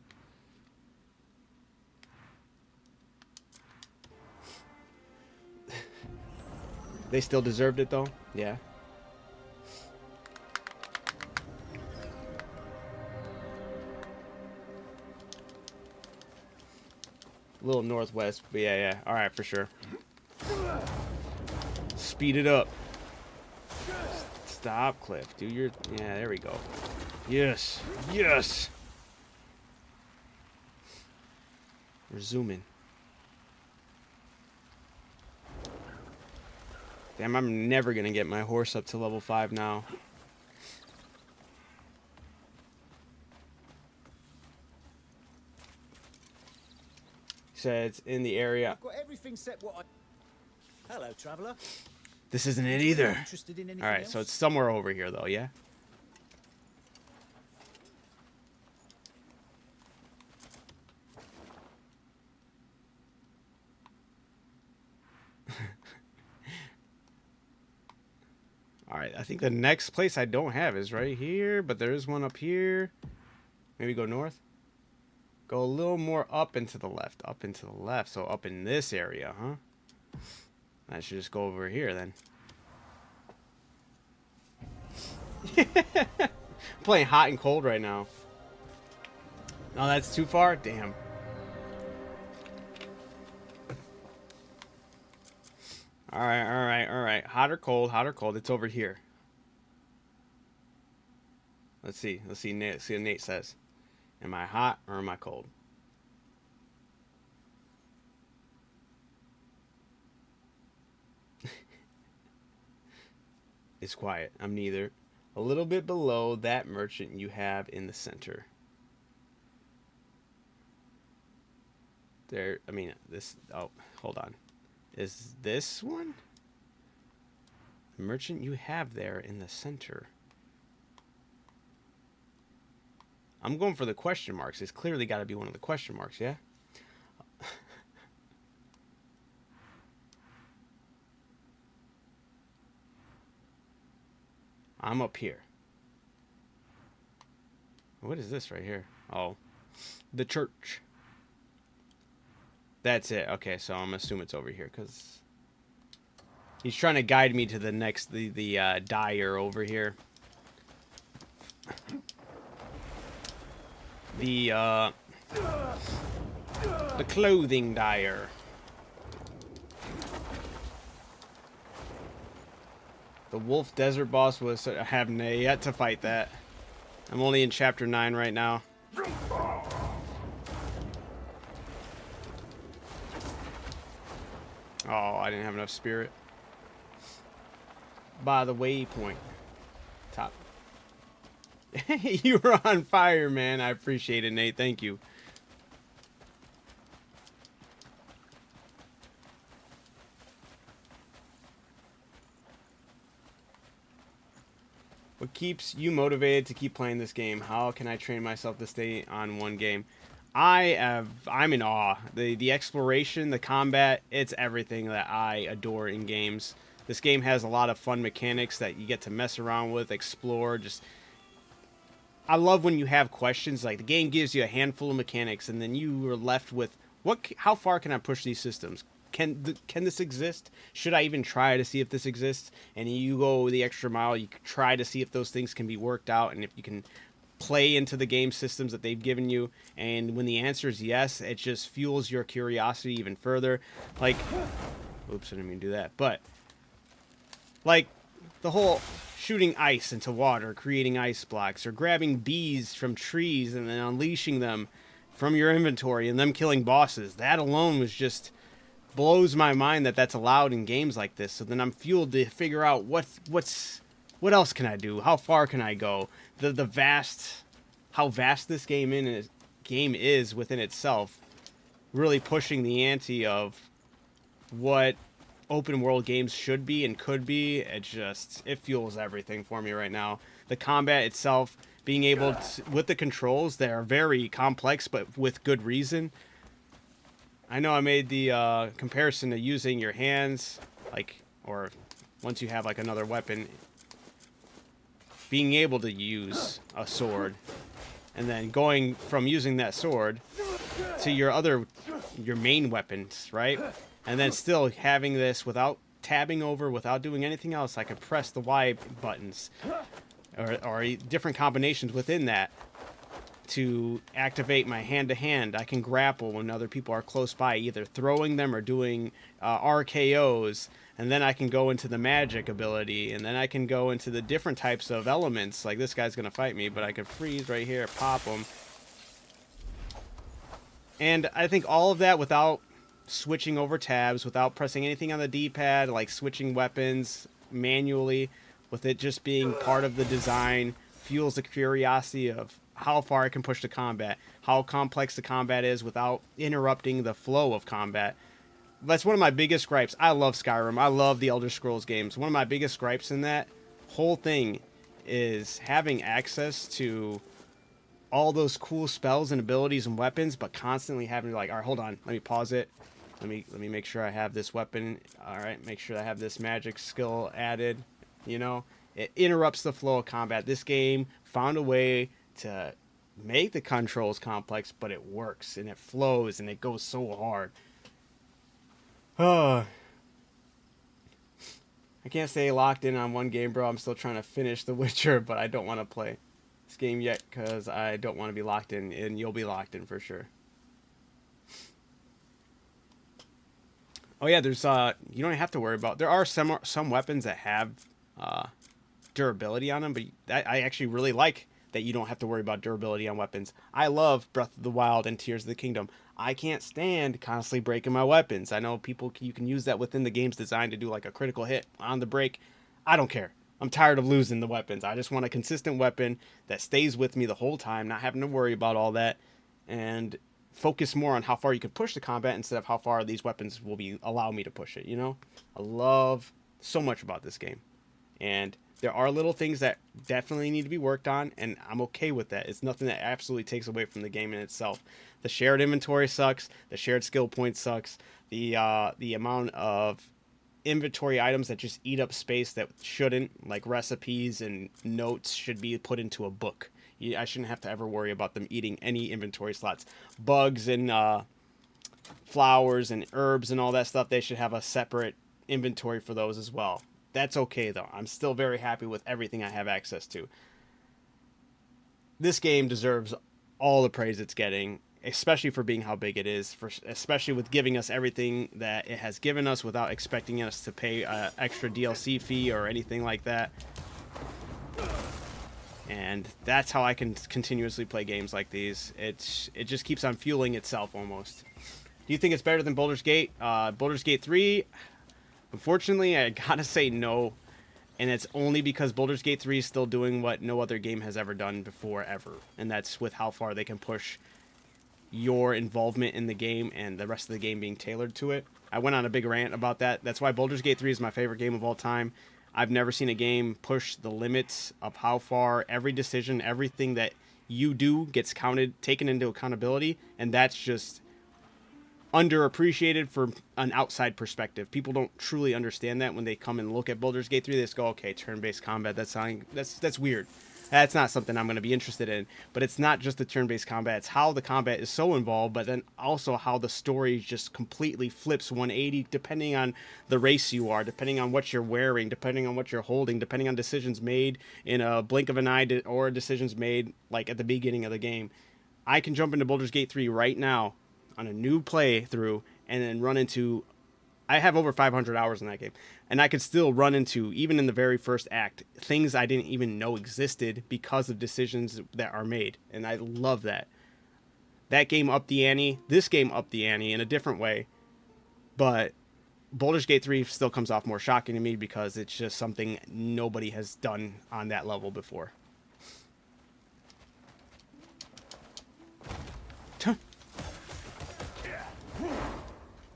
They still deserved it, though? Yeah. A little northwest, but yeah. Alright, for sure. Speed it up. Stop, Cliff. Do your... Yeah, there we go. Yes. Yes! We're zooming. Damn, I'm never gonna get my horse up to level 5 now. Said it's in the area. I've got everything set what I... Hello, traveller. This isn't it either. Interested in anything Alright, else? so it's somewhere over here though, yeah? Alright, I think the next place I don't have is right here, but there is one up here. Maybe go north? Go a little more up and to the left. Up and to the left. So up in this area, huh? I should just go over here then. I'm playing hot and cold right now. No, that's too far? Damn. Alright, alright, alright. Hot or cold, hot or cold. It's over here. Let's see. Let's see what Nate says. Am I hot or am I cold? It's quiet. I'm neither. A little bit below that merchant you have in the center. There, I mean, this, oh, hold on. Is this one? The merchant you have there in the center. I'm going for the question marks. It's clearly got to be one of the question marks, yeah? I'm up here. What is this right here? Oh, the church. That's it. Okay, so I'm assuming it's over here because he's trying to guide me to the next, the dyer over here. The clothing dyer. The Wolf Desert boss was... I have yet to fight that. I'm only in chapter 9 right now. Oh, I didn't have enough spirit. By the waypoint. Top. You were on fire, man. I appreciate it, Nate. Thank you. What keeps you motivated to keep playing this game? How can I train myself to stay on one game? I'm in awe. The exploration, the combat, it's everything that I adore in games. This game has a lot of fun mechanics that you get to mess around with, explore, just... I love when you have questions, like the game gives you a handful of mechanics and then you are left with, how far can I push these systems? Can this exist? Should I even try to see if this exists? And you go the extra mile, you try to see if those things can be worked out and if you can play into the game systems that they've given you. And when the answer is yes, it just fuels your curiosity even further. Like, oops, I didn't mean to do that. But, like, the whole shooting ice into water, creating ice blocks, or grabbing bees from trees and then unleashing them from your inventory and them killing bosses. That alone was just... blows my mind that that's allowed in games like this. So then I'm fueled to figure out what else can I do? How far can I go? How vast this game is within itself, really pushing the ante of what open world games should be and could be. It fuels everything for me right now. The combat itself, being able to, with the controls that are very complex but with good reason. I know I made the comparison to using your hands, or once you have another weapon, being able to use a sword, and then going from using that sword to your main weapons, right? And then still having this without tabbing over, without doing anything else. I could press the Y buttons, or different combinations within that. To activate my hand-to-hand, I can grapple when other people are close by, either throwing them or doing RKOs, and then I can go into the magic ability, and then I can go into the different types of elements, like this guy's gonna fight me, but I can freeze right here, pop him. And I think all of that without switching over tabs, without pressing anything on the D-pad, like switching weapons manually, with it just being part of the design, fuels the curiosity of how far I can push the combat, how complex the combat is without interrupting the flow of combat. That's one of my biggest gripes. I love Skyrim. I love the Elder Scrolls games. One of my biggest gripes in that whole thing is having access to all those cool spells and abilities and weapons, but constantly having to, like, all right, hold on, let me pause it. Let me make sure I have this weapon. All right, make sure I have this magic skill added. You know, it interrupts the flow of combat. This game found a way to make the controls complex, but it works and it flows and it goes so hard. I can't stay locked in on one game, bro. I'm still trying to finish The Witcher, but I don't want to play this game yet because I don't want to be locked in, and you'll be locked in for sure. Oh yeah, there's you don't have to worry about. There are some weapons that have durability on them, but I actually really like that you don't have to worry about durability on weapons. I love Breath of the Wild and Tears of the Kingdom. I can't stand constantly breaking my weapons. I know you can use that within the game's design to do like a critical hit on the break. I don't care. I'm tired of losing the weapons. I just want a consistent weapon that stays with me the whole time, not having to worry about all that, and focus more on how far you can push the combat instead of how far these weapons will allow me to push it, you know? I love so much about this game. And there are little things that definitely need to be worked on, and I'm okay with that. It's nothing that absolutely takes away from the game in itself. The shared inventory sucks. The shared skill point sucks. The amount of inventory items that just eat up space that shouldn't, like recipes and notes, should be put into a book. I shouldn't have to ever worry about them eating any inventory slots. Bugs and flowers and herbs and all that stuff, they should have a separate inventory for those as well. That's okay, though. I'm still very happy with everything I have access to. This game deserves all the praise it's getting, especially for being how big it is, especially with giving us everything that it has given us without expecting us to pay an extra DLC fee or anything like that. And that's how I can continuously play games like these. It just keeps on fueling itself almost. Do you think it's better than Baldur's Gate? Baldur's Gate 3... Unfortunately, I gotta say no, and it's only because Baldur's Gate 3 is still doing what no other game has ever done before, ever, and that's with how far they can push your involvement in the game and the rest of the game being tailored to it. I went on a big rant about that. That's why Baldur's Gate 3 is my favorite game of all time. I've never seen a game push the limits of how far every decision, everything that you do gets taken into accountability, and that's just underappreciated from an outside perspective. People don't truly understand that when they come and look at Baldur's Gate 3. They just go, okay, turn-based combat, that's weird. That's not something I'm going to be interested in. But it's not just the turn-based combat. It's how the combat is so involved, but then also how the story just completely flips 180 depending on the race you are, depending on what you're wearing, depending on what you're holding, depending on decisions made in a blink of an eye or decisions made like at the beginning of the game. I can jump into Baldur's Gate 3 right now on a new playthrough and then run into... I have over 500 hours in that game, and I could still run into, even in the very first act, things I didn't even know existed because of decisions that are made, and I love that. That game upped the ante. This game upped the ante in a different way, but Baldur's Gate 3 still comes off more shocking to me because it's just something nobody has done on that level before.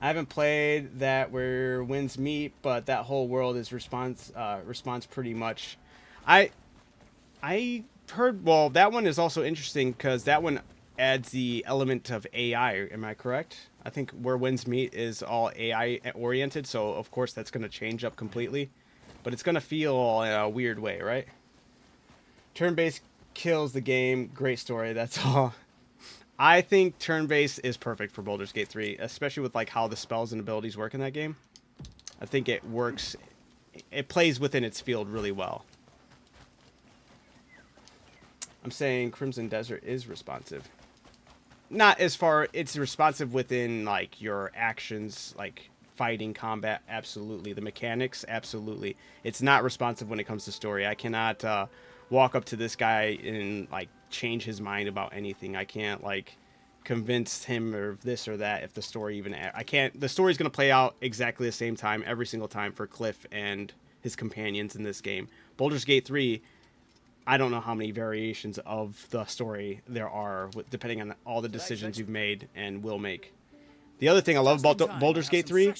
I haven't played that where winds meet, but that whole world is response pretty much. I heard, well, that one is also interesting because that one adds the element of AI. Am I correct? I think where winds meet is all AI oriented, so of course that's going to change up completely, but it's going to feel in a weird way, right? Turn-based kills the game. Great story. That's all. I think turn-based is perfect for Baldur's Gate 3, especially with like how the spells and abilities work in that game. I think it works. It plays within its field really well. I'm saying Crimson Desert is responsive. Not as far, it's responsive within like your actions, like fighting, combat, absolutely. The mechanics, absolutely. It's not responsive when it comes to story. I cannot walk up to this guy and like change his mind about anything. I can't like convince him or this or that if the story even... I can't... The story's going to play out exactly the same time every single time for Cliff and his companions in this game. Baldur's Gate 3, I don't know how many variations of the story there are, depending on all the decisions you've made and will make. The other thing I love about Baldur's Gate 3,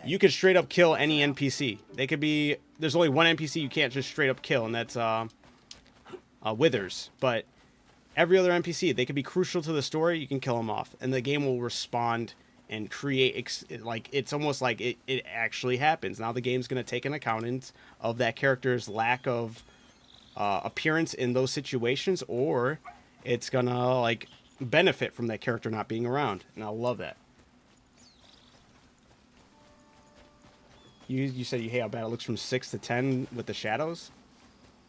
you can straight up kill any NPC. They could be... There's only one NPC you can't just straight up kill, and that's Withers. But every other NPC, they could be crucial to the story, you can kill them off. And the game will respond and create... like, it's almost like it actually happens. Now the game's going to take an account of that character's lack of appearance in those situations, or it's going to, like, benefit from that character not being around. And I love that. You said you hate how bad it looks from 6 to 10 with the shadows?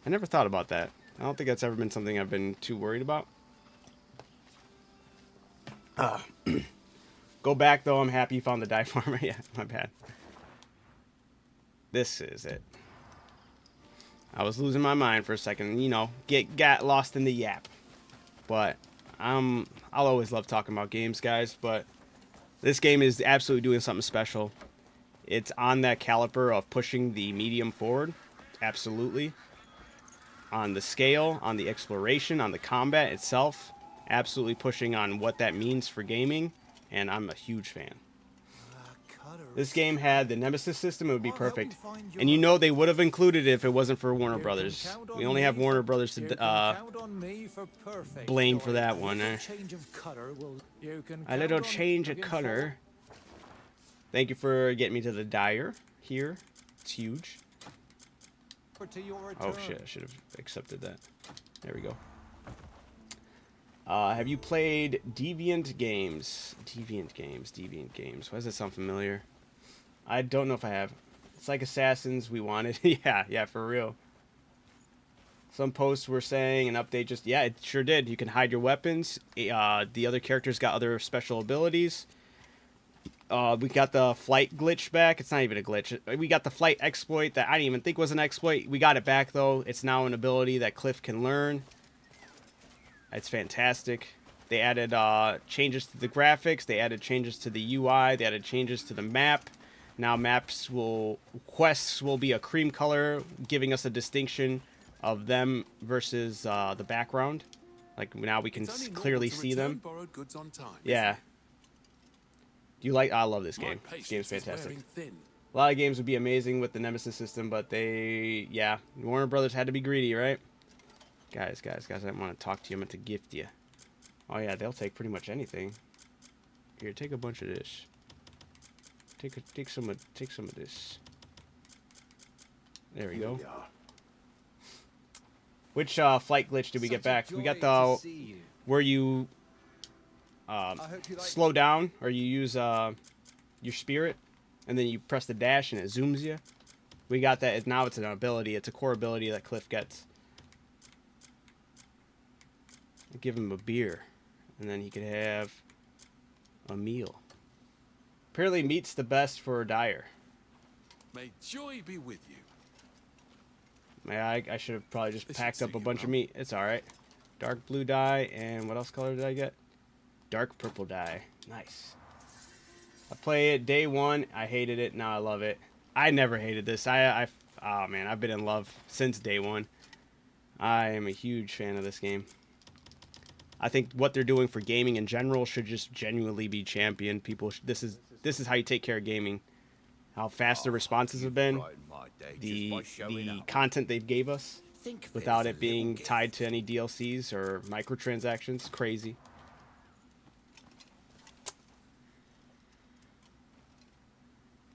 I never thought about that. I don't think that's ever been something I've been too worried about. Go back, though. I'm happy you found the dye farmer. Yeah, my bad. This is it. I was losing my mind for a second. You know, got lost in the yap. But I'll always love talking about games, guys. But this game is absolutely doing something special. It's on that caliber of pushing the medium forward. Absolutely. On the scale, on the exploration, on the combat itself. Absolutely pushing on what that means for gaming. And I'm a huge fan. This game had the Nemesis system, it would be perfect. And you know they would have included it if it wasn't for Warner Brothers. We only have Warner Brothers to blame for that one. A little change of color. Thank you for getting me to the dyer here. It's huge. Oh shit, I should have accepted that. There we go. Have you played Deviant Games? Deviant Games. Why does that sound familiar? I don't know if I have. It's like Assassins we wanted. yeah, for real. Some posts were saying an update just... Yeah, it sure did. You can hide your weapons. The other characters got other special abilities. We got the flight glitch back. It's not even a glitch. We got the flight exploit that I didn't even think was an exploit. We got it back, though. It's now an ability that Cliff can learn. It's fantastic. They added changes to the graphics. They added changes to the UI. They added changes to the map. Now quests will be a cream color, giving us a distinction of them versus the background. Like now we can clearly see them. Yeah. Do you like? I love this game. This game's fantastic. A lot of games would be amazing with the Nemesis system, but Warner Brothers had to be greedy, right? Guys, I don't want to talk to you. I meant to gift you. Oh yeah, they'll take pretty much anything. Here, take a bunch of this. Take some of this. There we go. Which flight glitch did we get back? We got the where you slow down, or you use your spirit, and then you press the dash and it zooms you. We got that. Now it's an ability. It's a core ability that Cliff gets. Give him a beer, and then he could have a meal. Apparently, meat's the best for a dyer. May joy be with you. I should have probably just packed up a bunch of meat. It's all right. Dark blue dye, and what else color did I get? Dark purple dye. Nice. I played it day one. I hated it. Now I love it. I never hated this. Oh man, I've been in love since day one. I am a huge fan of this game. I think what they're doing for gaming in general should just genuinely be championed. This is how you take care of gaming. How fast the responses have been, the content they've gave us, without it being tied to any DLCs or microtransactions. Crazy.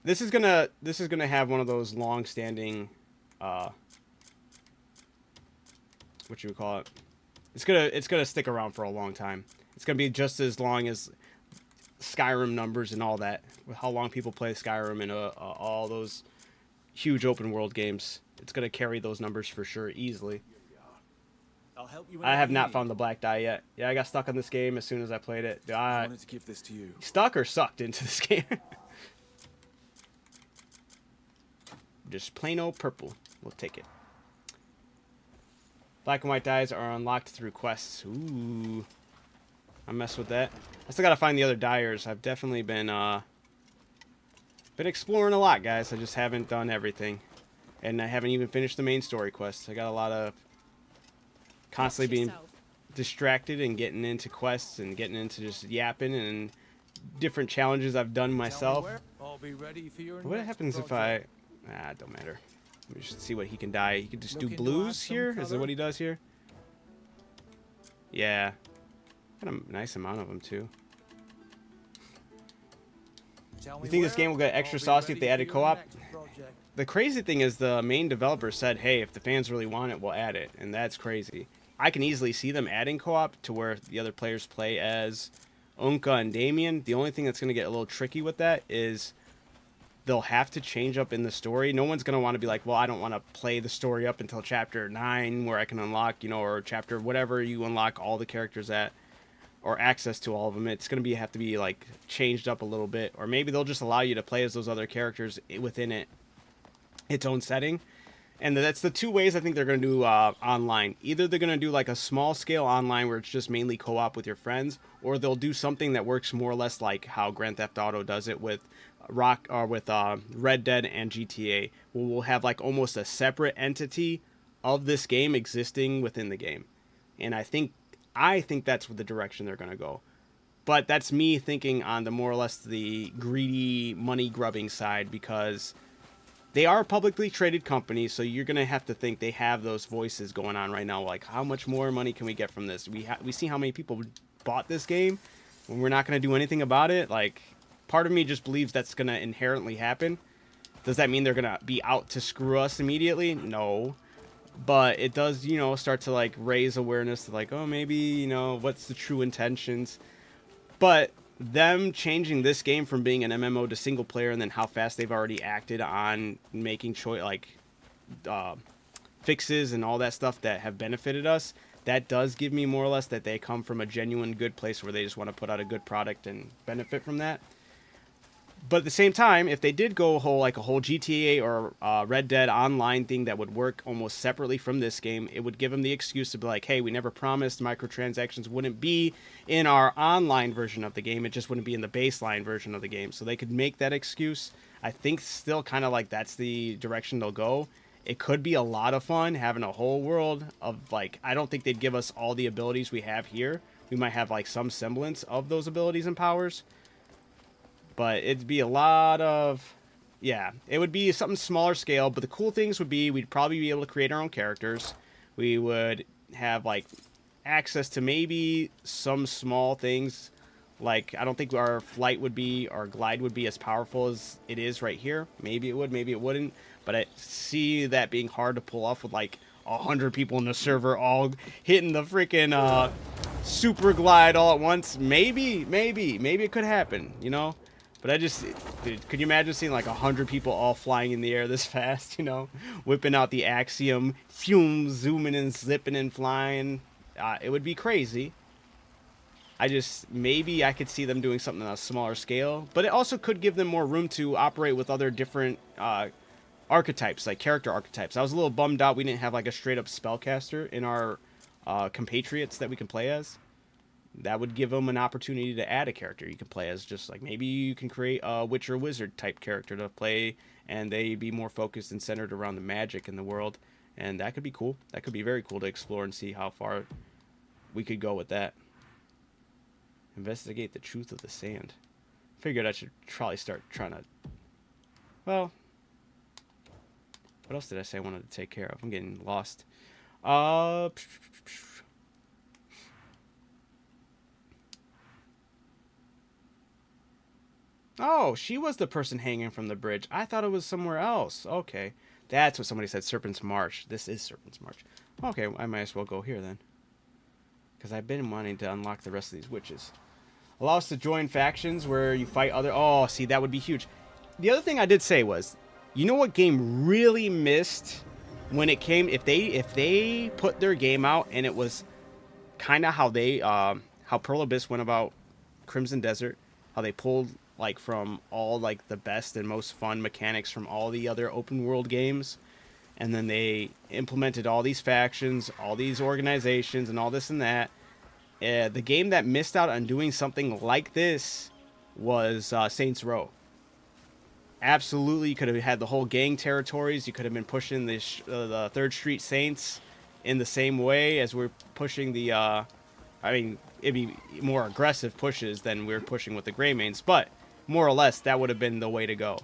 This is gonna have one of those long-standing, what you would call it. It's gonna stick around for a long time. It's gonna be just as long as Skyrim numbers and all that. With how long people play Skyrim and all those huge open world games, it's gonna carry those numbers for sure easily. I'll help you. I have not found the black dye yet. Yeah, I got stuck on this game as soon as I played it. I wanted to give this to you. Stuck or sucked into this game? Just plain old purple. We'll take it. Black and white dyes are unlocked through quests. Ooh. I mess with that. I still gotta find the other dyers. I've definitely been exploring a lot, guys. I just haven't done everything. And I haven't even finished the main story quests. I got a lot of constantly being distracted and getting into quests and getting into just yapping and different challenges I've done myself. I'll be ready for your What happens if I... Ah, it don't matter. Let me just see what he can die. He can just do blues here? Is that what he does here? Yeah. Got a nice amount of them, too. You think this game will get extra saucy if they added co-op? The crazy thing is the main developer said, hey, if the fans really want it, we'll add it. And that's crazy. I can easily see them adding co-op to where the other players play as Unka and Damien. The only thing that's going to get a little tricky with that is they'll have to change up in the story. No one's going to want to be like, well, I don't want to play the story up until chapter 9 where I can unlock, you know, or chapter whatever you unlock all the characters at, or access to all of them. It's going to have to be like changed up a little bit, or maybe they'll just allow you to play as those other characters within its own setting. And that's the two ways I think they're going to do online. Either they're going to do like a small scale online where it's just mainly co-op with your friends, or they'll do something that works more or less like how Grand Theft Auto does it with Red Dead and GTA, where we'll have like almost a separate entity of this game existing within the game. And I think that's the direction they're going to go. But that's me thinking on the more or less the greedy money grubbing side, because they are a publicly traded company, so you're going to have to think they have those voices going on right now. Like, how much more money can we get from this? We see how many people bought this game, and we're not going to do anything about it. Like, part of me just believes that's going to inherently happen. Does that mean they're going to be out to screw us immediately? No. But it does, you know, start to, like, raise awareness to, like, oh, maybe, you know, what's the true intentions? But them changing this game from being an MMO to single player, and then how fast they've already acted on making fixes and all that stuff that have benefited us, that does give me more or less that they come from a genuine good place where they just want to put out a good product and benefit from that. But at the same time, if they did go a whole GTA or Red Dead Online thing that would work almost separately from this game, it would give them the excuse to be like, hey, we never promised microtransactions wouldn't be in our online version of the game. It just wouldn't be in the baseline version of the game. So they could make that excuse. I think still kind of like that's the direction they'll go. It could be a lot of fun having a whole world of, like, I don't think they'd give us all the abilities we have here. We might have like some semblance of those abilities and powers. But it'd be a lot of, yeah, it would be something smaller scale. But the cool things would be we'd probably be able to create our own characters. We would have, like, access to maybe some small things. Like, I don't think our glide would be as powerful as it is right here. Maybe it would, maybe it wouldn't. But I see that being hard to pull off with, like, 100 people in the server all hitting the freaking super glide all at once. Maybe it could happen, you know? But dude, could you imagine seeing like 100 people all flying in the air this fast, you know? Whipping out the Axiom, zooming and zipping and flying. It would be crazy. Maybe I could see them doing something on a smaller scale. But it also could give them more room to operate with other different archetypes, like character archetypes. I was a little bummed out we didn't have like a straight up spellcaster in our compatriots that we can play as. That would give them an opportunity to add a character you can play as. Just like maybe you can create a witch or wizard type character to play, and they be more focused and centered around the magic in the world. And that could be cool. That could be very cool to explore and see how far we could go with that. Investigate the truth of the sand. Figured I should probably start trying to... Well, what else did I say I wanted to take care of? I'm getting lost. Oh, she was the person hanging from the bridge. I thought it was somewhere else. Okay. That's what somebody said, Serpent's Marsh. This is Serpent's Marsh. Okay, I might as well go here then. Because I've been wanting to unlock the rest of these witches. Allow us to join factions where you fight other... Oh, see, that would be huge. The other thing I did say was, you know what game really missed when it came... If they put their game out and it was kind of how they... how Pearl Abyss went about Crimson Desert, how they pulled... like from all like the best and most fun mechanics from all the other open world games, and then they implemented all these factions, all these organizations, and all this and that. The game that missed out on doing something like this was Saints Row. Absolutely, you could have had the whole gang territories. You could have been pushing the 3rd Street Saints in the same way as we're pushing the... I mean, it'd be more aggressive pushes than we're pushing with the Greymanes, but more or less, that would have been the way to go.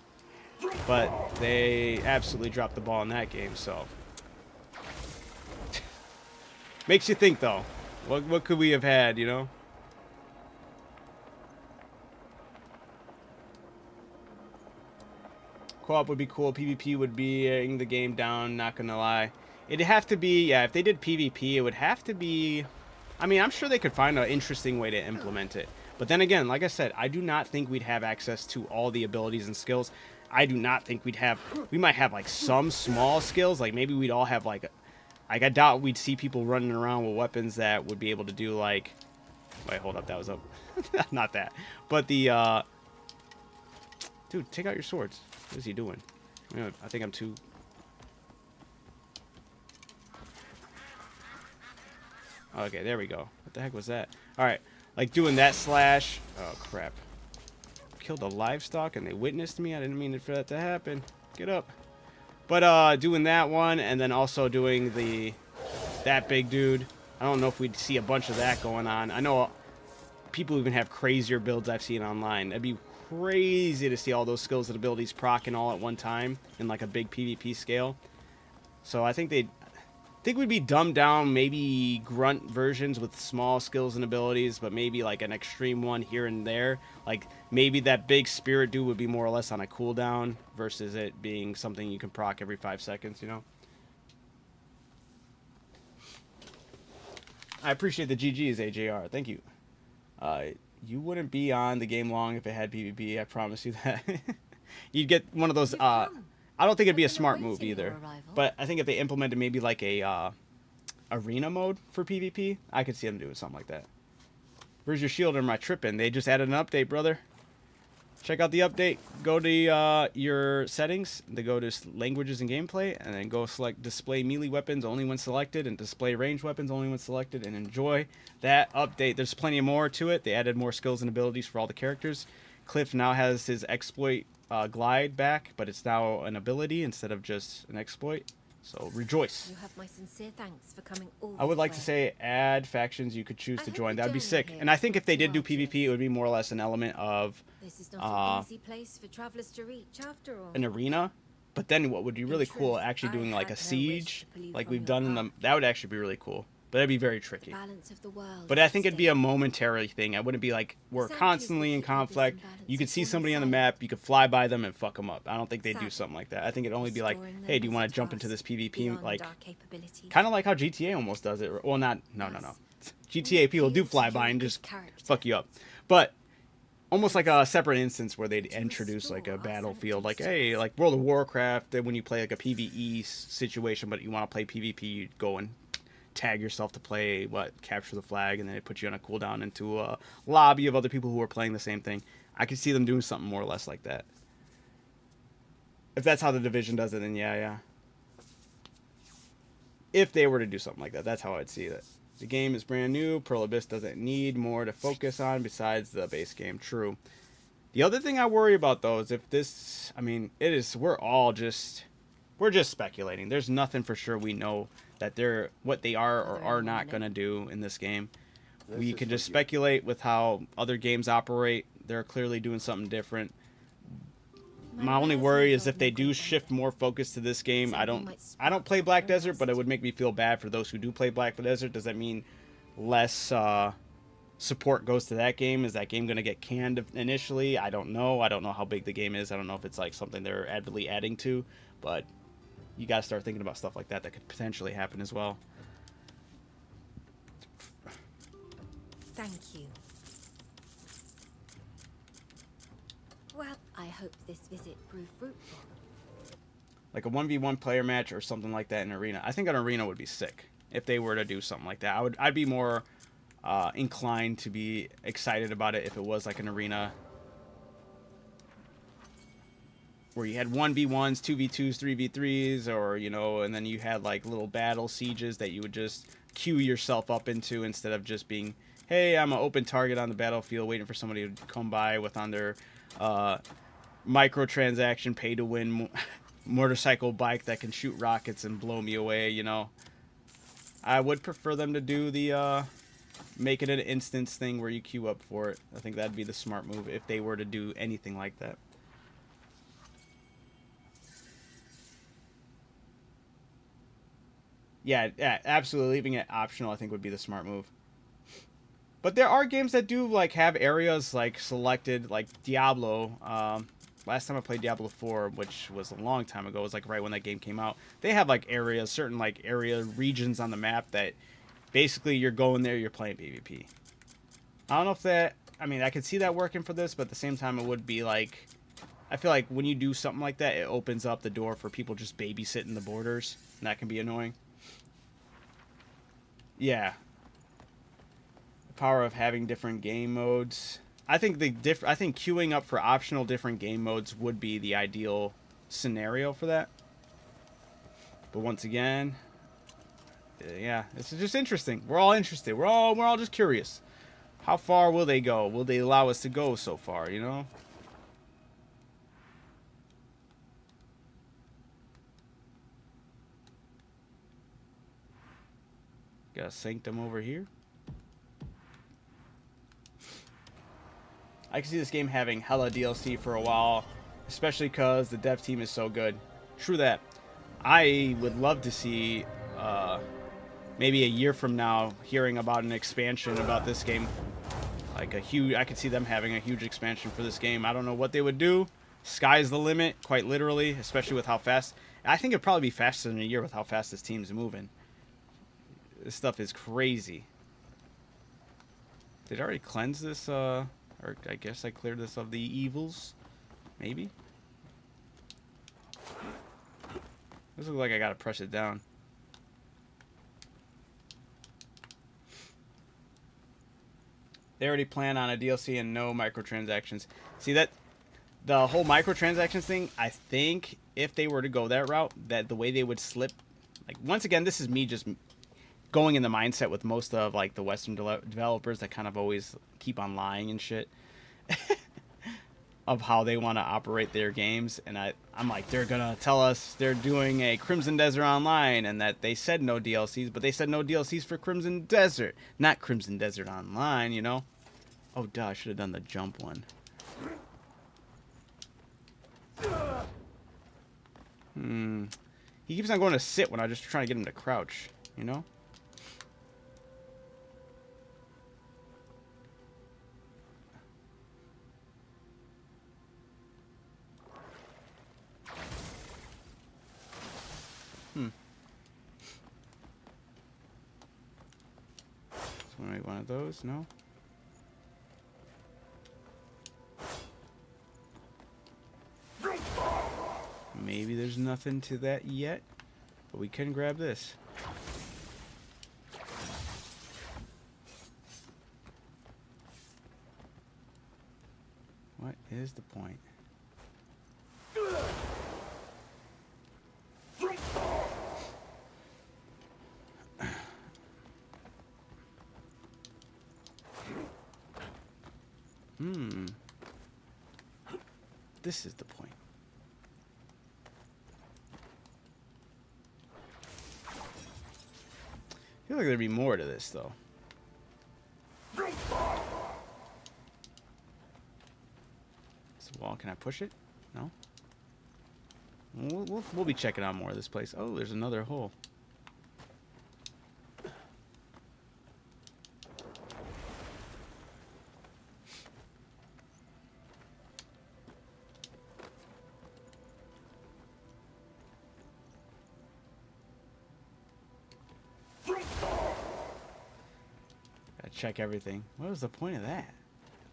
But they absolutely dropped the ball in that game, so... Makes you think, though. What could we have had, you know? Co-op would be cool. PvP would be the game down, not gonna lie. It'd have to be, yeah, if they did PvP, it would have to be... I mean, I'm sure they could find an interesting way to implement it. But then again, like I said, I do not think we'd have access to all the abilities and skills. I do not think we'd have... We might have, like, some small skills. Like, maybe we'd all have, like... I doubt we'd see people running around with weapons that would be able to do, like... Wait, hold up. That was up. Not that. But the, Dude, take out your swords. What is he doing? I think I'm too... Okay, there we go. What the heck was that? Alright, like doing that slash... Oh, crap. Killed a livestock and they witnessed me? I didn't mean for that to happen. Get up. But, doing that one and then also doing that big dude. I don't know if we'd see a bunch of that going on. I know people even have crazier builds I've seen online. It'd be crazy to see all those skills and abilities proccing all at one time in like a big PvP scale. So I think we'd be dumbed down, maybe grunt versions with small skills and abilities, but maybe like an extreme one here and there. Like maybe that big spirit dude would be more or less on a cooldown versus it being something you can proc every 5 seconds, you know? I appreciate the GGs, AJR. Thank you. You wouldn't be on the game long if it had PvP. I promise you that. You'd get one of those... I don't think it'd be a smart move either. But I think if they implemented maybe like a arena mode for PvP, I could see them doing something like that. Where's your shield? Am I tripping? They just added an update, brother. Check out the update. Go to your settings. They go to languages and gameplay, and then go select display melee weapons only when selected, and display ranged weapons only when selected, and enjoy that update. There's plenty more to it. They added more skills and abilities for all the characters. Cliff now has his exploit glide back, but it's now an ability instead of just an exploit. So rejoice. You have my sincere thanks for coming all I would this like way. to say add factions you could choose to I join. hope That would be the sick. journey And I think if they here did do is arduous. PvP, it would be more or less an element of This is not an easy place for travelers to reach after all. an arena. But then what would be really In cool, truth, actually I doing like a had no wish siege, to believe like from we've your done in the... path. That would actually be really cool. But that'd be very The tricky. balance of the world But is I think at it'd be a stake. momentary thing. I wouldn't be like, we're Sanctuaries constantly in that keep this conflict. imbalance You could see upon somebody on the sight. map, you could fly by them and fuck them up. I don't think they'd do Sadly, something like that. I think it'd only be like, restoring them hey, do you is want a to jump into this task PvP? beyond Like, our capabilities. kind of like how GTA almost does it. Well, not, no. Yes. GTA people do Appeals fly to by your and good just character. fuck you up. But almost like a separate instance where they'd introduce like a restore our battlefield, like, sense of hey, like World of Warcraft, that when you play like a PvE situation, but you want to play PvP, you go and tag yourself to play, capture the flag, and then it puts you on a cooldown into a lobby of other people who are playing the same thing. I could see them doing something more or less like that. If that's how the Division does it, then yeah. If they were to do something like that, that's how I'd see it. The game is brand new. Pearl Abyss doesn't need more to focus on besides the base game. True. The other thing I worry about, though, is if this... I mean, we're just speculating. There's nothing for sure we know that what they are or are not going to do in this game. We can just speculate with how other games operate. They're clearly doing something different. My only worry is if they do shift more focus to this game. I don't play Black Desert, but it would make me feel bad for those who do play Black Desert. Does that mean less support goes to that game? Is that game going to get canned initially? I don't know. I don't know how big the game is. I don't know if it's like something they're avidly adding to, but you got to start thinking about stuff like that could potentially happen as well. Thank you. Well, I hope this visit proved fruitful. Like a 1v1 player match or something like that in Arena. I think an Arena would be sick if they were to do something like that. I'd be more inclined to be excited about it if it was like an Arena where you had 1v1s, 2v2s, 3v3s, or, you know, and then you had like little battle sieges that you would just queue yourself up into instead of just being hey, I'm an open target on the battlefield waiting for somebody to come by with on their microtransaction pay-to-win motorcycle bike that can shoot rockets and blow me away, you know. I would prefer them to do the make it an instance thing where you queue up for it. I think that'd be the smart move if they were to do anything like that. Yeah, absolutely. Leaving it optional, I think, would be the smart move. But there are games that do like have areas like selected, like Diablo. Last time I played Diablo 4, which was a long time ago, it was like right when that game came out. They have like areas, certain like area regions on the map that basically you're going there, you're playing PvP. I don't know if that, I mean, I could see that working for this, but at the same time, it would be like, I feel like when you do something like that, it opens up the door for people just babysitting the borders, and that can be annoying. Yeah. The power of having different game modes. I think I think queuing up for optional different game modes would be the ideal scenario for that. But once again, yeah, this is just interesting. We're all interested. We're all just curious. How far will they go? Will they allow us to go so far, you know? Got a Sanctum over here. I can see this game having hella DLC for a while, especially because the dev team is so good. True that. I would love to see, maybe a year from now, hearing about an expansion about this game. Like I could see them having a huge expansion for this game. I don't know what they would do. Sky's the limit, quite literally, especially with how fast. I think it'd probably be faster than a year with how fast this team's moving. This stuff is crazy. Did I already cleanse this, or I guess I cleared this of the evils? Maybe? This looks like I gotta press it down. They already plan on a DLC and no microtransactions. See that? The whole microtransactions thing, I think if they were to go that route, that the way they would slip, like, once again, this is me just going in the mindset with most of like the Western developers that kind of always keep on lying and shit of how they want to operate their games. And I'm like, they're gonna tell us they're doing a Crimson Desert Online and that they said no DLCs, but they said no DLCs for Crimson Desert, not Crimson Desert Online, you know? Oh duh, I should have done the jump one. He keeps on going to sit when I just trying to get him to crouch, you know? So maybe one of those, no? Maybe there's nothing to that yet, but we can grab this. What is the point? This is the point. I feel like there'd be more to this, though. This wall, can I push it? No? We'll be checking out more of this place. Oh, there's another hole. Check everything. What was the point of that?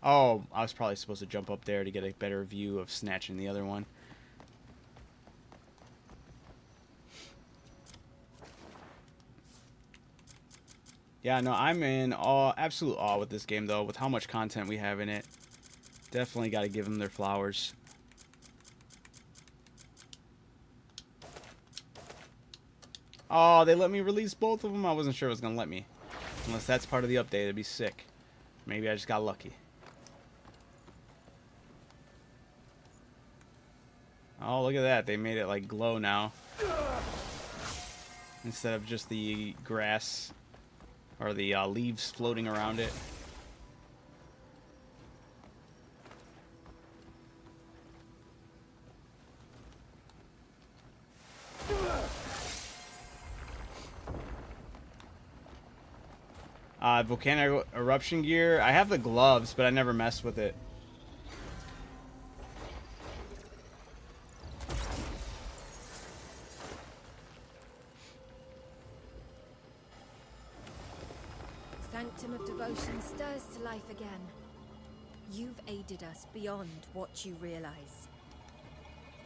Oh, I was probably supposed to jump up there to get a better view of snatching the other one. Yeah, no, I'm in absolute awe with this game, though, with how much content we have in it. Definitely got to give them their flowers. Oh, they let me release both of them? I wasn't sure it was going to let me. Unless that's part of the update, it'd be sick. Maybe I just got lucky. Oh, look at that. They made it like glow now. Instead of just the grass or the leaves floating around it. Volcanic eruption gear. I have the gloves, but I never messed with it. Sanctum of Devotion stirs to life again. You've aided us beyond what you realize.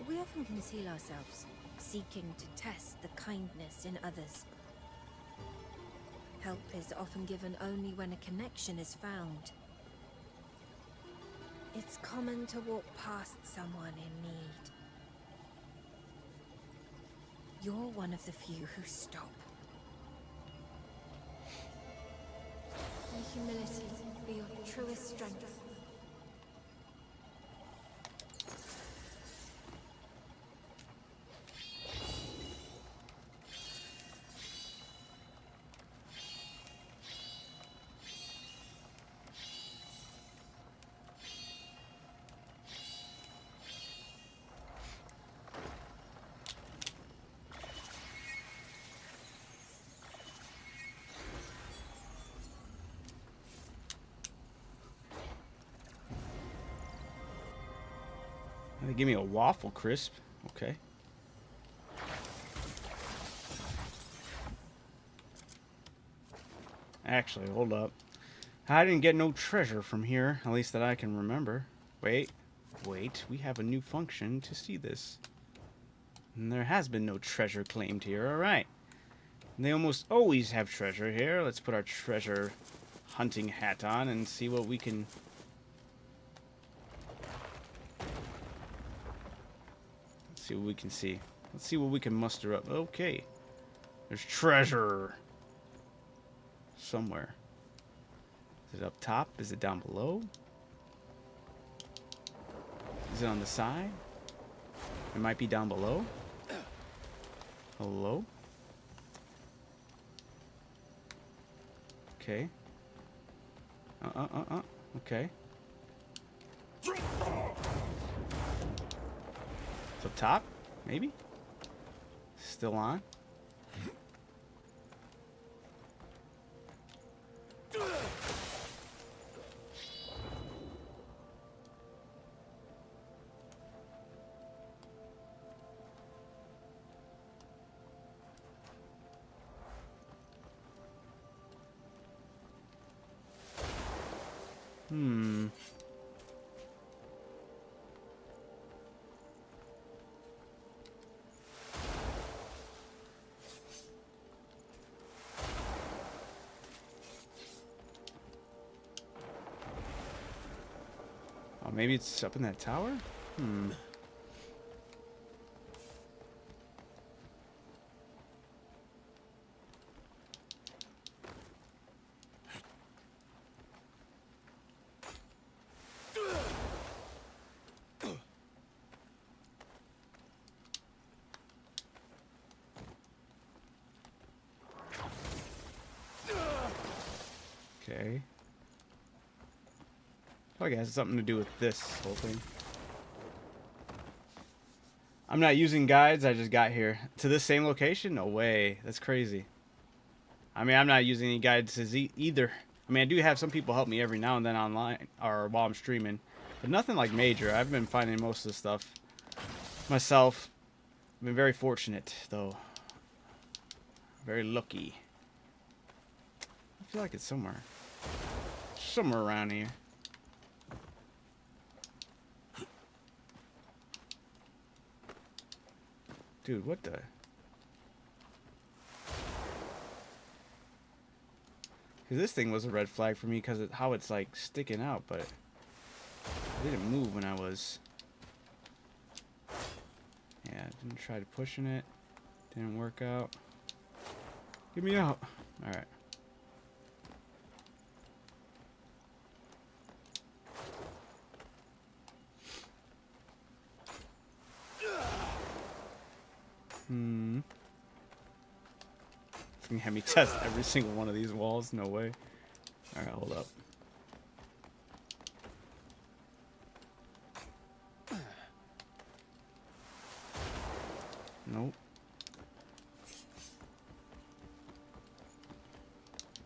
We often conceal ourselves, seeking to test the kindness in others. Help is often given only when a connection is found. It's common to walk past someone in need. You're one of the few who stop. May humility be your truest strength. They give me a waffle crisp. Okay. Actually, hold up. I didn't get no treasure from here, at least that I can remember. Wait. We have a new function to see this. And there has been no treasure claimed here. Alright. They almost always have treasure here. Let's put our treasure hunting hat on and see what we can... see what we can see. Let's see what we can muster up. Okay. There's treasure. Somewhere. Is it up top? Is it down below? Is it on the side? It might be down below. Hello? Okay. Okay. It's up top? Maybe? Still on? Oh, maybe it's up in that tower? Okay. Probably has something to do with this whole thing. I'm not using guides. I just got here to this same location. No way. That's crazy. I mean, I'm not using any guides either. I mean, I do have some people help me every now and then online or while I'm streaming, but nothing like major. I've been finding most of the stuff myself. I've been very fortunate, though. Very lucky. I feel like it's somewhere around here. Dude, what the? Cause this thing was a red flag for me because of how it's like sticking out, but it didn't move when I was. Yeah, I didn't try to pushing it. Didn't work out. Get me out. All right. You have me test every single one of these walls? No way. Alright, hold up. Nope.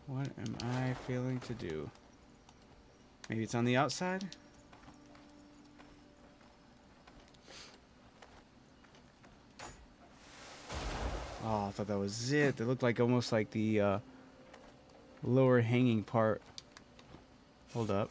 What am I failing to do? Maybe it's on the outside? Oh, I thought that was it. It looked like almost like the lower hanging part. Hold up.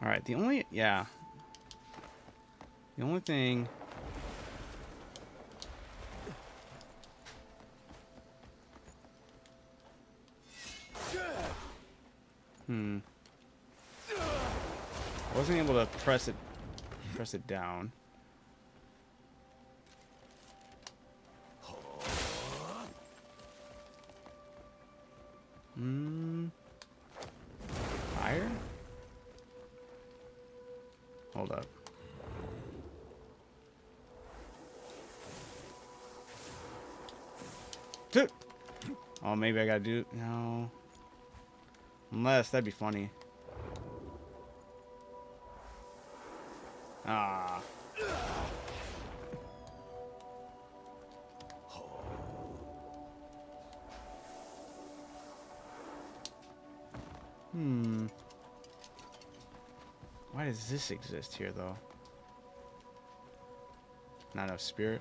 Alright, the only thing I wasn't able to press it down. Fire? Hold up. Oh, maybe I gotta do it. No. Unless, that'd be funny. Ah. Why does this exist here, though? Not enough spirit.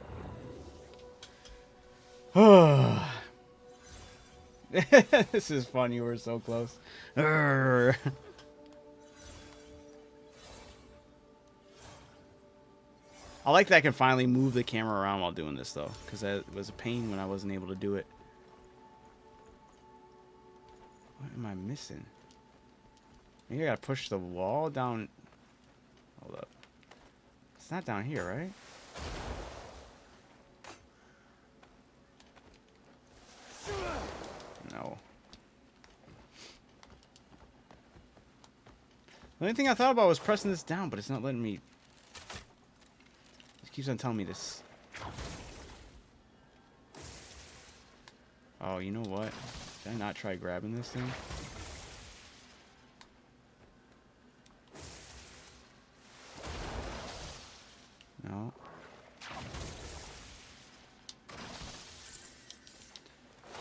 This is fun. You were so close. Urgh. I like that I can finally move the camera around while doing this, though, because that was a pain when I wasn't able to do it. What am I missing? Maybe I gotta push the wall down. Hold up. It's not down here, right? No. The only thing I thought about was pressing this down, but it's not letting me. It keeps on telling me this. Oh, you know what? Did I not try grabbing this thing? No.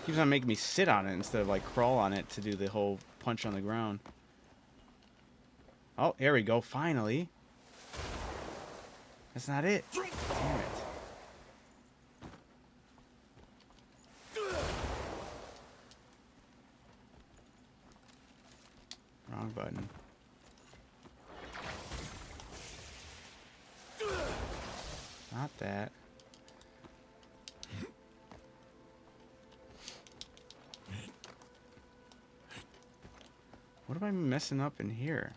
Keeps on making me sit on it instead of like crawl on it to do the whole punch on the ground. Oh, here we go. Finally. That's not it. Damn it. Wrong button. Not that. What am I messing up in here?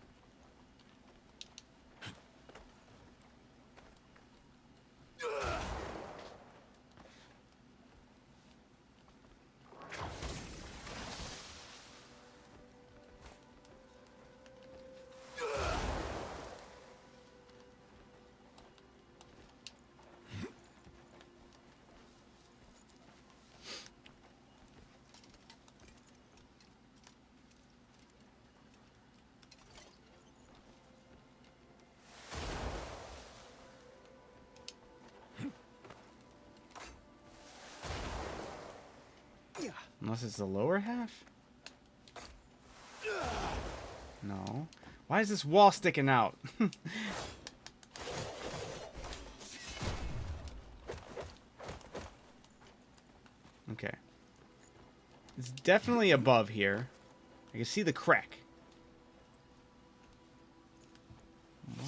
Unless it's the lower half? No. Why is this wall sticking out? Okay. It's definitely above here. I can see the crack.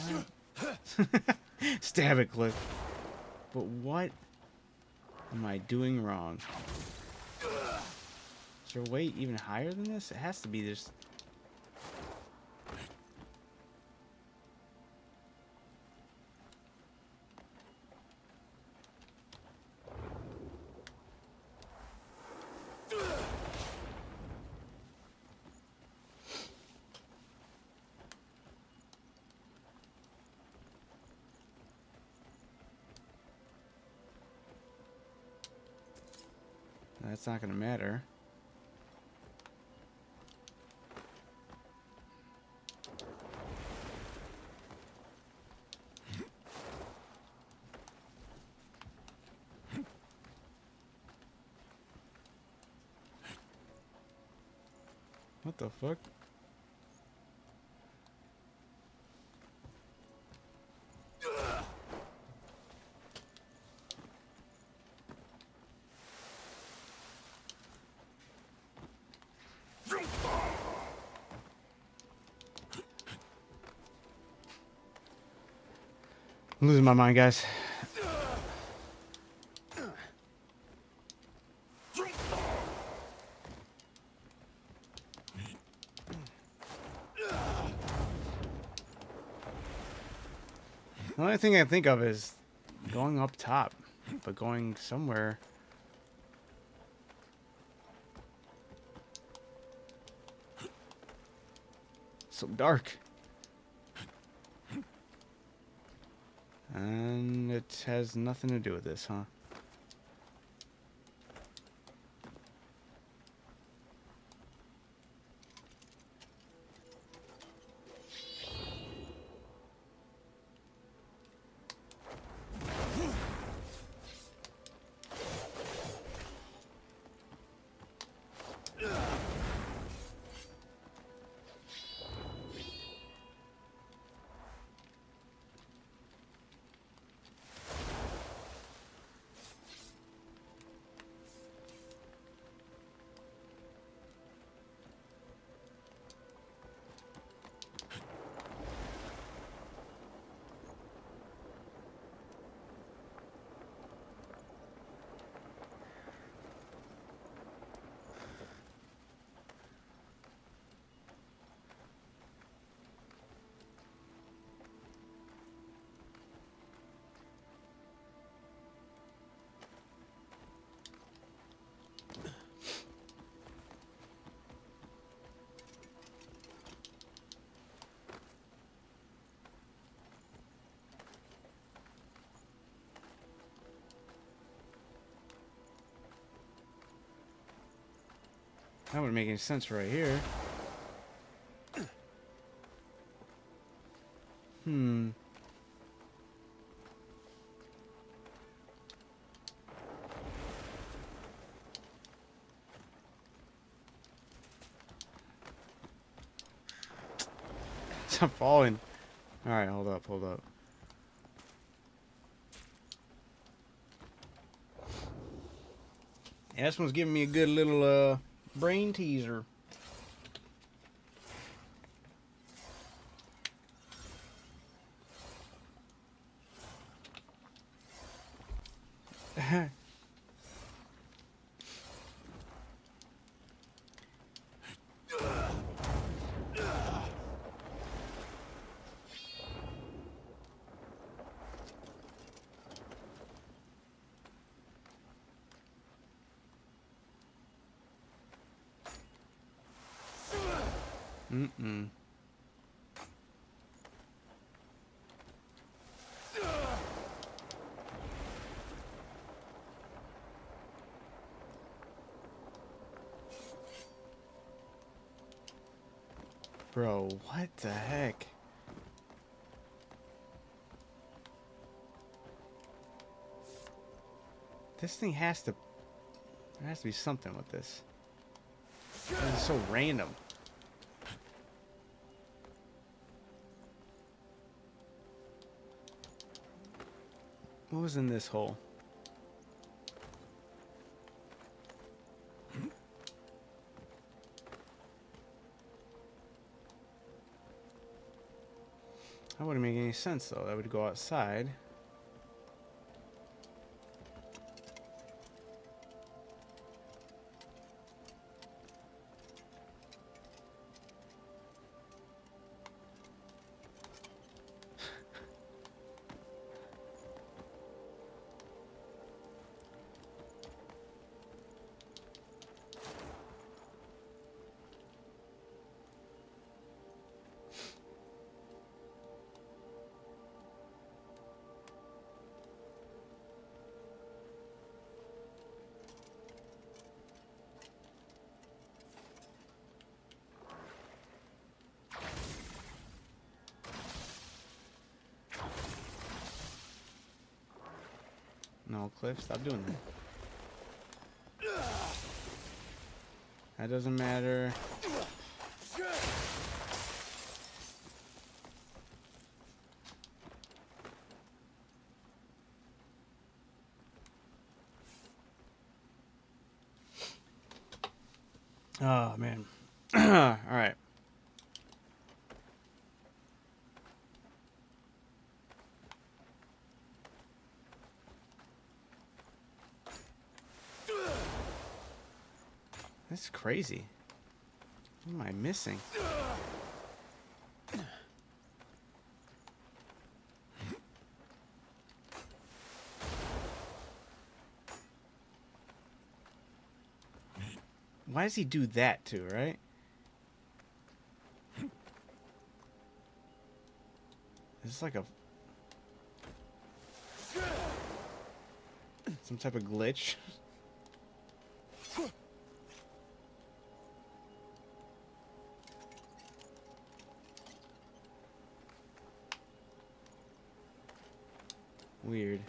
What? Stab it, Cliff. But what? am I doing wrong? Is there a way even higher than this? It has to be this. That's not going to matter. What the fuck? I'm losing my mind, guys. The only thing I think of is going up top, but going somewhere. So dark. And it has nothing to do with this, huh? That wouldn't make any sense right here. Hmm. Stop falling. Alright, hold up, hold up. Yeah, this one's giving me a good little brain teaser. Mm-mm. Bro, what the heck? This thing has to... There has to be something with this. This is so random. What was in this hole? That wouldn't make any sense though. That would go outside. No, Cliff, stop doing that. That doesn't matter. Oh, man. All right. That's crazy. What am I missing? Why does he do that too, right? Is this like a... some type of glitch? Weird.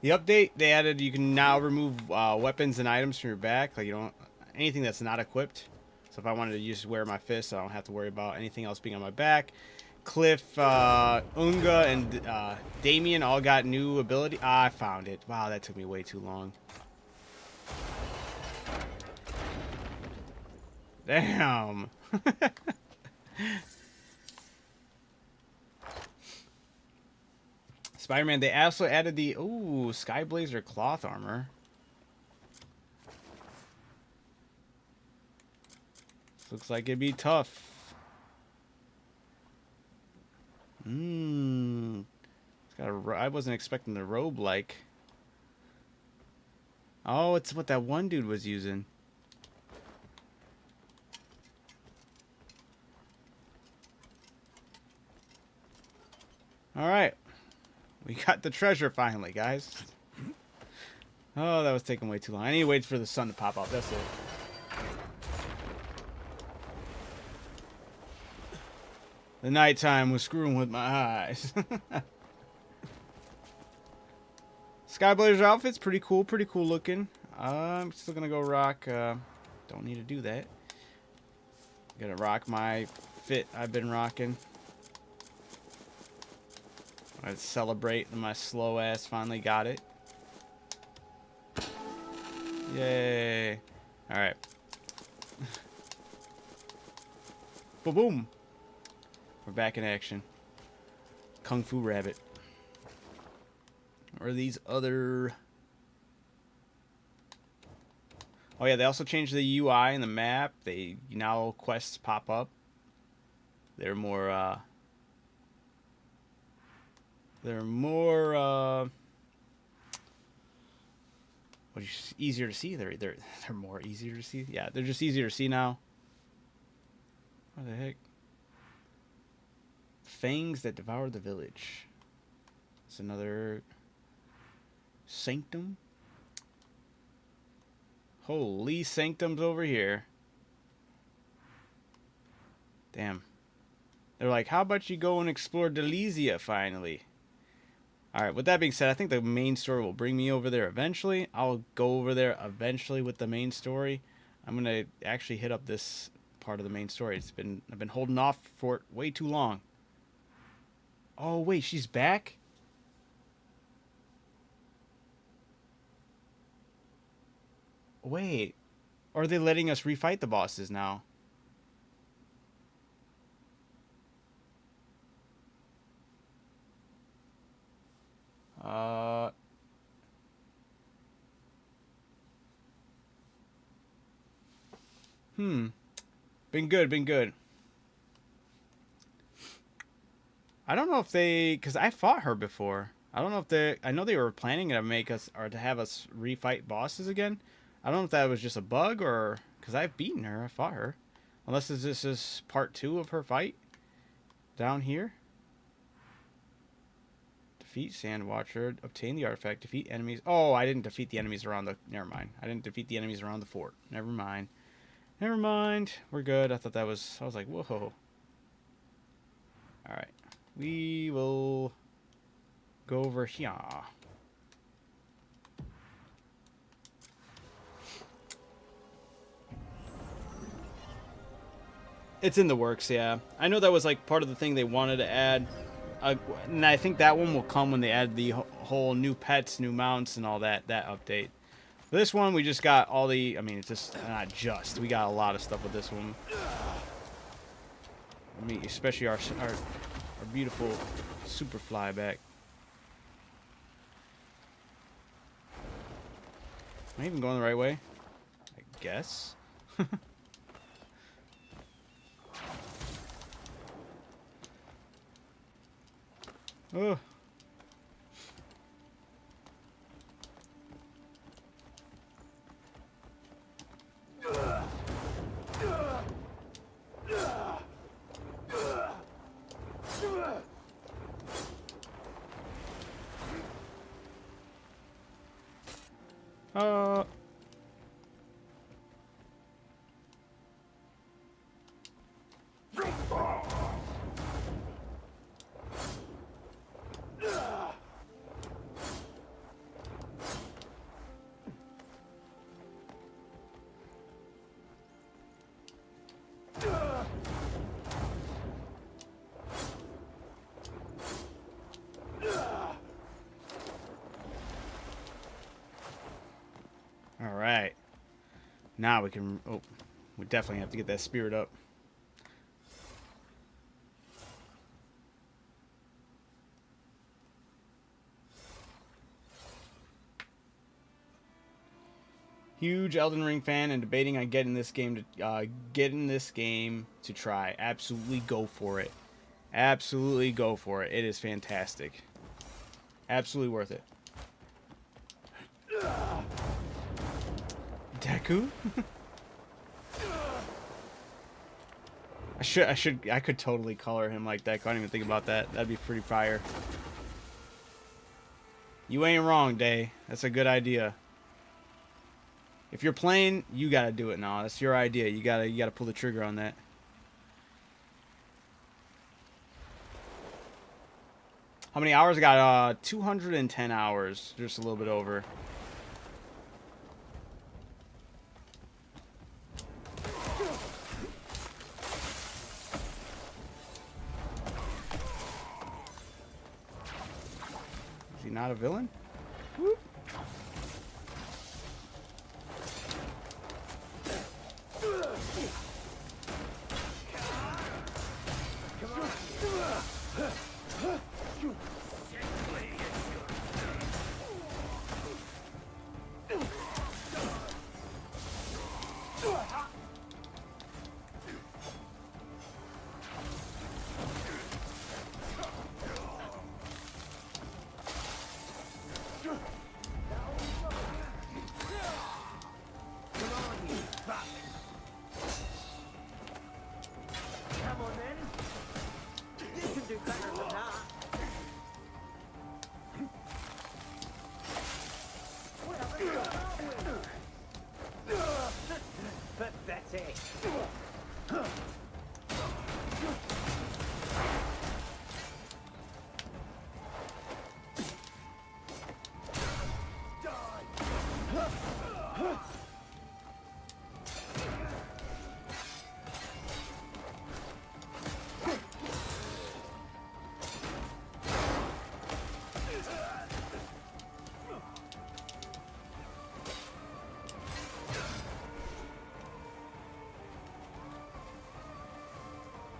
The update, they added you can now remove weapons and items from your back. Like, you don't... anything that's not equipped. So if I wanted to just wear my fist, I don't have to worry about anything else being on my back. Cliff, Unga, and Damien all got new ability. Ah, I found it. Wow, that took me way too long. Damn. Spider-Man, they also added the... ooh, Skyblazer cloth armor. Looks like it'd be tough. It's got a... I wasn't expecting the robe like. Oh, it's what that one dude was using. All right. We got the treasure finally, guys. Oh, that was taking way too long. I need to wait for the sun to pop up. That's it. The nighttime was screwing with my eyes. Skyblazer outfit's pretty cool looking. I'm still gonna go rock. Don't need to do that. Gonna rock my fit I've been rocking. Let's celebrate that my slow ass finally got it. Yay. Alright. Boom. We're back in action. Kung Fu Rabbit. Or these other... oh yeah, they also changed the UI in the map. They now quests pop up. They're more easier to see. They're more easier to see. Yeah, they're just easier to see now. What the heck? Fangs that devour the village. It's another sanctum. Holy sanctums over here. Damn. They're like, how about you go and explore Delesia finally? Alright, with that being said, I think the main story will bring me over there eventually. I'll go over there eventually with the main story. I'm going to actually hit up this part of the main story. I've been holding off for it way too long. Oh, wait, she's back? Wait. Or are they letting us refight the bosses now? Been good. I don't know if they... because I fought her before. I don't know if they... I know they were planning to make us... or to have us refight bosses again. I don't know if that was just a bug or... because I've beaten her. I fought her. Unless this is part 2 of her fight. Down here. Defeat Sandwatcher. Obtain the artifact. Defeat enemies. Oh, I didn't defeat the enemies around the... never mind. I didn't defeat the enemies around the fort. Never mind. Never mind. We're good. I thought that was... I was like, whoa. Alright. We will go over here. It's in the works, yeah. I know that was like part of the thing they wanted to add. And I think that one will come when they add the whole new pets, new mounts, and all that update. For this one, we just got all the... I mean, it's just... Not just. We got a lot of stuff with this one. I mean, especially our beautiful super flyback. Am I even going the right way? I guess. Oh. Alright. Now we can... Oh, we definitely have to get that spirit up. Huge Elden Ring fan and debating on getting this game to try. Absolutely go for it. Absolutely go for it. It is fantastic. Absolutely worth it. Deku? I could totally color him like Deku. I didn't even think about that. That'd be pretty fire. You ain't wrong, Day. That's a good idea. If you're playing, you gotta do it now. That's your idea. You gotta pull the trigger on that. How many hours? I got 210 hours. Just a little bit over. Is he not a villain? Whoop.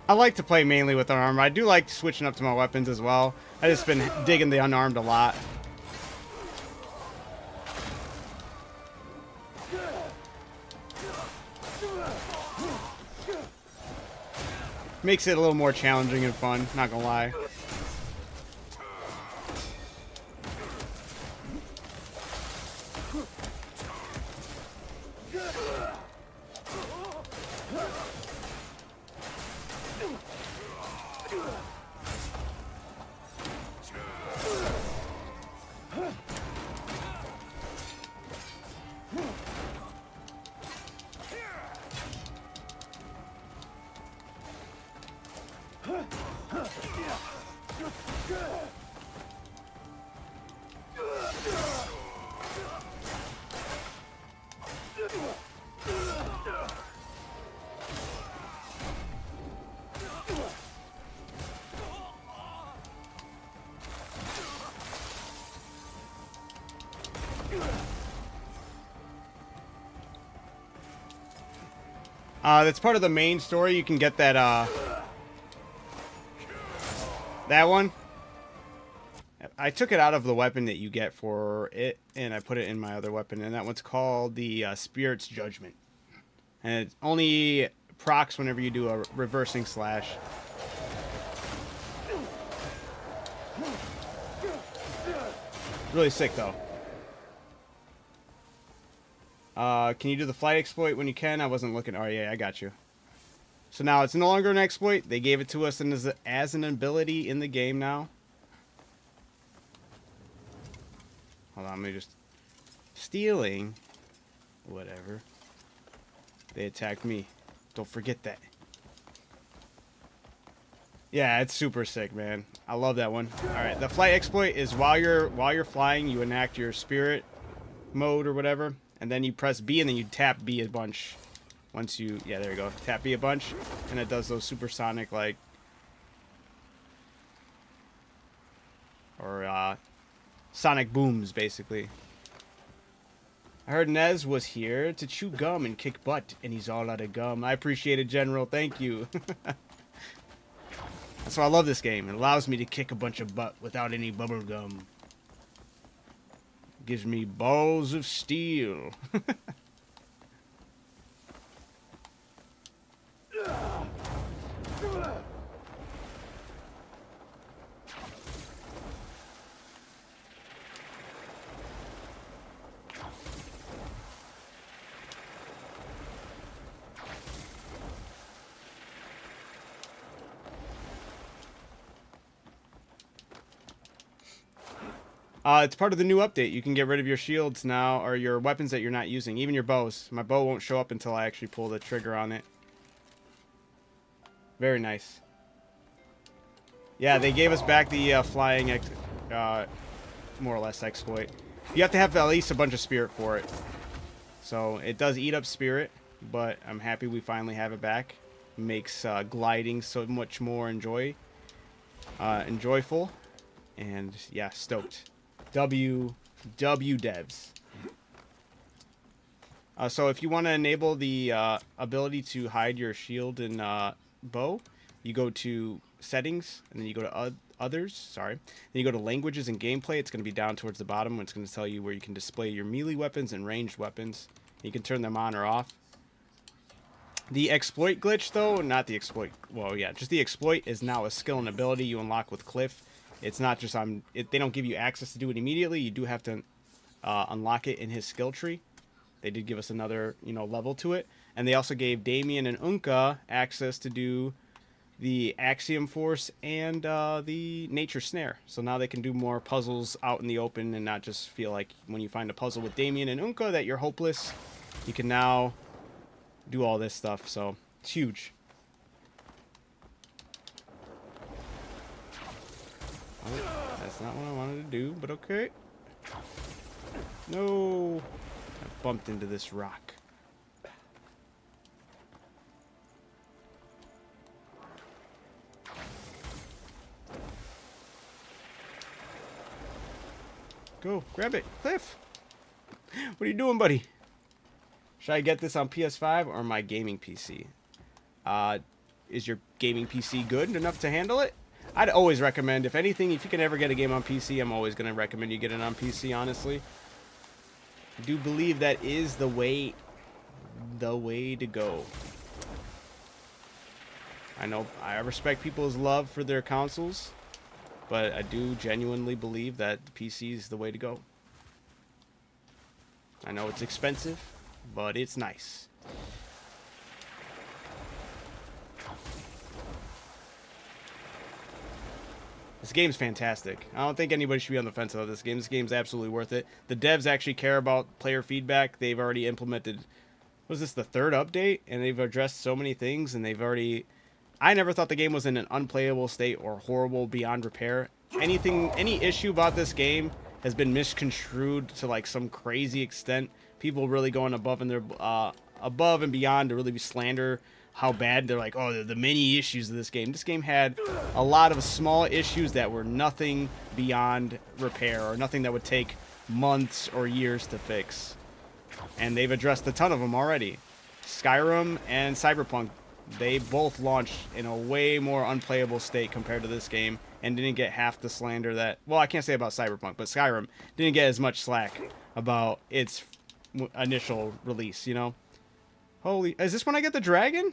I like to play mainly with unarmed. I do like switching up to my weapons as well. I just been digging the unarmed a lot. Makes it a little more challenging and fun, not gonna lie. That's part of the main story. You can get that, that one. I took it out of the weapon that you get for it, and I put it in my other weapon, and that one's called the Spirit's Judgment. And it only procs whenever you do a reversing slash. Really sick, though. Can you do the flight exploit when you can? I wasn't looking. Oh, yeah, I got you. So now it's no longer an exploit. They gave it to us as an ability in the game now. Hold on, let me just... Stealing. Whatever. They attacked me. Don't forget that. Yeah, it's super sick, man. I love that one. Alright, the flight exploit is while you're flying, you enact your spirit mode or whatever. And then you press B and then you tap B a bunch. Once you... Yeah, there you go. Tap B a bunch. And it does those supersonic, like... Or, sonic booms, basically. I heard Nez was here to chew gum and kick butt, and he's all out of gum. I appreciate it, General. Thank you. That's why I love this game. It allows me to kick a bunch of butt without any bubble gum. Gives me balls of steel. It's part of the new update. You can get rid of your shields now, or your weapons that you're not using, even your bows. My bow won't show up until I actually pull the trigger on it. Very nice. Yeah, they gave us back the flying, more or less exploit. You have to have at least a bunch of spirit for it. So it does eat up spirit, but I'm happy we finally have it back. Makes gliding so much more enjoyful. And yeah, stoked. W devs. So if you want to enable the ability to hide your shield and bow, you go to settings and then you go to others. Sorry. Then you go to languages and gameplay. It's going to be down towards the bottom. It's going to tell you where you can display your melee weapons and ranged weapons. You can turn them on or off. The exploit glitch, though, not the exploit. Well, yeah, just the exploit is now a skill and ability you unlock with Cliff. It's not just on. They don't give you access to do it immediately. You do have to unlock it in his skill tree. They did give us another, level to it, and they also gave Damien and Unka access to do the Axiom Force and the Nature Snare. So now they can do more puzzles out in the open and not just feel like when you find a puzzle with Damien and Unka that you're hopeless. You can now do all this stuff. So it's huge. That's not what I wanted to do, but okay. No! I bumped into this rock. Go, grab it, Cliff! What are you doing, buddy? Should I get this on PS5 or my gaming PC? Is your gaming PC good enough to handle it? I'd always recommend, if anything, if you can ever get a game on PC, I'm always going to recommend you get it on PC, honestly. I do believe that is the way to go. I know I respect people's love for their consoles, but I do genuinely believe that the PC is the way to go. I know it's expensive, but it's nice. This game's fantastic. I don't think anybody should be on the fence about this game. This game's absolutely worth it. The devs actually care about player feedback. They've already implemented, was this the third update? And they've addressed so many things, and they've already... I never thought the game was in an unplayable state or horrible beyond repair. Any issue about this game has been misconstrued to like some crazy extent. People really going above and beyond to really slander how bad. They're like, oh, the many issues of this game. This game had a lot of small issues that were nothing beyond repair or nothing that would take months or years to fix. And they've addressed a ton of them already. Skyrim and Cyberpunk, they both launched in a way more unplayable state compared to this game, and didn't get half the slander that, well, I can't say about Cyberpunk, but Skyrim didn't get as much slack about its initial release, you know? Holy, is this when I get the dragon?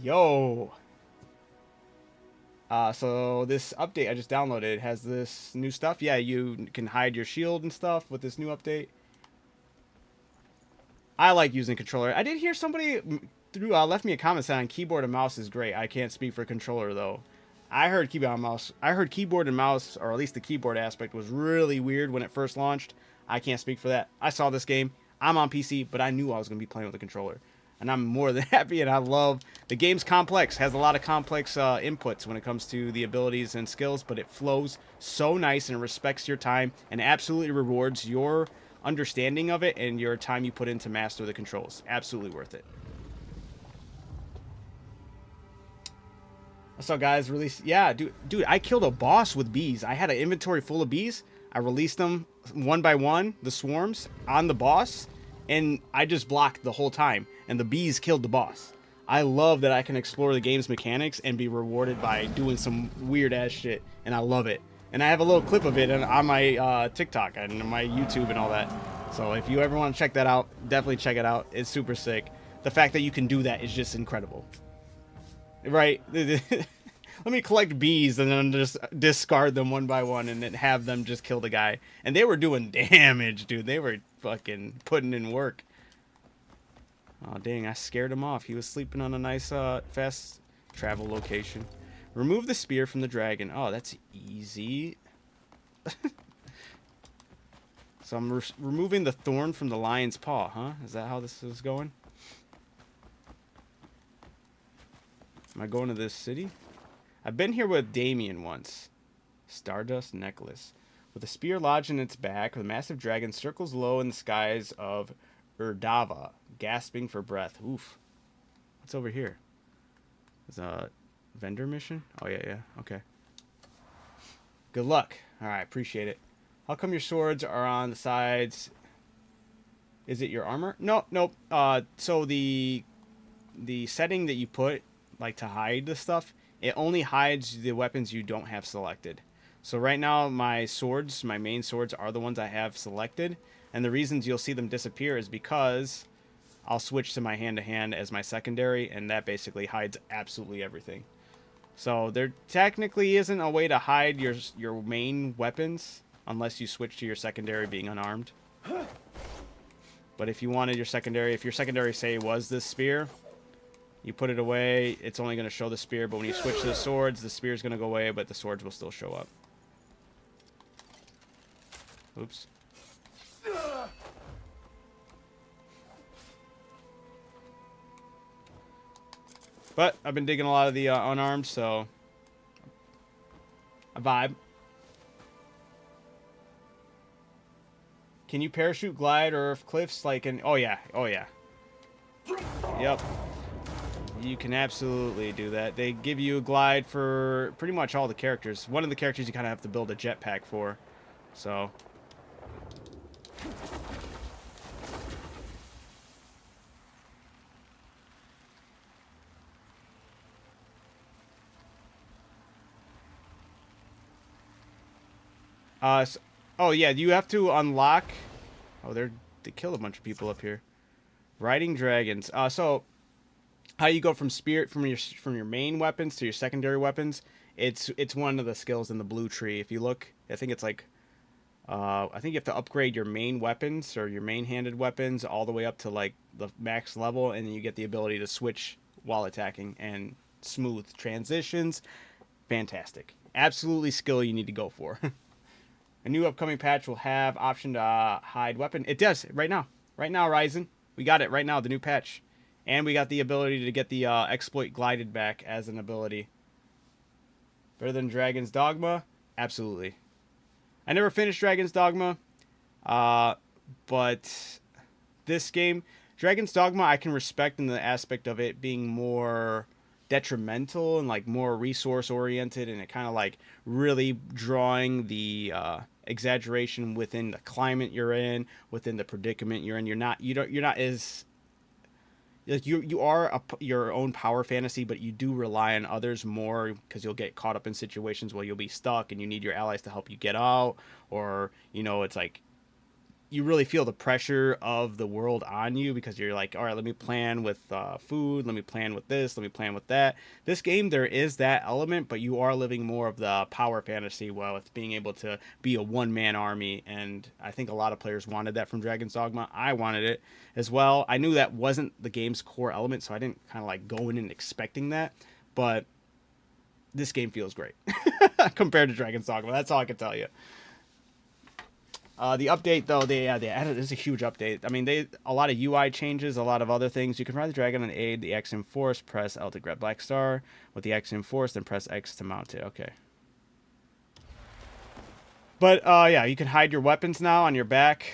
Yo. So this update I just downloaded has this new stuff. Yeah, you can hide your shield and stuff with this new update. I like using controller. I did hear somebody left me a comment saying keyboard and mouse is great. I can't speak for controller though. I heard keyboard and mouse. I heard keyboard and mouse, or at least the keyboard aspect, was really weird when it first launched. I can't speak for that. I saw this game. I'm on PC, but I knew I was going to be playing with a controller. And I'm more than happy, and I love... The game's complex. Has a lot of complex inputs when it comes to the abilities and skills, but it flows so nice and respects your time and absolutely rewards your understanding of it and your time you put in to master the controls. Absolutely worth it. So guys, release... Yeah, dude, I killed a boss with bees. I had an inventory full of bees. I released them one by one, the swarms, on the boss, and I just blocked the whole time, and the bees killed the boss. I love that I can explore the game's mechanics and be rewarded by doing some weird-ass shit, and I love it. And I have a little clip of it on my TikTok and my YouTube and all that. So if you ever want to check that out, definitely check it out. It's super sick. The fact that you can do that is just incredible. Right? Let me collect bees and then just discard them one by one and then have them just kill the guy. And they were doing damage, dude. They were fucking putting in work. Oh, dang. I scared him off. He was sleeping on a nice fast travel location. Remove the spear from the dragon. Oh, that's easy. So I'm removing the thorn from the lion's paw, huh? Is that how this is going? Am I going to this city? I've been here with Damien once. Stardust necklace. With a spear lodged in its back, the massive dragon circles low in the skies of Urdava, gasping for breath. Oof. What's over here? Is a vendor mission? Oh, yeah. Okay. Good luck. Alright, appreciate it. How come your swords are on the sides? Is it your armor? Nope. So the setting that you put, like, to hide the stuff, it only hides the weapons you don't have selected. So right now, my swords, my main swords, are the ones I have selected. And the reasons you'll see them disappear is because I'll switch to my hand-to-hand as my secondary, and that basically hides absolutely everything. So there technically isn't a way to hide your main weapons unless you switch to your secondary being unarmed. But if you wanted your secondary, if your secondary, say, was this spear, you put it away, it's only going to show the spear, but when you switch to the swords, the spear's going to go away, but the swords will still show up. Oops. But I've been digging a lot of the unarmed, so a vibe. Can you parachute glide or cliffs like in... Oh, yeah. Yep. You can absolutely do that. They give you a glide for pretty much all the characters. One of the characters you kind of have to build a jetpack for. So... oh yeah, you have to unlock... Oh, they killed a bunch of people up here. Riding dragons. So how you go from spirit from your main weapons to your secondary weapons? It's one of the skills in the blue tree. If you look, I think it's like I think you have to upgrade your main weapons or your main handed weapons all the way up to like the max level, and then you get the ability to switch while attacking and smooth transitions. Fantastic. Absolutely skill you need to go for. A new upcoming patch will have option to hide weapon. It does right now. Right now, Ryzen. We got it right now, the new patch. And we got the ability to get the exploit glided back as an ability. Better than Dragon's Dogma? Absolutely. I never finished Dragon's Dogma. But this game, Dragon's Dogma, I can respect in the aspect of it being more detrimental and like more resource oriented, and it kind of like really drawing the exaggeration within the climate you're in, within the predicament you're in. You're not as like you are your own power fantasy, but you do rely on others more because you'll get caught up in situations where you'll be stuck and you need your allies to help you get out, or it's like you really feel the pressure of the world on you because you're like, all right, let me plan with food, let me plan with this, let me plan with that. This game, there is that element, but you are living more of the power fantasy with being able to be a one-man army, and I think a lot of players wanted that from Dragon's Dogma. I wanted it as well. I knew that wasn't the game's core element, so I didn't kind of like go in and expecting that, but this game feels great compared to Dragon's Dogma. That's all I can tell you. The update, though, they added, this is a huge update. I mean, a lot of UI changes, a lot of other things. You can ride the dragon and aid the X in force, press L to grab Black Star with the X in force, then press X to mount it. Okay. But, yeah, you can hide your weapons now on your back,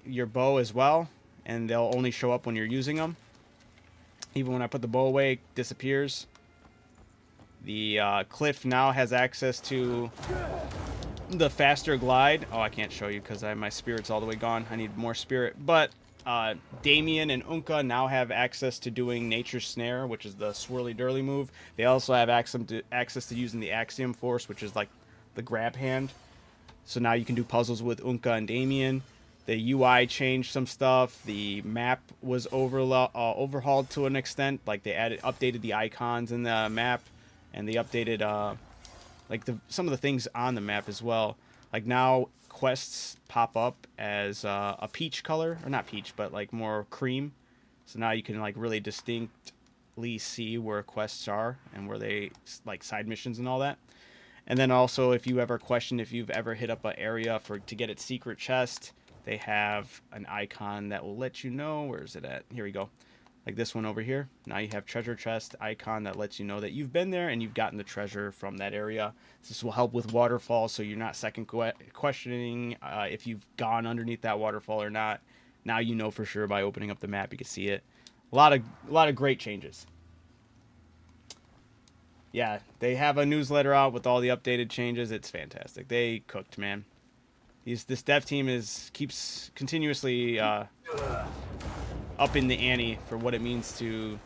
your bow as well, and they'll only show up when you're using them. Even when I put the bow away, it disappears. The cliff now has access to the faster glide. Oh, I can't show you because my spirit's all the way gone. I need more spirit. But Damien and Unka now have access to doing Nature's Snare, which is the swirly durly move. They also have access to using the Axiom Force, which is like the grab hand. So now you can do puzzles with Unka and Damien. The UI changed some stuff. The map was overhauled to an extent. Like they updated the icons in the map, and they updated like some of the things on the map as well. Like now quests pop up as a peach color, or not peach, but like more cream. So now you can like really distinctly see where quests are and where they like side missions and all that. And then also, if you ever question if you've ever hit up an area to get its secret chest, they have an icon that will let you know. Where is it at? Here we go. Like this one over here. Now you have treasure chest icon that lets you know that you've been there and you've gotten the treasure from that area. This will help with waterfalls, so you're not second questioning if you've gone underneath that waterfall or not. Now you know for sure by opening up the map you can see it. A lot of great changes. Yeah, they have a newsletter out with all the updated changes. It's fantastic. They cooked, man. This dev team keeps continuously up in the ante for what it means to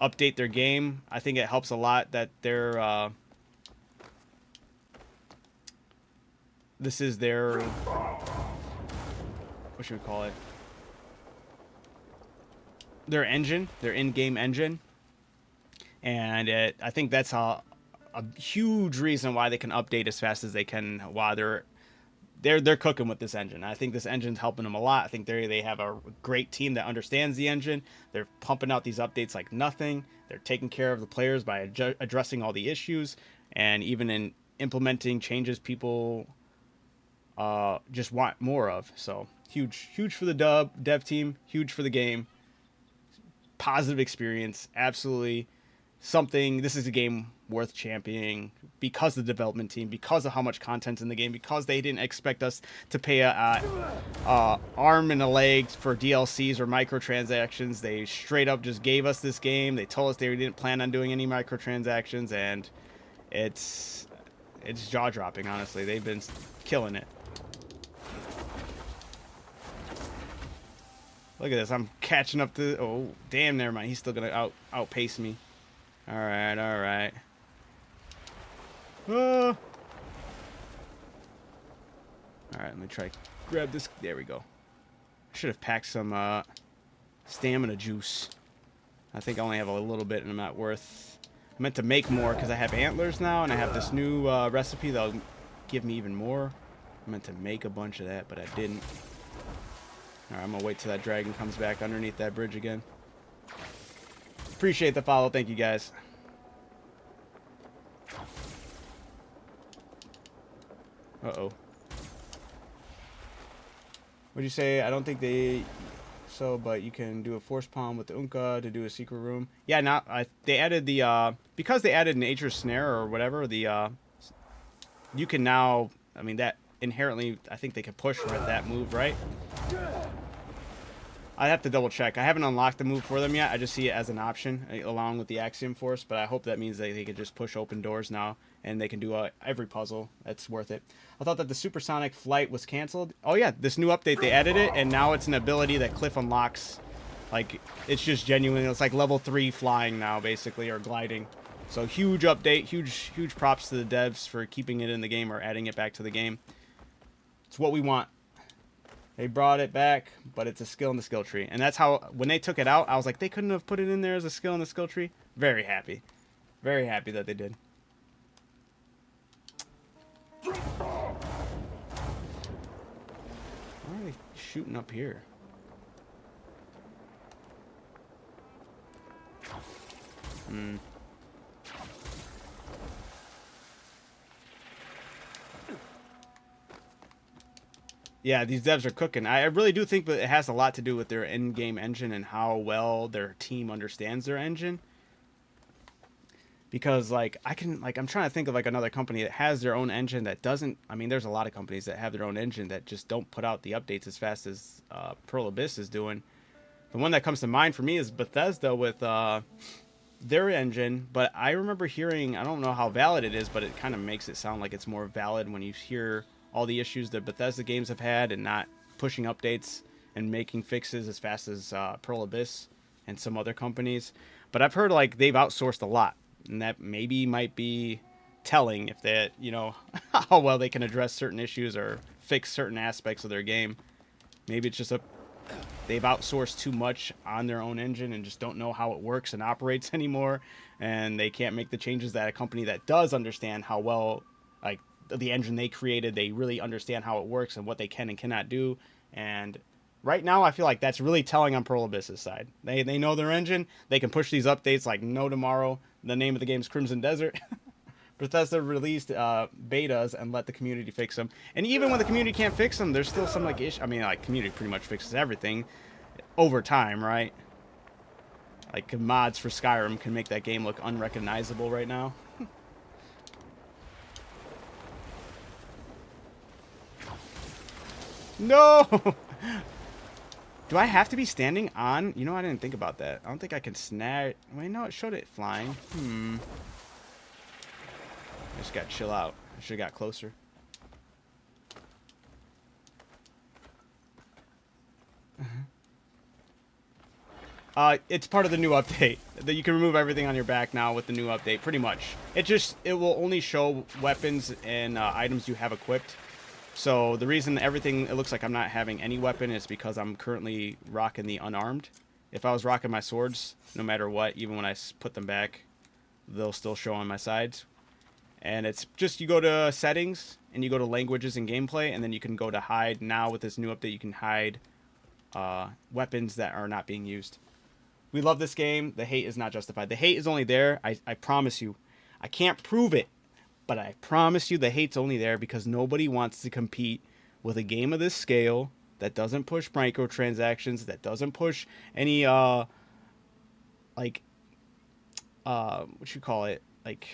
update their game. I think it helps a lot that they're this is their, what should we call it? Their engine, their in-game engine. And I think that's a huge reason why they can update as fast as they can while they're cooking with this engine. I think this engine's helping them a lot. I think they have a great team that understands the engine. They're pumping out these updates like nothing. They're taking care of the players by addressing all the issues, and even in implementing changes people just want more of. So huge for the dev team, huge for the game. Positive experience, absolutely something. This is a game worth championing because of the development team, because of how much content's in the game, because they didn't expect us to pay a arm and a leg for DLCs or microtransactions. They straight up just gave us this game. They told us they didn't plan on doing any microtransactions, and it's jaw-dropping, honestly. They've been killing it. Look at this. I'm catching up to... Oh, damn, never mind. He's still going to outpace me. All right. All right, let me try grab this. There we go. I should have packed some stamina juice. I think I only have a little bit, and I'm not worth... I meant to make more because I have antlers now, and I have this new recipe that'll give me even more. I meant to make a bunch of that, but I didn't. All right, I'm going to wait till that dragon comes back underneath that bridge again. Appreciate the follow. Thank you, guys. Uh-oh. What'd you say? I don't think they... So, but you can do a force palm with the Unka to do a secret room. Yeah, now they added the... because they added Nature's Snare or whatever, you can now... I mean, that inherently... I think they can push with that move, right? I'd have to double check. I haven't unlocked the move for them yet. I just see it as an option along with the Axiom Force, but I hope that means that they could just push open doors now and they can do every puzzle. That's worth it. I thought that the supersonic flight was canceled. Oh yeah, this new update, they added it, and now it's an ability that Cliff unlocks. Like, it's just genuine. It's like level 3 flying now, basically, or gliding. So huge update, huge props to the devs for keeping it in the game or adding it back to the game. It's what we want. They brought it back, but it's a skill in the skill tree. And that's how, when they took it out, I was like, they couldn't have put it in there as a skill in the skill tree. Very happy. Very happy that they did. Why are they shooting up here? Yeah, these devs are cooking. I really do think that it has a lot to do with their in-game engine and how well their team understands their engine. Because, like, I'm trying to think of, like, another company that has their own engine that doesn't... I mean, there's a lot of companies that have their own engine that just don't put out the updates as fast as Pearl Abyss is doing. The one that comes to mind for me is Bethesda with their engine. But I remember hearing... I don't know how valid it is, but it kind of makes it sound like it's more valid when you hear all the issues that Bethesda games have had and not pushing updates and making fixes as fast as Pearl Abyss and some other companies. But I've heard, like, they've outsourced a lot. And that maybe might be telling if that, you know, how well they can address certain issues or fix certain aspects of their game. Maybe it's just they've outsourced too much on their own engine and just don't know how it works and operates anymore. And they can't make the changes that a company that does understand how well, like, the engine they created, they really understand how it works and what they can and cannot do. And right now, I feel like that's really telling on Pearl Abyss's side. They know their engine. They can push these updates like no tomorrow. The name of the game is Crimson Desert. Bethesda released betas and let the community fix them. And even when the community can't fix them, there's still some, like, issue. I mean, like, community pretty much fixes everything over time, right? Like, mods for Skyrim can make that game look unrecognizable right now. No! Do I have to be standing on? You know, I didn't think about that. I don't think I can snag. Wait, no, it showed it flying. I just got to chill out. I should have got closer. It's part of the new update. That you can remove everything on your back now with the new update, pretty much. It will only show weapons and items you have equipped. So the reason it looks like I'm not having any weapon is because I'm currently rocking the unarmed. If I was rocking my swords, no matter what, even when I put them back, they'll still show on my sides. And it's just, you go to settings and you go to languages and gameplay, and then you can go to hide. Now with this new update, you can hide weapons that are not being used. We love this game. The hate is not justified. The hate is only there. I promise you. I can't prove it. But I promise you the hate's only there because nobody wants to compete with a game of this scale that doesn't push microtransactions, that doesn't push any, what you call it, like,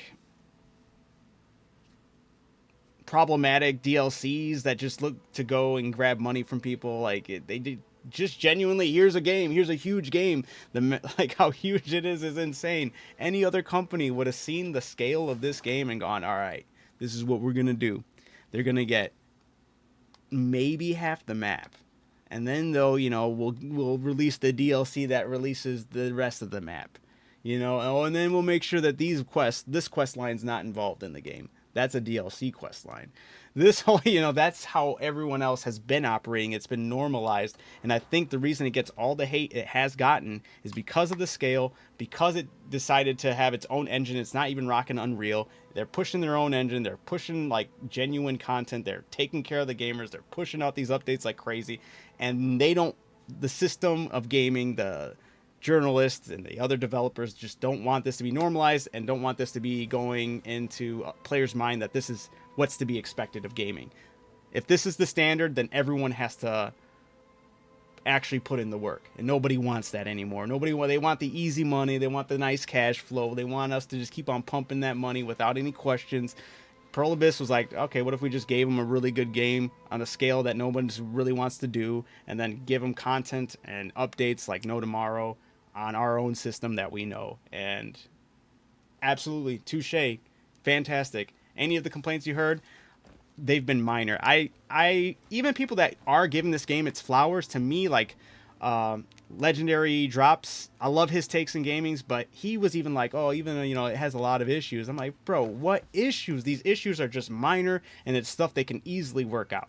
problematic DLCs that just look to go and grab money from people. Like, they did just genuinely, here's a game, here's a huge game. Like, how huge it is insane. Any other company would have seen the scale of this game and gone, all right, this is what we're going to do. They're going to get maybe half the map. And then, though, you know, we'll release the DLC that releases the rest of the map. You know, and then we'll make sure that this quest line's not involved in the game. That's a DLC quest line. This whole, you know, that's how everyone else has been operating. It's been normalized. And I think the reason it gets all the hate it has gotten is because of the scale, because it decided to have its own engine. It's not even rocking Unreal. They're pushing their own engine. They're pushing, like, genuine content. They're taking care of the gamers. They're pushing out these updates like crazy. And the system of gaming, the journalists and the other developers just don't want this to be normalized and don't want this to be going into a player's mind that this is what's to be expected of gaming. If this is the standard, then everyone has to actually put in the work, and nobody wants that anymore. They want the easy money. They want the nice cash flow. They want us to just keep on pumping that money without any questions. Pearl Abyss was like, okay, what if we just gave them a really good game on a scale that no one really wants to do, and then give them content and updates like no tomorrow on our own system that we know. And absolutely, touche, fantastic. any of the complaints you heard, they've been minor. I even people that are giving this game its flowers, to me, like Legendary Drops, I love his takes in gamings, but he was even like, oh, even though, you know, it has a lot of issues. I'm like, bro, what issues? These issues are just minor, and it's stuff they can easily work out.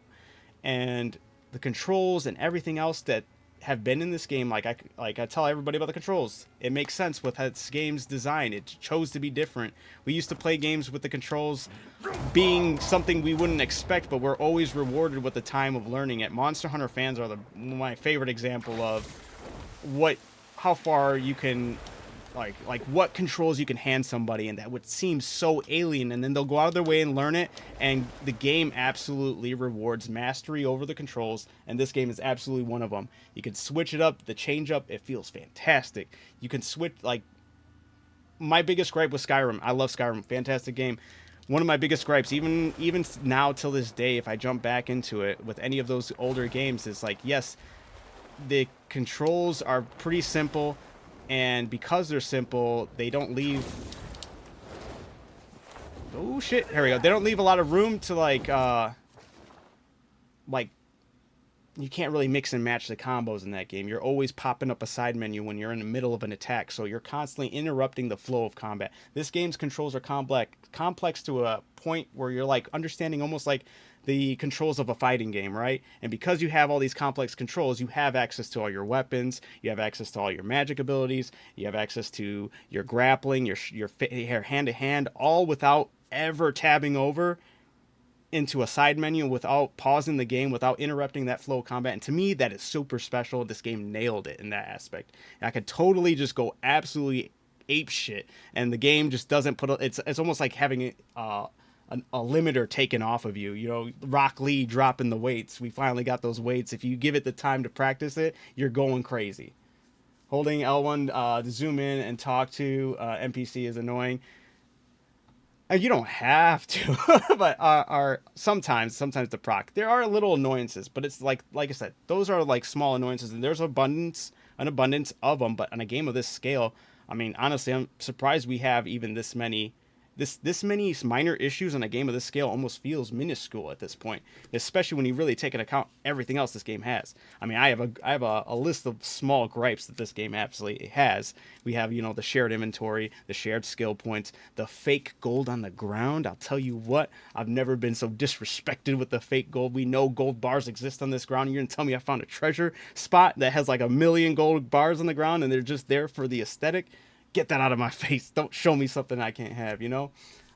And the controls and everything else that have been in this game, like I tell everybody about the controls, it makes sense with this game's design. It chose to be different. We used to play games with the controls being something we wouldn't expect, but we're always rewarded with the time of learning it. Monster Hunter fans are my favorite example of how far you can, like what controls you can hand somebody, and that would seem so alien, and then they'll go out of their way and learn it, and the game absolutely rewards mastery over the controls, and this game is absolutely one of them. You can switch it up, the change up, it feels fantastic. You can switch, like, my biggest gripe with Skyrim, I love Skyrim, fantastic game. One of my biggest gripes, even now till this day, if I jump back into it with any of those older games, is like, yes, the controls are pretty simple, and because they're simple, they don't leave... Oh, shit. Here we go. They don't leave a lot of room to, like, you can't really mix and match the combos in that game. You're always popping up a side menu when you're in the middle of an attack, so you're constantly interrupting the flow of combat. This game's controls are complex to a point where you're, like, understanding almost like the controls of a fighting game, right? And because you have all these complex controls, you have access to all your weapons, you have access to all your magic abilities, you have access to your grappling, your hand-to-hand, all without ever tabbing over into a side menu, without pausing the game, without interrupting that flow of combat. And to me, that is super special. This game nailed it in that aspect. And I could totally just go absolutely ape shit, and the game just doesn't put it's almost like having a limiter taken off of you. You know, Rock Lee dropping the weights. We finally got those weights. If you give it the time to practice it, you're going crazy. Holding L1 to zoom in and talk to NPC is annoying. You don't have to, but sometimes the proc. There are little annoyances, but it's like I said, those are like small annoyances, and there's an abundance of them. But on a game of this scale, I mean, honestly, I'm surprised we have even this many minor issues in a game of this scale. Almost feels minuscule at this point, especially when you really take into account everything else this game has. I mean, I have a list of small gripes that this game absolutely has. We have, you know, the shared inventory, the shared skill points, the fake gold on the ground. I'll tell you what, I've never been so disrespected with the fake gold. We know gold bars exist on this ground. You're gonna tell me I found a treasure spot that has like 1 million gold bars on the ground and they're just there for the aesthetic? Get that out of my face. Don't show me something I can't have, you know?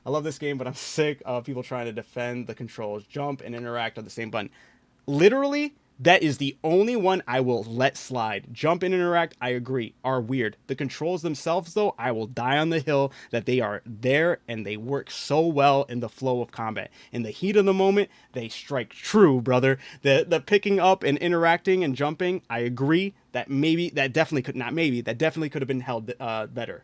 I love this game, but I'm sick of people trying to defend the controls. Jump and interact on the same button. Literally, that is the only one I will let slide. Jump and interact, I agree, are weird. The controls themselves, though, I will die on the hill that they are there and they work so well in the flow of combat. In the heat of the moment, they strike true, brother. The picking up and interacting and jumping, I agree. That definitely could have been held better.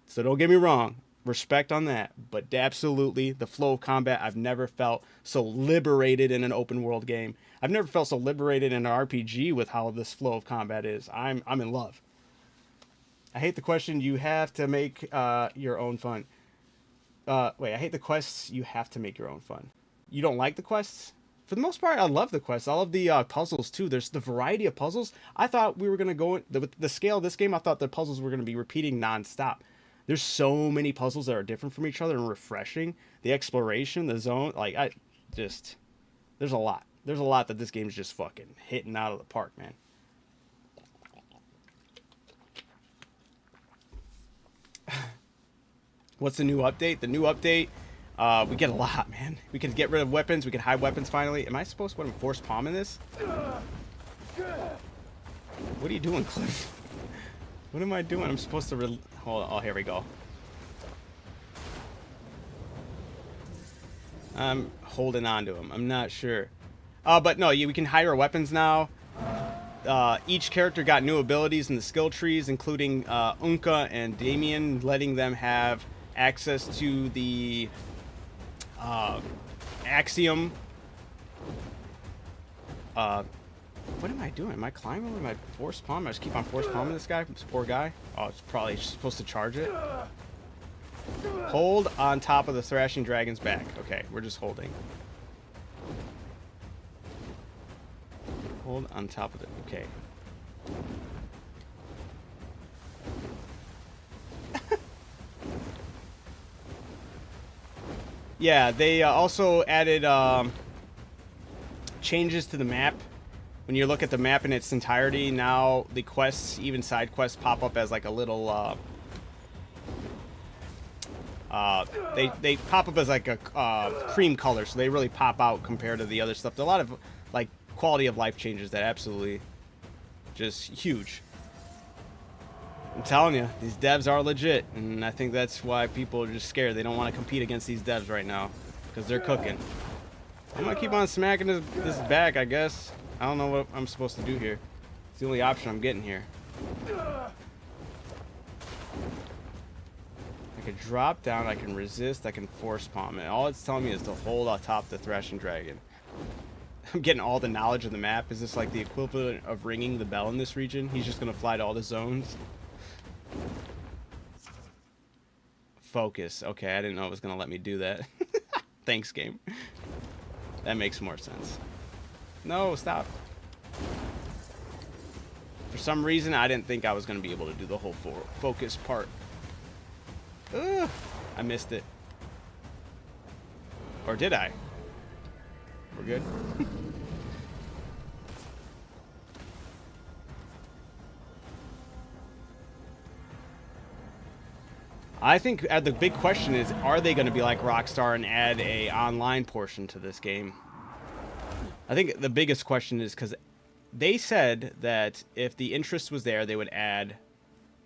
So don't get me wrong. Respect on that, but absolutely the flow of combat, I've never felt so liberated in an open world game. I've never felt so liberated in an RPG with how this flow of combat is. I'm in love. I hate the question, you have to make your own fun. I hate the quests, you have to make your own fun. You don't like the quests? For the most part, I love the quests. I love the puzzles too. There's the variety of puzzles. I thought we were going to go with the scale of this game. I thought the puzzles were going to be repeating nonstop. There's so many puzzles that are different from each other and refreshing. The exploration, the zone, there's a lot. There's a lot that this game's just fucking hitting out of the park, man. What's the new update? The new update, we get a lot, man. We can get rid of weapons. We can hide weapons finally. Am I supposed to put him force palm in this? What are you doing, Cliff? What am I doing? I'm supposed to... Hold on. Oh, here we go. I'm holding on to him. I'm not sure. But no, we can hide our weapons now. Each character got new abilities in the skill trees, including Unka and Damien, letting them have access to the Axiom. What am I doing? Am I climbing? Am I force palm? I just keep on force palming this guy. This poor guy. Oh, it's probably supposed to charge it. Hold on top of the Thrashing Dragon's back. Okay, we're just holding. Hold on top of it. Okay. Yeah, they also added changes to the map. When you look at the map in its entirety, now the quests, even side quests, pop up as like a little they pop up as like a cream color, so they really pop out compared to the other stuff. There's a lot of like quality of life changes that absolutely just huge. I'm telling you, these devs are legit, and I think that's why people are just scared. They don't want to compete against these devs right now because they're cooking. I'm gonna keep on smacking this back, I guess. I don't know what I'm supposed to do here. It's the only option I'm getting here. I can drop down, I can resist, I can force palm it. All it's telling me is to hold on top the Thrashing Dragon. I'm getting all the knowledge of the map. Is this like the equivalent of ringing the bell in this region? He's just gonna fly to all the zones. Focus. Okay, I didn't know it was gonna let me do that. Thanks, game. That makes more sense. No, stop. For some reason, I didn't think I was gonna be able to do the whole focus part. Ugh, I missed it. Or did I? We're good. I think the big question is, are they going to be like Rockstar and add a online portion to this game? I think the biggest question is because they said that if the interest was there, they would add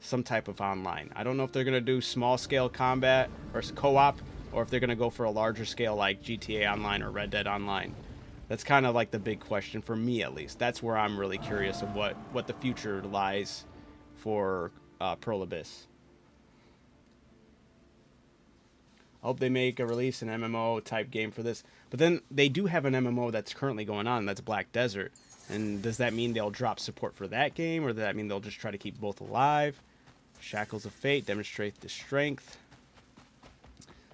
some type of online. I don't know if they're going to do small scale combat or co-op, or if they're going to go for a larger scale like GTA Online or Red Dead Online. That's kind of like the big question for me, at least. That's where I'm really curious of what the future lies for Pearl Abyss. I hope they make a release an MMO type game for this. But then they do have an MMO that's currently going on. That's Black Desert. And does that mean they'll drop support for that game? Or does that mean they'll just try to keep both alive? Shackles of Fate, demonstrate the strength.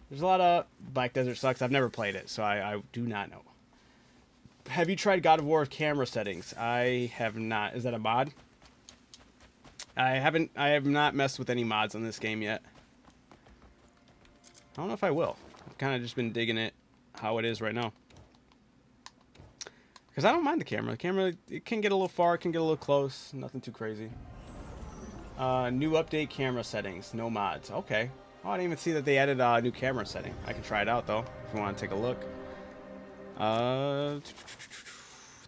There's a lot of... Black Desert sucks. I've never played it, so I do not know. Have you tried God of War camera settings? I have not. Is that a mod? I have not messed with any mods on this game yet. I don't know if I will. I've kind of just been digging it how it is right now. Because I don't mind the camera. The camera, it can get a little far, it can get a little close. Nothing too crazy. New update camera settings. No mods. Okay. Oh, I didn't even see that they added a new camera setting. I can try it out, though, if you want to take a look.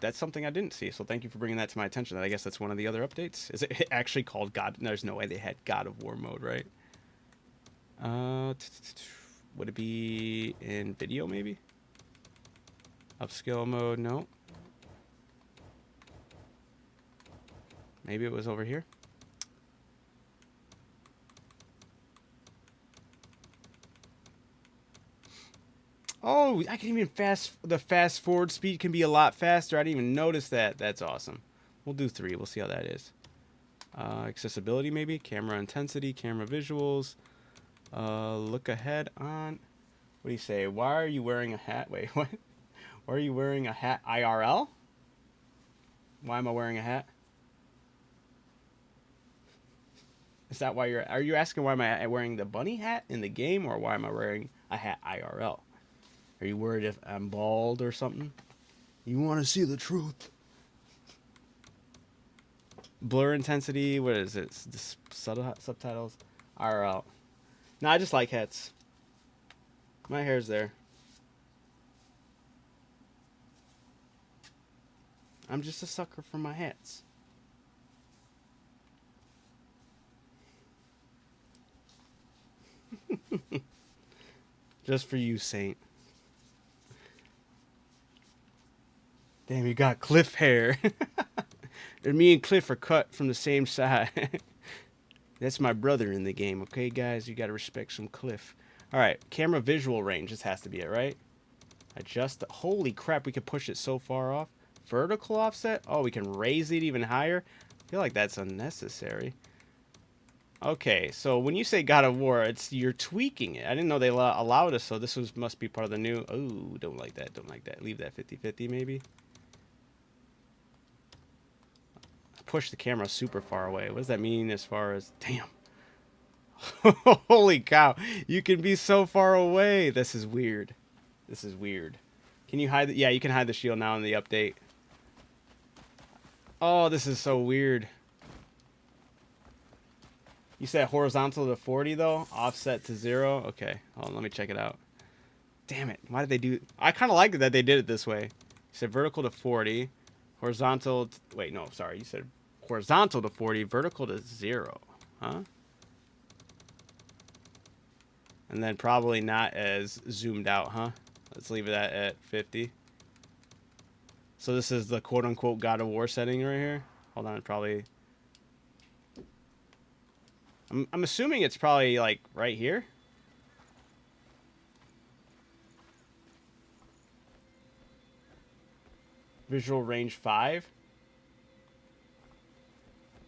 That's something I didn't see, so thank you for bringing that to my attention. I guess that's one of the other updates. Is it actually called God? There's no way they had God of War mode, right? Would it be in video, maybe? Upscale mode, no. Maybe it was over here. Oh, I can even the fast forward speed can be a lot faster. I didn't even notice that. That's awesome. We'll do 3. We'll see how that is. Accessibility, maybe. Camera intensity, camera visuals. Look ahead on. What do you say? Why are you wearing a hat? Wait, what? Why are you wearing a hat? IRL? Why am I wearing a hat? Is that why are you asking why am I wearing the bunny hat in the game, or why am I wearing a hat IRL? Are you worried if I'm bald or something? You want to see the truth? Blur intensity, what is it? The subtitles? IRL. No, I just like hats. My hair's there. I'm just a sucker for my hats. Just for you, Saint. Damn, you got Cliff hair. And me and Cliff are cut from the same side. That's my brother in the game, okay, guys? You gotta respect some Cliff. Alright, camera visual range. This has to be it, right? Adjust the... Holy crap, we can push it so far off. Vertical offset? Oh, we can raise it even higher? I feel like that's unnecessary. Okay, so when you say God of War, you're tweaking it. I didn't know they allowed us, so this must be part of the new... Oh, don't like that, don't like that. Leave that 50-50 maybe. Push the camera super far away. What does that mean as far as... Damn. Holy cow. You can be so far away. This is weird. This is weird. Can you hide... Yeah, you can hide the shield now in the update. Oh, this is so weird. You said horizontal to 40 though, offset to 0. Okay, hold on, let me check it out. Damn it! Why did they do? I kind of like it that they did it this way. You said vertical to 40, horizontal. Wait, no, sorry. You said horizontal to 40, vertical to 0. Huh? And then probably not as zoomed out, huh? Let's leave it at 50. So this is the quote-unquote God of War setting right here. Hold on, probably. I'm assuming it's probably like right here. Visual range 5.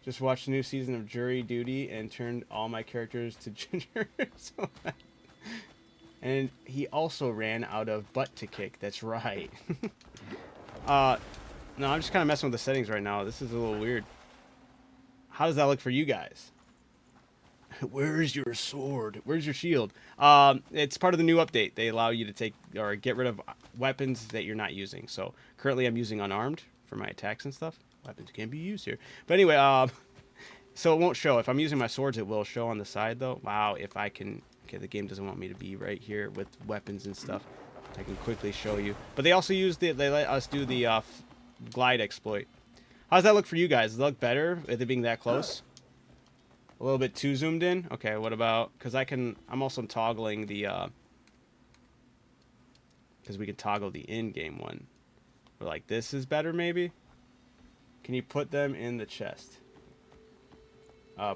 Just watched the new season of Jury Duty and turned all my characters to ginger. And he also ran out of butt to kick. That's right. No, I'm just kind of messing with the settings right now. This is a little weird. How does that look for you guys? Where's your sword? Where's your shield? It's part of the new update. They allow you to take or get rid of weapons that you're not using. So currently I'm using unarmed for my attacks and stuff. Weapons can be used here. But anyway, so it won't show. If I'm using my swords, it will show on the side though. Wow, if I can... Okay, the game doesn't want me to be right here with weapons and stuff. I can quickly show you. But they also use they let us do the glide exploit. How does that look for you guys? Does it look better with it being that close? A little bit too zoomed in? Okay, what about... Because I'm also toggling the... Because we can toggle the in-game one. But like this is better, maybe? Can you put them in the chest?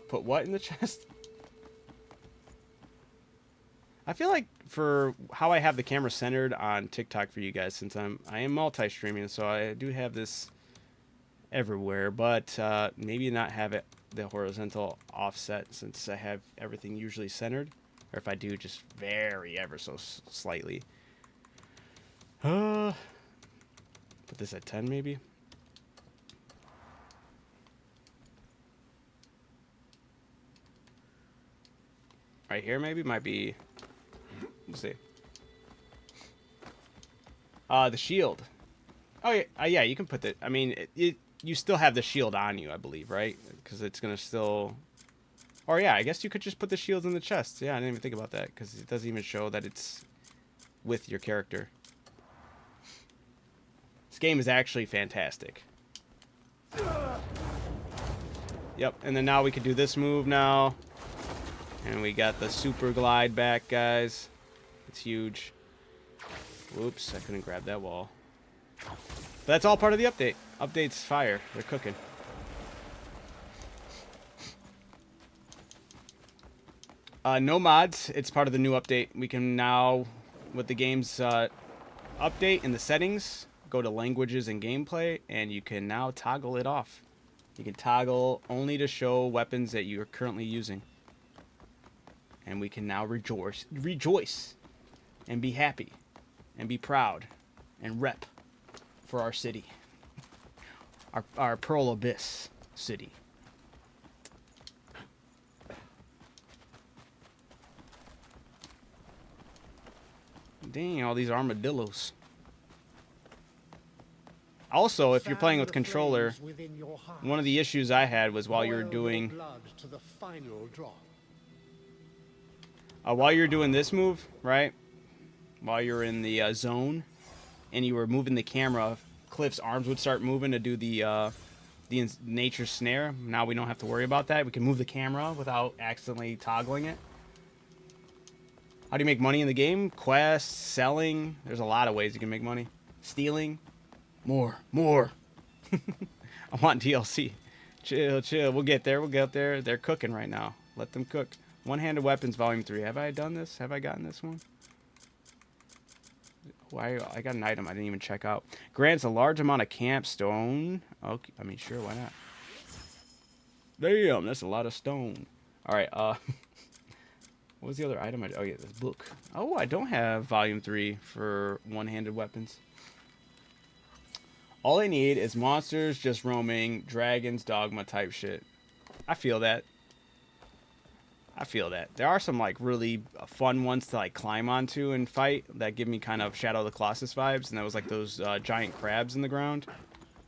Put what in the chest? I feel like for how I have the camera centered on TikTok for you guys, since I am multi-streaming, so I do have this everywhere, but maybe not have it the horizontal offset since I have everything usually centered, or if I do just vary ever so slightly. Put this at 10 maybe. Right here maybe might be. We'll see. The shield. Oh yeah, yeah. You can put that. I mean, you still have the shield on you, I believe, right? Because it's gonna still. Or yeah, I guess you could just put the shields in the chest. Yeah, I didn't even think about that because it doesn't even show that it's with your character. This game is actually fantastic. Yep, and then now we can do this move now. And we got the super glide back, guys. It's huge. Whoops, I couldn't grab that wall. But that's all part of the update. Update's fire. They're cooking. No mods. It's part of the new update. We can now, with the game's update in the settings, go to languages and gameplay, and you can now toggle it off. You can toggle only to show weapons that you're currently using. And we can now rejoice and be happy and be proud and rep for our city. Our Pearl Abyss city. Dang, all these armadillos. Also, if you're playing with controller, one of the issues I had was while you were doing... while you're doing this move, right? While you're in the zone, and you were moving the camera, Cliff's arms would start moving to do the nature snare. Now we don't have to worry about that. We can move the camera without accidentally toggling it. How do you make money in the game? Quests, selling. There's a lot of ways you can make money. Stealing. More. I want DLC. Chill. We'll get there. They're cooking right now. Let them cook. One-handed weapons, volume 3. Have I done this? Have I gotten this one? Why? I got an item I didn't even check out. Grants a large amount of camp stone. Okay, I mean, sure, why not? Damn, that's a lot of stone. All right. What was the other item? Oh yeah, this book. Oh, I don't have volume 3 for one-handed weapons. All I need is monsters just roaming, dragons, dogma type shit. I feel that. I feel that. There are some like really fun ones to like climb onto and fight that give me kind of Shadow of the Colossus vibes, and that was like those giant crabs in the ground.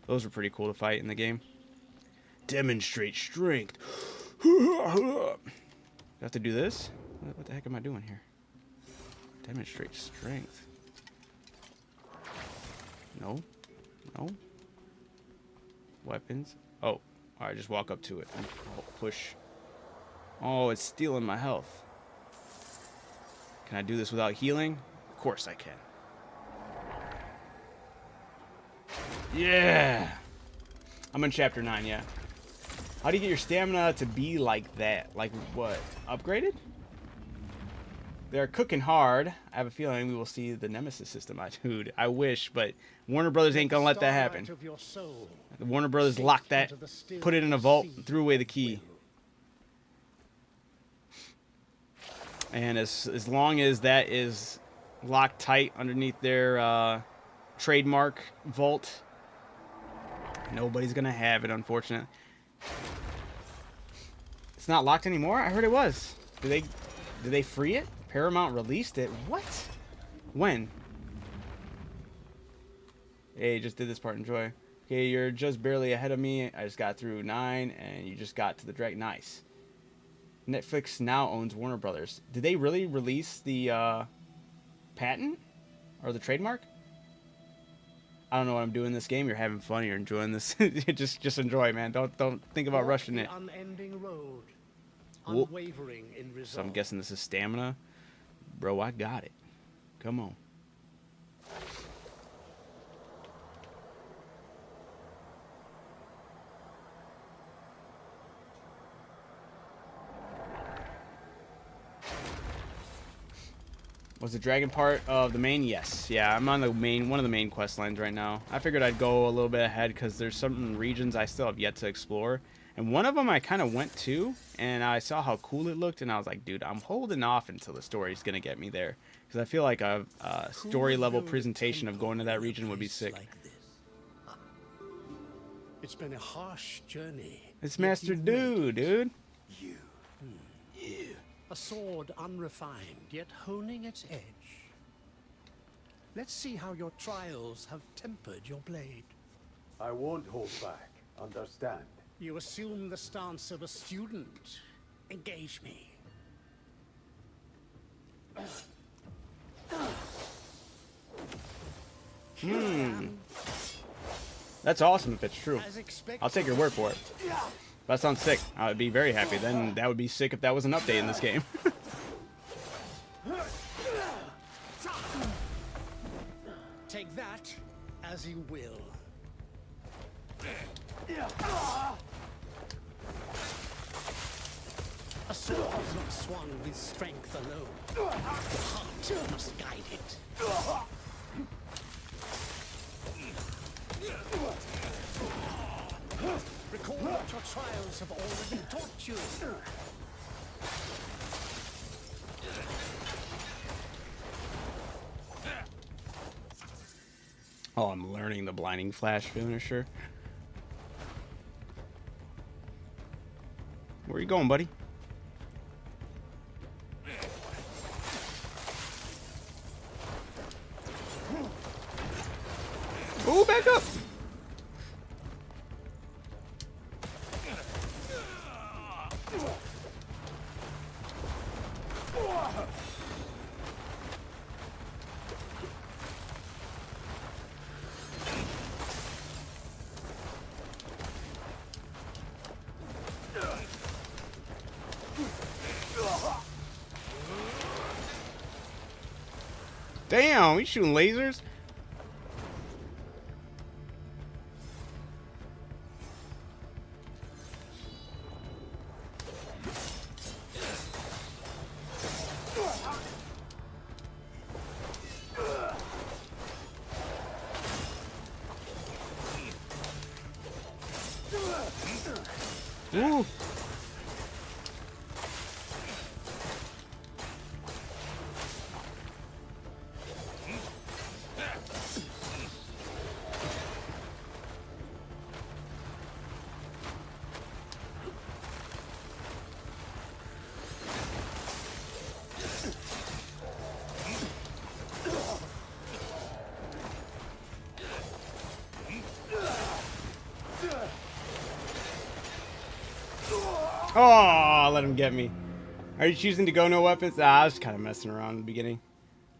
Those were pretty cool to fight in the game. Demonstrate strength. I have to do this? What the heck am I doing here? Demonstrate strength. No. No. Weapons. Oh. Alright, just walk up to it and push. Oh, it's stealing my health. Can I do this without healing? Of course I can. Yeah! I'm in chapter 9, yeah. How do you get your stamina to be like that? Like what? Upgraded? They're cooking hard. I have a feeling we will see the Nemesis system. Dude, I wish, but Warner Brothers ain't gonna let that happen. The Warner Brothers locked that, put it in a vault, and threw away the key. And as long as that is locked tight underneath their trademark vault, nobody's gonna have it, unfortunately. It's not locked anymore? I heard it was. Did they free it? Paramount released it? What? When? Hey, just did this part. Enjoy. Okay, you're just barely ahead of me. I just got through 9, and you just got to the dragon. Nice. Netflix now owns Warner Brothers. Did they really release the patent or the trademark? I don't know what I'm doing in this game. You're having fun. You're enjoying this. just enjoy, man. Don't think about rushing it. Unending road. Whoop. Unwavering in resolve. So I'm guessing this is stamina. Bro, I got it. Come on. Was the dragon part of the main? Yes. Yeah, I'm on the main, one of the main quest lines right now. I figured I'd go a little bit ahead because there's certain regions I still have yet to explore. And one of them I kind of went to, and I saw how cool it looked, and I was like, dude, I'm holding off until the story's going to get me there. Because I feel like a story-level presentation of going to that region would be sick. It's been a harsh journey. It's Master Do, dude. You. A sword unrefined, yet honing its edge. Let's see how your trials have tempered your blade. I won't hold back. Understand? You assume the stance of a student. Engage me. That's awesome if it's true. I'll take your word for it. That sounds sick. I would be very happy. Then that would be sick if that was an update in this game. Take that as you will. A sword is not swung with strength alone. The heart must guide it. Recall what your trials have already taught you. Oh, I'm learning the blinding flash finisher. Where are you going, buddy? Oh, back up! Damn, he's shooting lasers. Ooh. Oh, let him get me. Are you choosing to go no weapons? I was kind of messing around in the beginning.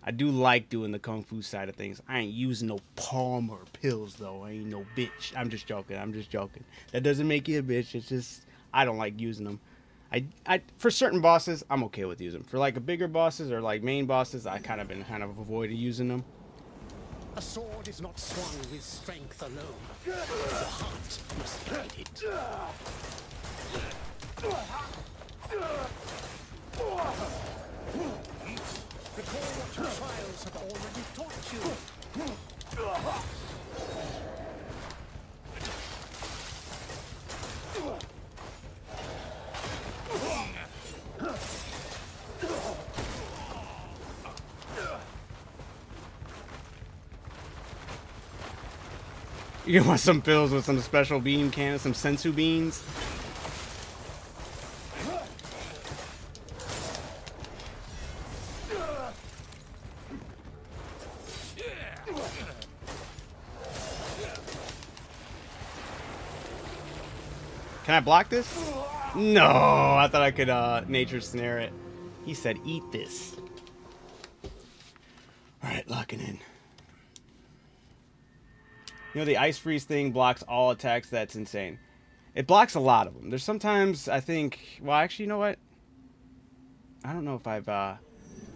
I do like doing the kung fu side of things. I ain't using no palm or pills, though. I ain't no bitch. I'm just joking. I'm just joking. That doesn't make you a bitch. It's just, I don't like using them. For certain bosses, I'm okay with using them. For like bigger bosses or like main bosses, I kind of avoided using them. A sword is not swung with strength alone. The heart must guide it. Recall what your trials have already taught you. You want some pills with some special bean cannons, some sensu beans? Can I block this? No, I thought I could nature snare it. He said eat this. Alright, locking in. You know, the ice freeze thing blocks all attacks. That's insane. It blocks a lot of them. There's sometimes, I think... Well, actually, you know what? I don't know if I've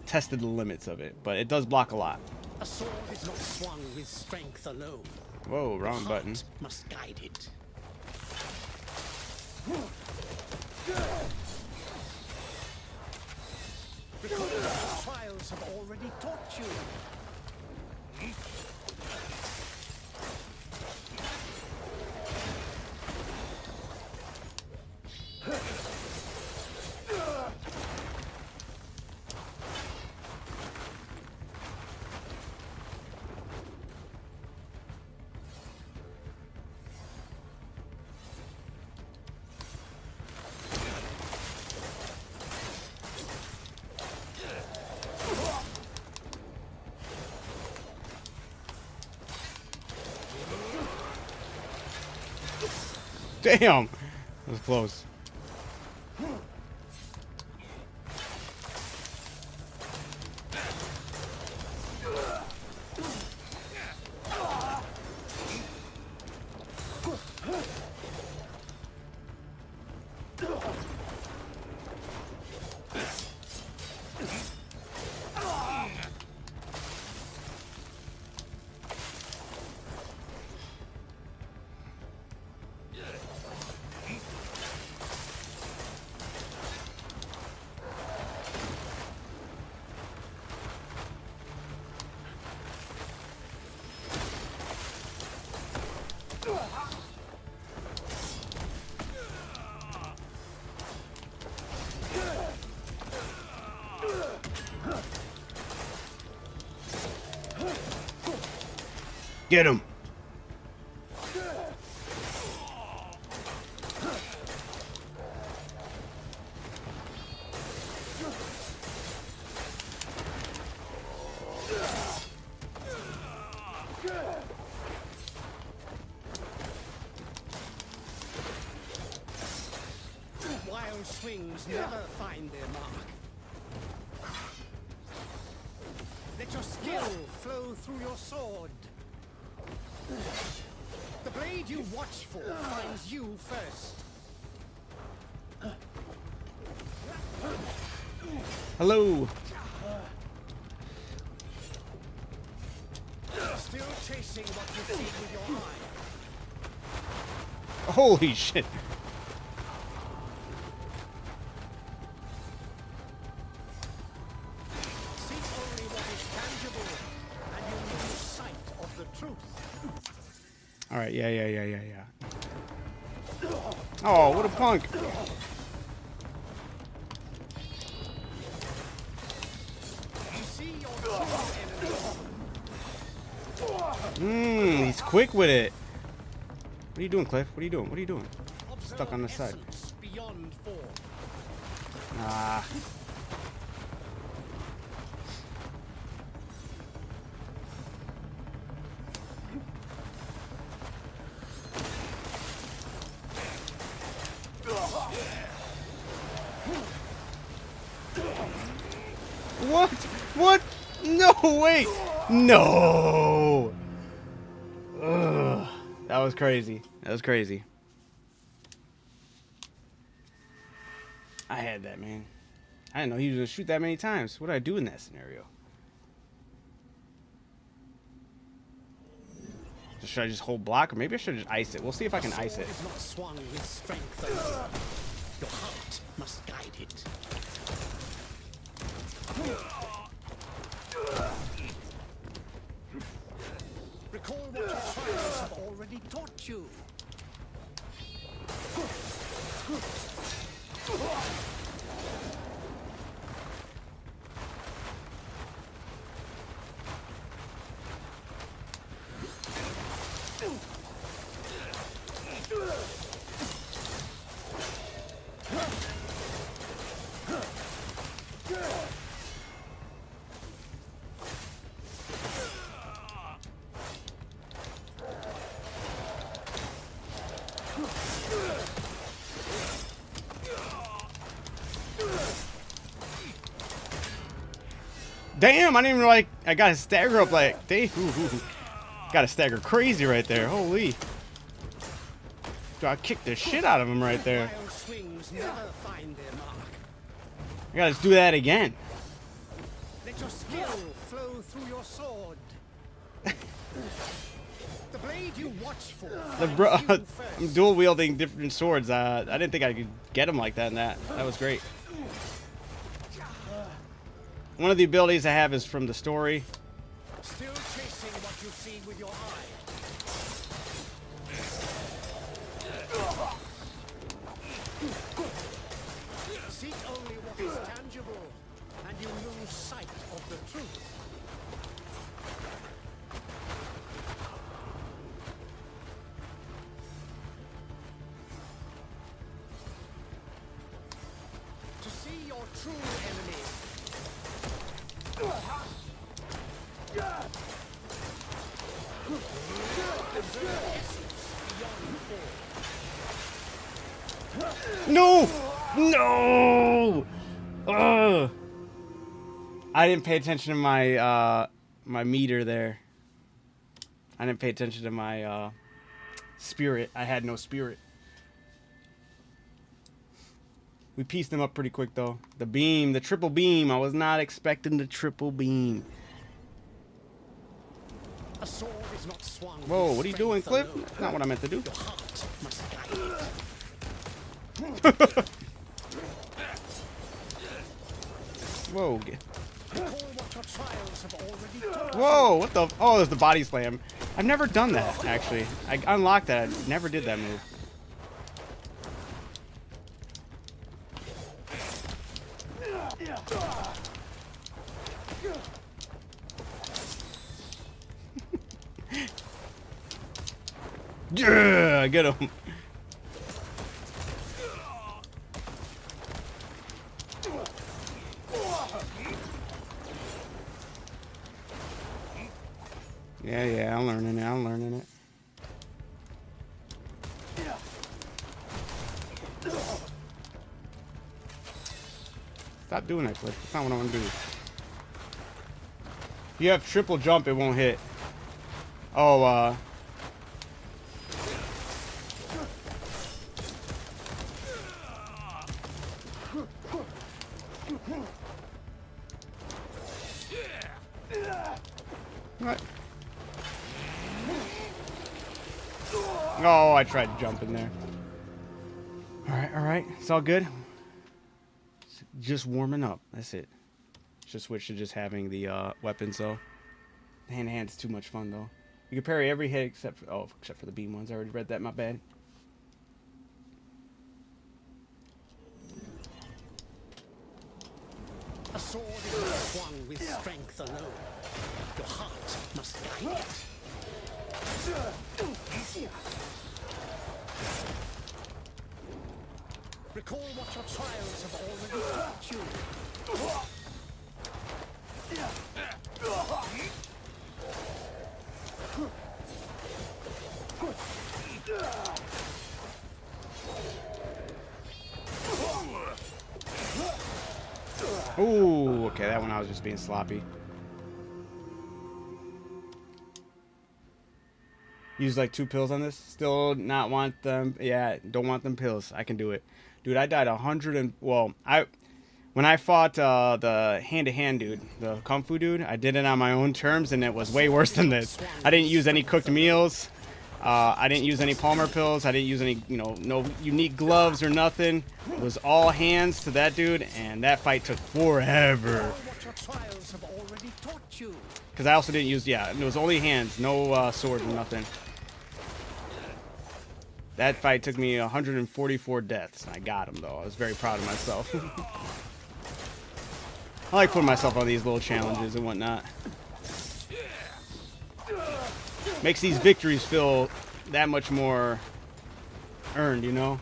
tested the limits of it, but it does block a lot. A sword is not swung with strength alone. Whoa, wrong button. Must guide it. Recall what trials have already taught you. Damn! That was close. Get him! Wild swings never find their mark. Let your skill flow through your sword. The blade you watch for finds you first. Hello! Still chasing what you see with your eye. Holy shit! Seek only what is tangible, and you lose sight of the truth. Alright, yeah. Oh, what a punk! You see your true Mmm, he's quick with it. What are you doing, Cliff? What are you doing? What are you doing? Stuck on the side. Beyond form. Ah. What? What? No, wait. No. Ugh. That was crazy. That was crazy. I had that, man. I didn't know he was going to shoot that many times. What did I do in that scenario? Should I just hold block? Or maybe I should just ice it. We'll see if I can ice it. Is not swung with strength alone. Your heart must guide it. Recall what your trials have already taught you. Damn, I didn't even like. I got to stagger up like. Got to stagger crazy right there. Holy. I kicked the shit out of him right there. Wild swings never find their mark. I gotta do that again. Let your skill flow through your sword. The blade you watch for. I'm dual wielding different swords. I didn't think I could get him like that. That was great. One of the abilities I have is from the story. Still chasing what you see with your eye. Seek only what is tangible, and you lose sight of the truth. To see your true enemy. No! No! Ugh. I didn't pay attention to my my meter there. I didn't pay attention to my spirit. I had no spirit. We pieced them up pretty quick though. The beam, the triple beam. I was not expecting the triple beam. A sword is not swung. Whoa, what are you doing, Cliff? That's not what I meant to do. Your heart must guide it. Whoa. Recall what your trials have already taught you. Whoa, what the? Oh, there's the body slam. I've never done that, actually. I unlocked that. I never did that move. Yeah, get him. Yeah, I'm learning it. I'm learning it. Stop doing that, Cliff. That's not what I want to do. If you have triple jump, it won't hit. Oh, what? Oh, I tried jumping there. Alright. It's all good. Just warming up. That's it. Just switch to just having the weapons though. Hand to hand is too much fun though. You can parry every hit except for the beam ones. I already read that. My bad. A sword is not swung with strength alone. Your heart must guide it. Recall what your trials have already taught you. Ooh. Ooh, okay, that one I was just being sloppy. Use like 2 pills on this. Still not want them. Yeah, don't want them pills. I can do it. Dude, I died 100 and... Well, when I fought the hand-to-hand dude, the Kung Fu dude, I did it on my own terms, and it was way worse than this. I didn't use any cooked meals. I didn't use any Palmer pills. I didn't use any, you know, no unique gloves or nothing. It was all hands to that dude, and that fight took forever. What your trials have already taught you. Because I also didn't use, yeah, it was only hands, no sword or nothing. That fight took me 144 deaths. I got him, though. I was very proud of myself. I like putting myself on these little challenges and whatnot. Makes these victories feel that much more earned, you know?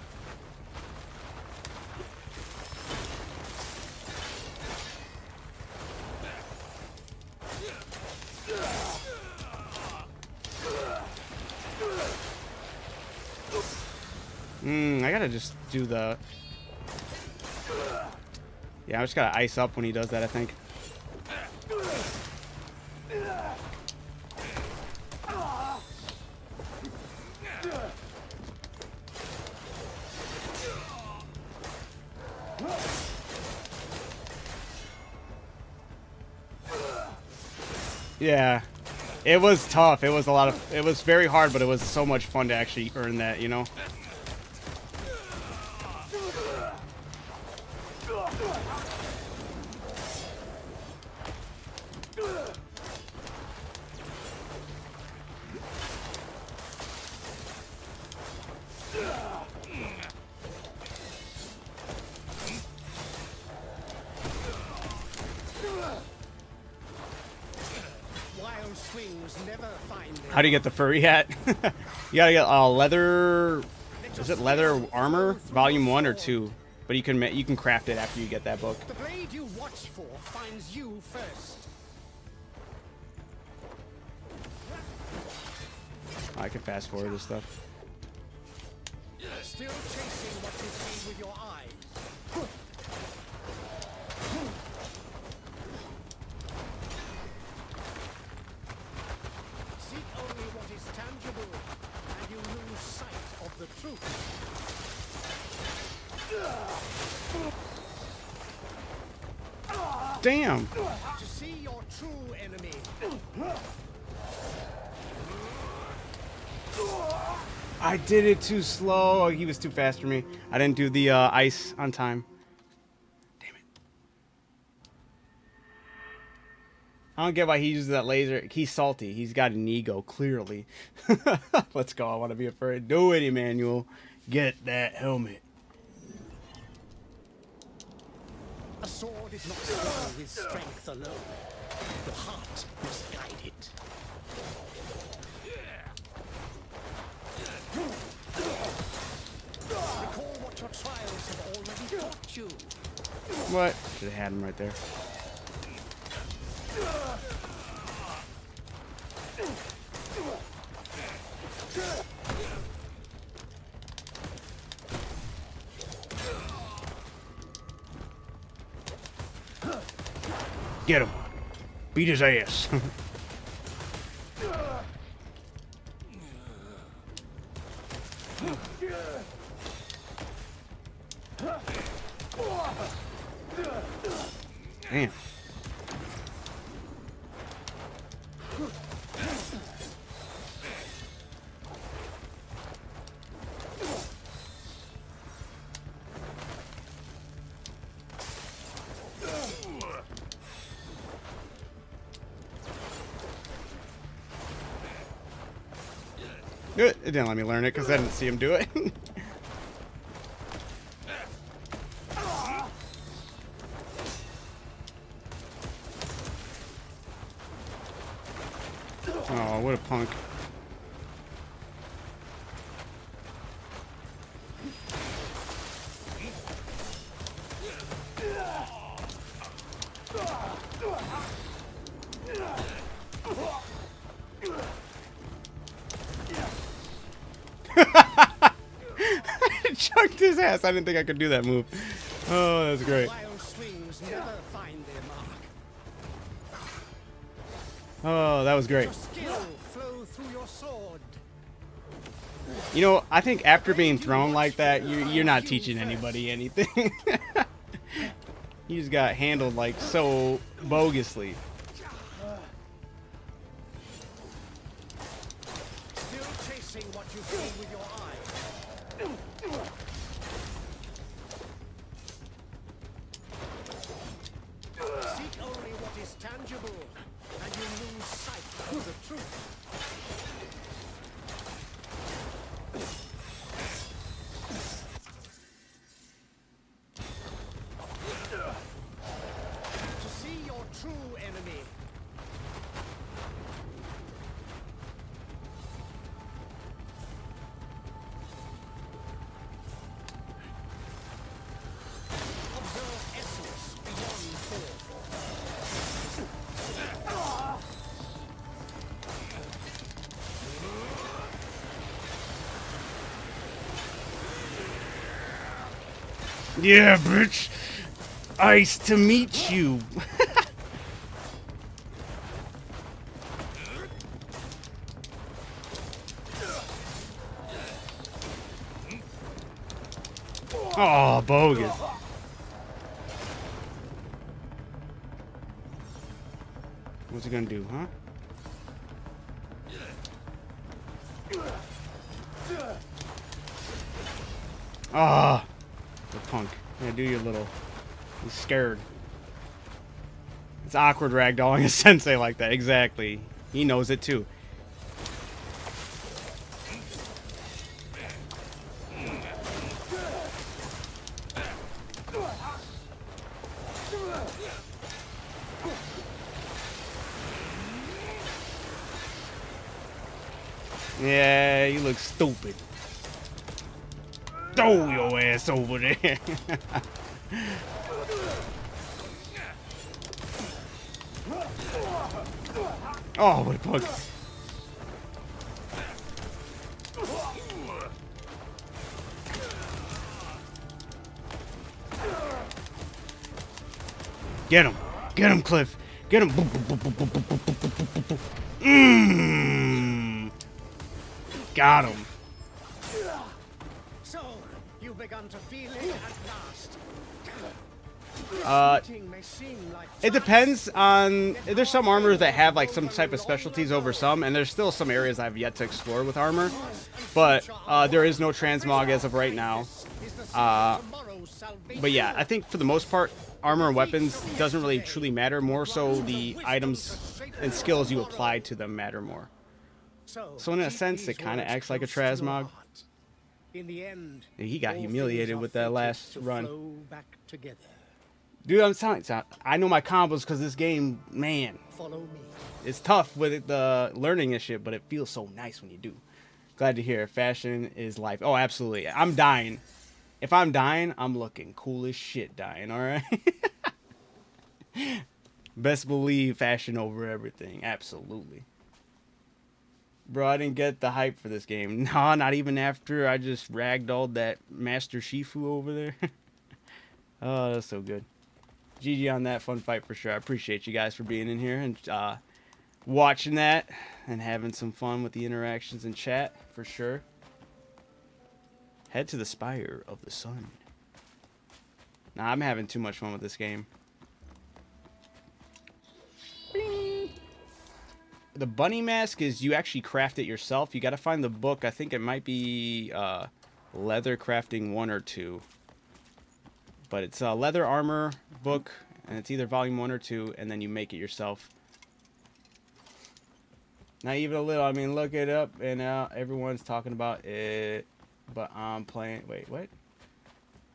I gotta just do the... Yeah, I just gotta ice up when he does that, I think. Yeah, it was tough. It was a lot of... It was very hard, but it was so much fun to actually earn that, you know? How do you get the furry hat? You gotta get leather. Is it leather armor? Volume 1 or 2? But you can craft it after you get that book. The blade you watch for finds you first. I can fast forward this stuff. Still chasing what you see with your eyes. Seek only what is tangible, and you lose sight of the truth. Damn! To see your true enemy. I did it too slow. He was too fast for me. I didn't do the ice on time. Damn it. I don't get why he uses that laser. He's salty. He's got an ego, clearly. Let's go. I want to be a furry. Do it, Emmanuel. Get that helmet. A sword is not strong with strength alone. The heart must guide it. Recall what your trials have already taught you. What? Should have had him right there. Get him. Beat his ass. Damn. It didn't let me learn it because I didn't see him do it. Oh, what a punk. I chucked his ass. I didn't think I could do that move. Oh, that's great. Wild swings never find their Oh, that was great. Your skill flow through your sword. You know, I think after being thrown like that, you're not teaching anybody anything. You just got handled like so bogusly. Still chasing what you see with your eye. Seek only what is tangible, and you lose sight of the truth. To see your true enemy. Observe essence beyond form. Yeah, bitch. Nice to meet you. Oh, bogus. What's he gonna do, huh? Ah, the punk. Yeah, do your little. He's scared. It's awkward ragdolling a sensei like that. Exactly. He knows it too. Yeah, you look stupid. Throw your ass over there. Oh, what a bug. Get him. Get him, Cliff. Get him. Mmm. Got him. So, you've begun to feel it at last. May seem like It depends on. There's some armors that have like some type of specialties over some, and there's still some areas I've yet to explore with armor. But there is no transmog as of right now. But yeah, I think for the most part, armor and weapons doesn't really truly matter. More so, the items and skills you apply to them matter more. So in a sense, it kind of acts like a transmog. in the end, He got all humiliated things with are that fated last to run. flow back together. Dude, I'm telling you, I know my combos because this game, man, Follow me. it's tough with the learning and shit, but it feels so nice when you do. Glad to hear. Fashion is life. Oh, absolutely. I'm dying. If I'm dying, I'm looking cool as shit dying, all right? Best believe fashion over everything. Absolutely. Bro, I didn't get the hype for this game. No, not even after I just ragdolled that Master Shifu over there. Oh, that's so good. GG on that. Fun fight for sure. I appreciate you guys for being in here and watching that and having some fun with the interactions in chat for sure. Head to the Spire of the Sun. Nah, I'm having too much fun with this game. Bling. The bunny mask is you actually craft it yourself. You got to find the book. I think it might be Leather Crafting 1 or 2. But it's a leather armor book, and it's either volume 1 or 2, and then you make it yourself. Not even a little. I mean, look it up, and everyone's talking about it. But I'm playing. Wait, what?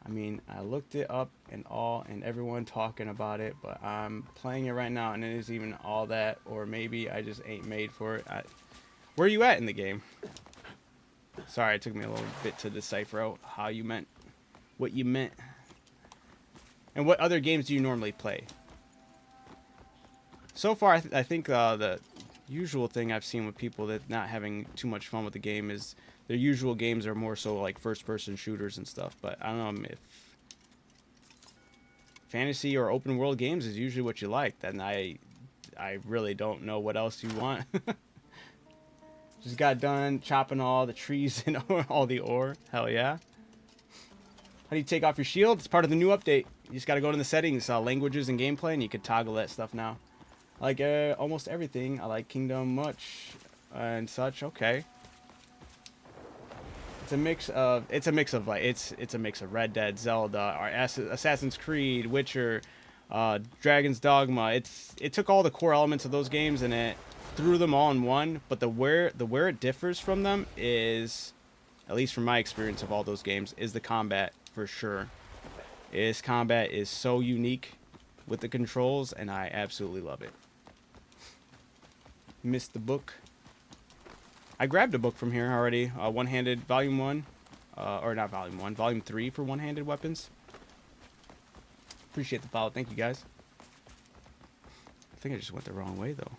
I mean, I looked it up and all, and everyone talking about it, but I'm playing it right now, and it isn't even all that. Or maybe I just ain't made for it. Where are you at in the game? Sorry, it took me a little bit to decipher out how you meant what you meant. And what other games do you normally play? So far, I think the usual thing I've seen with people that not having too much fun with the game is their usual games are more so like first-person shooters and stuff. But I don't know if fantasy or open-world games is usually what you like. Then I I really don't know what else you want. Just got done chopping all the trees and all the ore. Hell yeah. How do you take off your shield? It's part of the new update. You just got to go to the settings, languages and gameplay, and you can toggle that stuff now. I like almost everything. I like Kingdom much and such. Okay. It's a mix of like it's a mix of Red Dead, Zelda, or Assassin's Creed, Witcher, Dragon's Dogma. It took all the core elements of those games and it threw them all in one. But where it differs from them is, at least from my experience of all those games, is the combat for sure. Its combat is so unique with the controls, and I absolutely love it. Missed the book. I grabbed a book from here already. One-handed volume 1, or not volume 1, volume 3 for one-handed weapons. Appreciate the follow. Thank you guys. I think I just went the wrong way though.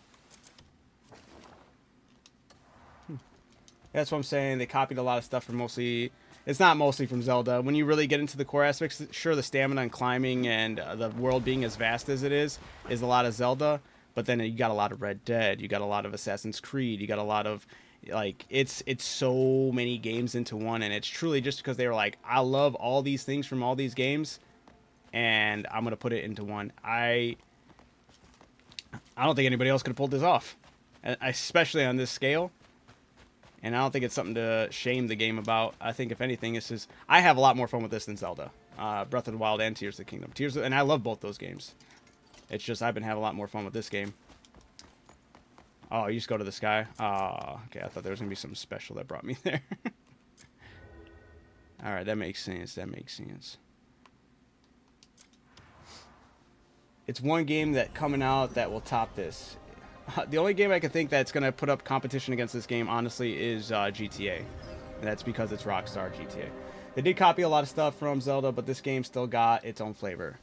That's what I'm saying. They copied a lot of stuff from mostly. It's not mostly from Zelda. When you really get into the core aspects, sure, the stamina and climbing and the world being as vast as it is a lot of Zelda. But then you got a lot of Red Dead. You got a lot of Assassin's Creed. You got a lot of, like, it's so many games into one. And it's truly just because they were like, I love all these things from all these games, and I'm going to put it into one. I don't think anybody else could have pulled this off, especially on this scale. And I don't think it's something to shame the game about. I think, if anything, it's just, I have a lot more fun with this than Zelda. Breath of the Wild and Tears of the Kingdom. And I love both those games. It's just I've been having a lot more fun with this game. Oh, you just go to the sky? Okay, I thought there was going to be something special that brought me there. Alright, that makes sense. That makes sense. It's one game that coming out that will top this. The only game I can think that's going to put up competition against this game, honestly, is GTA. And that's because it's Rockstar GTA. They did copy a lot of stuff from Zelda, but this game still got its own flavor.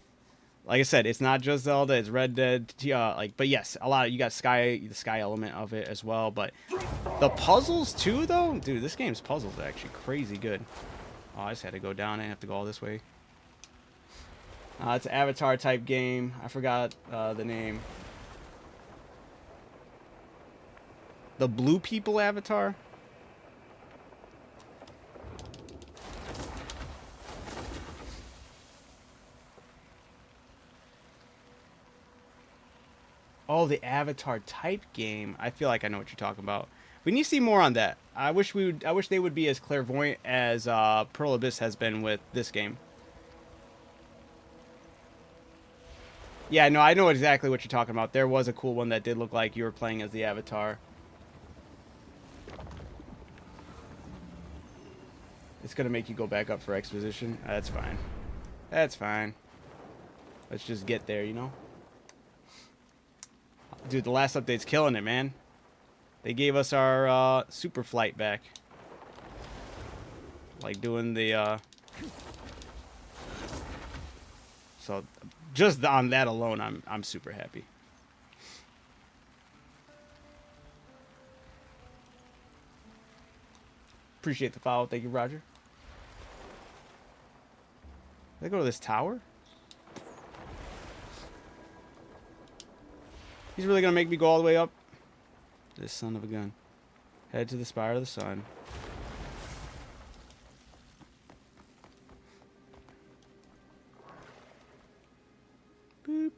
Like I said, it's not just Zelda, it's Red Dead, but yes, a lot of, you got the sky element of it as well, but the puzzles too, though, dude, this game's puzzles are actually crazy good. Oh, I just had to go down, I didn't have to go all this way. It's an Avatar type game. I forgot the name. The Blue People Avatar? Oh, the Avatar type game. I feel like I know what you're talking about. We need to see more on that. I wish they would be as clairvoyant as Pearl Abyss has been with this game. Yeah, no, I know exactly what you're talking about. There was a cool one that did look like you were playing as the Avatar. It's gonna make you go back up for exposition. That's fine. That's fine. Let's just get there, you know? Dude, the last update's killing it, man. They gave us our super flight back. Like doing the so just on that alone, I'm super happy. Appreciate the follow. Thank you, Roger. Did I go to this tower? He's really gonna make me go all the way up? This son of a gun. Head to the Spire of the Sun. Boop.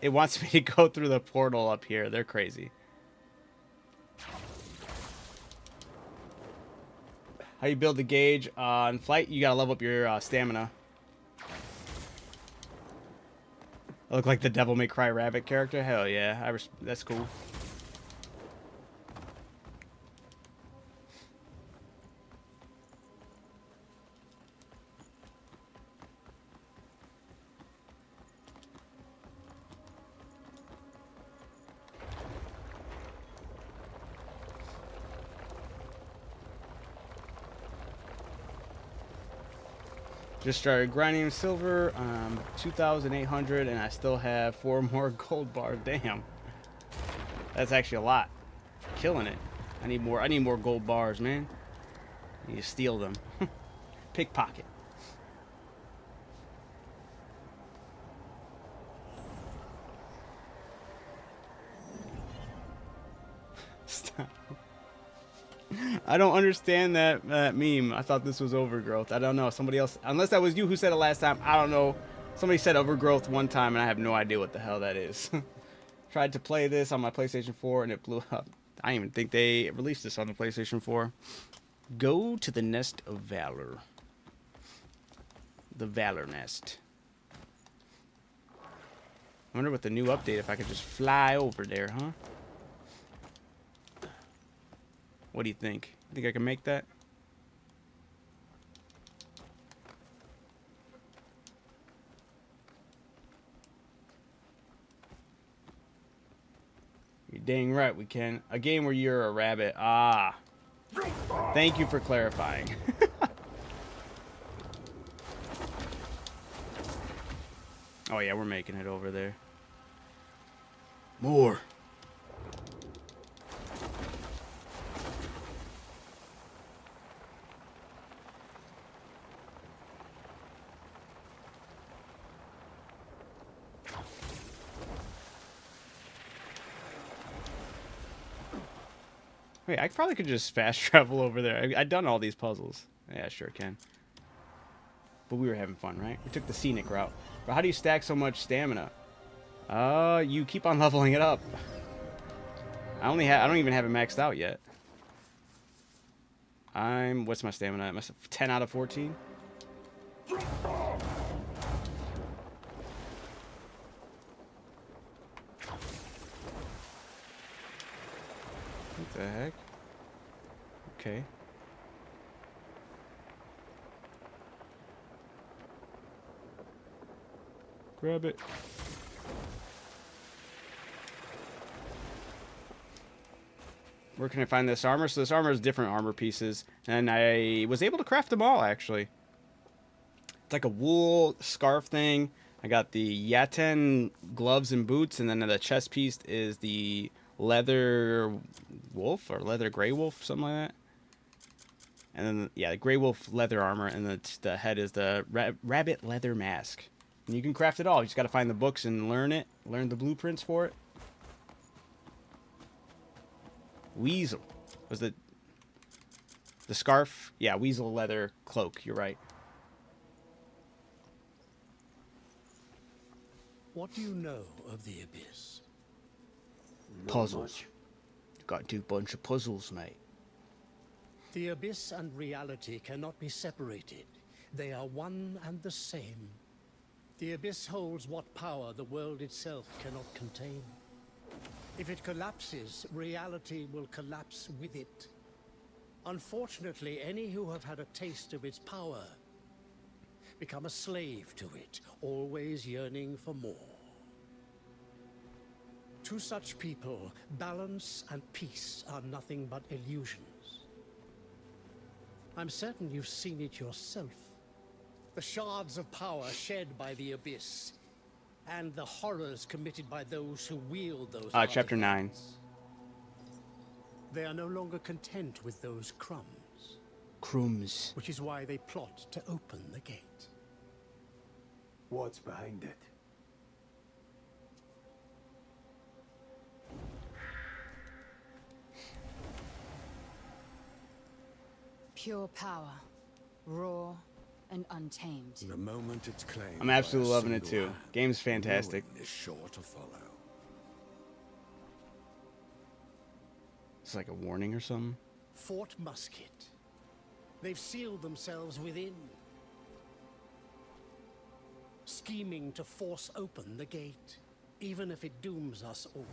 It wants me to go through the portal up here. They're crazy. How you build the gauge on flight? You gotta level up your stamina. I look like the Devil May Cry rabbit character. Hell yeah, that's cool. Just started grinding silver, 2,800, and I still have 4 more gold bars. Damn, that's actually a lot. Killing it. I need more gold bars, man. I need to steal them. Pickpocket. Stop. I don't understand that meme. I thought this was overgrowth. I don't know. Somebody else, unless that was you who said it last time. I don't know. Somebody said overgrowth one time, and I have no idea what the hell that is. Tried to play this on my PlayStation 4, and it blew up. I didn't even think they released this on the PlayStation 4. Go to the Nest of Valor. The Valor Nest. I wonder with the new update if I could just fly over there, huh? What do you think? Think I can make that? You're dang right we can. A game where you're a rabbit. Ah. Thank you for clarifying. Oh yeah, we're making it over there. More. Wait, I probably could just fast travel over there. I've done all these puzzles. Yeah, sure can. But we were having fun, right? We took the scenic route. But how do you stack so much stamina? You keep on leveling it up. I don't even have it maxed out yet. What's my stamina? Am I 10 out of 14? What the heck? Okay. Grab it. Where can I find this armor? So this armor is different armor pieces, and I was able to craft them all actually. It's like a wool scarf thing. I got the Yaten gloves and boots, and then the chest piece is the leather wolf or leather gray wolf, something like that. And then yeah, the gray wolf leather armor, and the head is the rabbit leather mask. And you can craft it all. You just got to find the books and learn the blueprints for it. Weasel was the scarf. Yeah, weasel leather cloak. You're right. What do you know of the Abyss? Puzzles. Got to do a bunch of puzzles, mate. The Abyss and reality cannot be separated. They are one and the same. The Abyss holds what power the world itself cannot contain. If it collapses, reality will collapse with it. Unfortunately, any who have had a taste of its power become a slave to it, always yearning for more. To such people, balance and peace are nothing but illusions. I'm certain you've seen it yourself. The shards of power shed by the Abyss, and the horrors committed by those who wield those Chapter 9. They are no longer content with those crumbs. Crumbs. Which is why they plot to open the gate. What's behind it? Pure power, raw and untamed. The moment it's claimed, I'm absolutely loving it too. Game's fantastic. Is sure to follow. It's like a warning or something. Fort Musket. They've sealed themselves within, scheming to force open the gate, even if it dooms us all.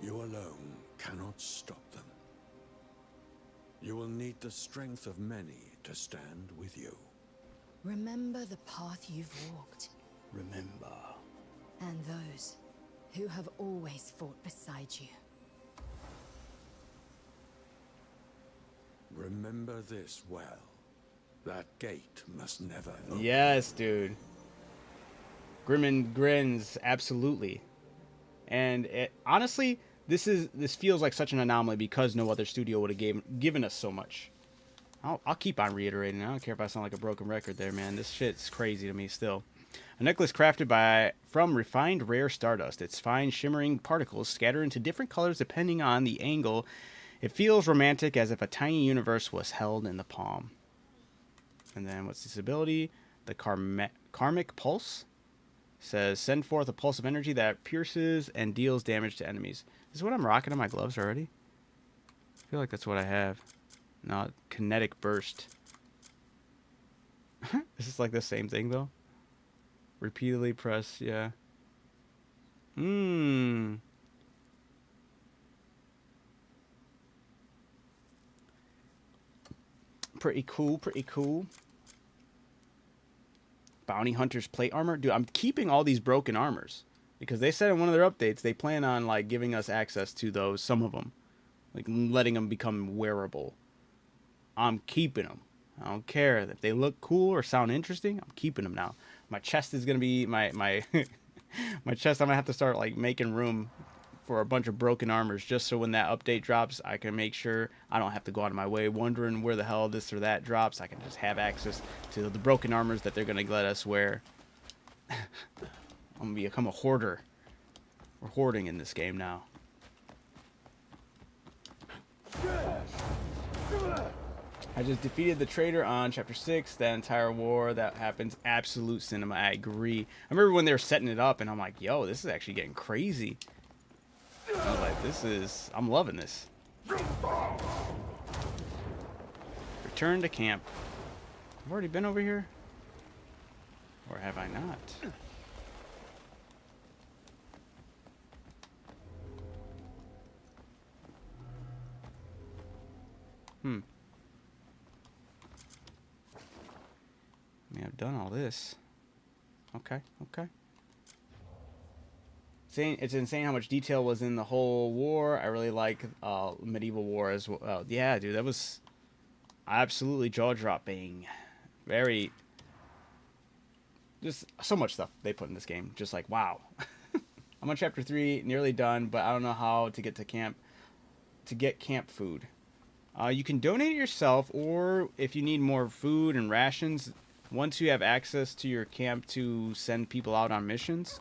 You alone cannot stop them. You will need the strength of many to stand with you. Remember the path you've walked. Remember. And those who have always fought beside you. Remember this well. That gate must never open. Yes, dude. Grimmin grins, absolutely. And honestly, this feels like such an anomaly because no other studio would have given us so much. I'll keep on reiterating. I don't care if I sound like a broken record there, man. This shit's crazy to me still. A necklace crafted from refined rare stardust. Its fine shimmering particles scatter into different colors depending on the angle. It feels romantic, as if a tiny universe was held in the palm. And then what's this ability? The Karmic Pulse. Says, send forth a pulse of energy that pierces and deals damage to enemies. Is this what I'm rocking on my gloves already? I feel like that's what I have. No, Kinetic Burst. Is this like the same thing, though? Repeatedly press, yeah. Pretty cool, pretty cool. Bounty Hunter's plate armor. Dude, I'm keeping all these broken armors. Because they said in one of their updates, they plan on, like, giving us access to those, some of them. Like, letting them become wearable. I'm keeping them. I don't care. If they look cool or sound interesting, I'm keeping them now. My chest is going to be, my chest, I'm going to have to start, like, making room for a bunch of broken armors. Just so when that update drops, I can make sure I don't have to go out of my way wondering where the hell this or that drops. I can just have access to the broken armors that they're going to let us wear. I'm going to become a hoarder. We're hoarding in this game now. I just defeated the traitor on chapter 6. That entire war that happens, absolute cinema. I agree. I remember when they were setting it up, and I'm like, yo, this is actually getting crazy. I was like, I'm loving this. Return to camp. I've already been over here? Or have I not? I mean, I've done all this. Okay. It's insane how much detail was in the whole war. I really like Medieval War as well. Yeah, dude, that was absolutely jaw-dropping. Very... Just so much stuff they put in this game. Just like, wow. I'm on chapter 3, nearly done, but I don't know how to get to camp. To get camp food. You can donate it yourself, or if you need more food and rations, once you have access to your camp to send people out on missions.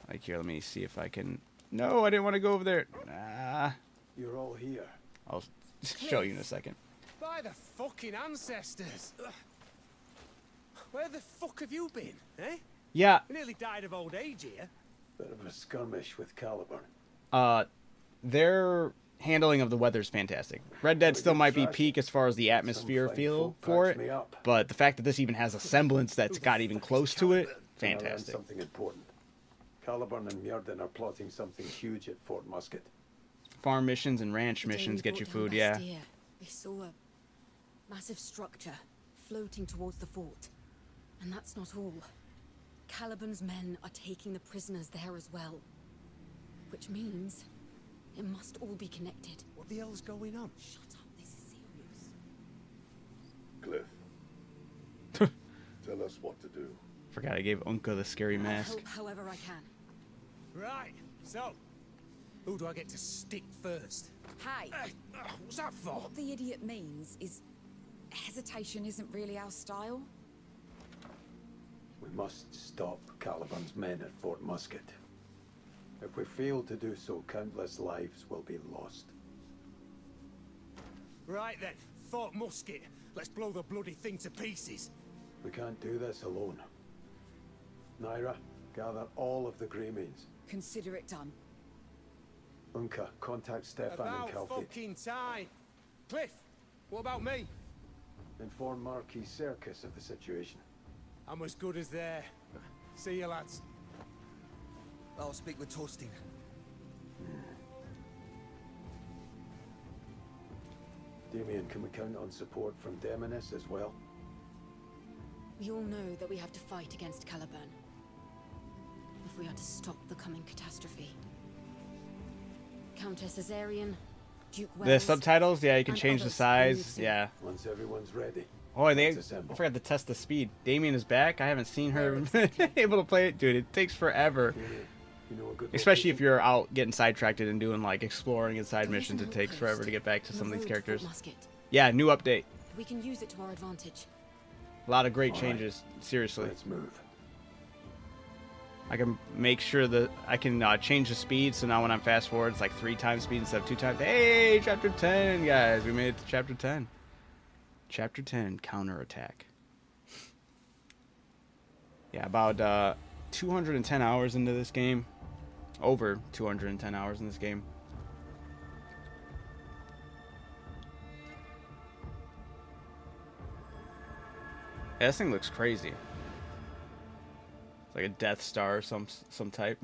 Like, here, let me see if I can... No, I didn't want to go over there. Nah. You're all here. I'll show you in a second. By the fucking ancestors! Where the fuck have you been, eh? Yeah. You nearly died of old age here. Bit of a skirmish with Caliburn. Their handling of the weather's fantastic. Red Dead still might be peak as far as the atmosphere feel for it, but the fact that this even has a semblance that's got even close to it, fantastic. Something important. Caliburn and Myrddin are plotting something huge at Fort Musket. Farm missions and ranch missions get you food, yeah. We saw a massive structure floating towards the fort. And that's not all. Caliburn's men are taking the prisoners there as well. Which means it must all be connected. What the hell's going on? Shut up, this is Cliff. Tell us what to do. Forgot I gave Unka the scary mask. I'll help however I can. Right, so, who do I get to stick first? Hey, What's that for? what the idiot means is hesitation isn't really our style. We must stop Caliburn's men at Fort Musket. If we fail to do so, countless lives will be lost. Right then, Fort Musket. Let's blow the bloody thing to pieces. We can't do this alone. Naira, gather all of the Greymanes. Consider it done. Unka, contact Stefan and About Kalfi. fucking time. Cliff, what about me? Inform Marquis Circus of the situation. I'm as good as there. See you, lads. I'll speak with Torstein. Damien, can we count on support from Demonis as well? We all know that we have to fight against Caliburn. If we are to stop the coming catastrophe. Countess Azarian, Duke Wells... The subtitles, yeah, you can change the size, others yeah. Once everyone's ready, Oh, I assemble. forgot to test the speed. Damien is back. I haven't seen her able to play it. Dude, it takes forever. You know a good Especially if location? you're out getting sidetracked and doing like exploring and side missions. It takes forever to get back to some of these characters. Yeah, new update. We can use it to our advantage. A lot of great All right. changes. Seriously. Let's move. I can make sure that I can change the speed, so now when I'm fast forward, it's like 3 times speed instead of 2 times. Hey, chapter 10, guys, we made it to chapter 10. Chapter 10, counterattack. Yeah, about 210 hours into this game. Over 210 hours in this game. Yeah, this thing looks crazy. It's like a Death Star or some type.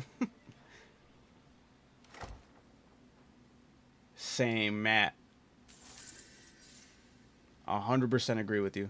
Same, Matt. 100% agree with you.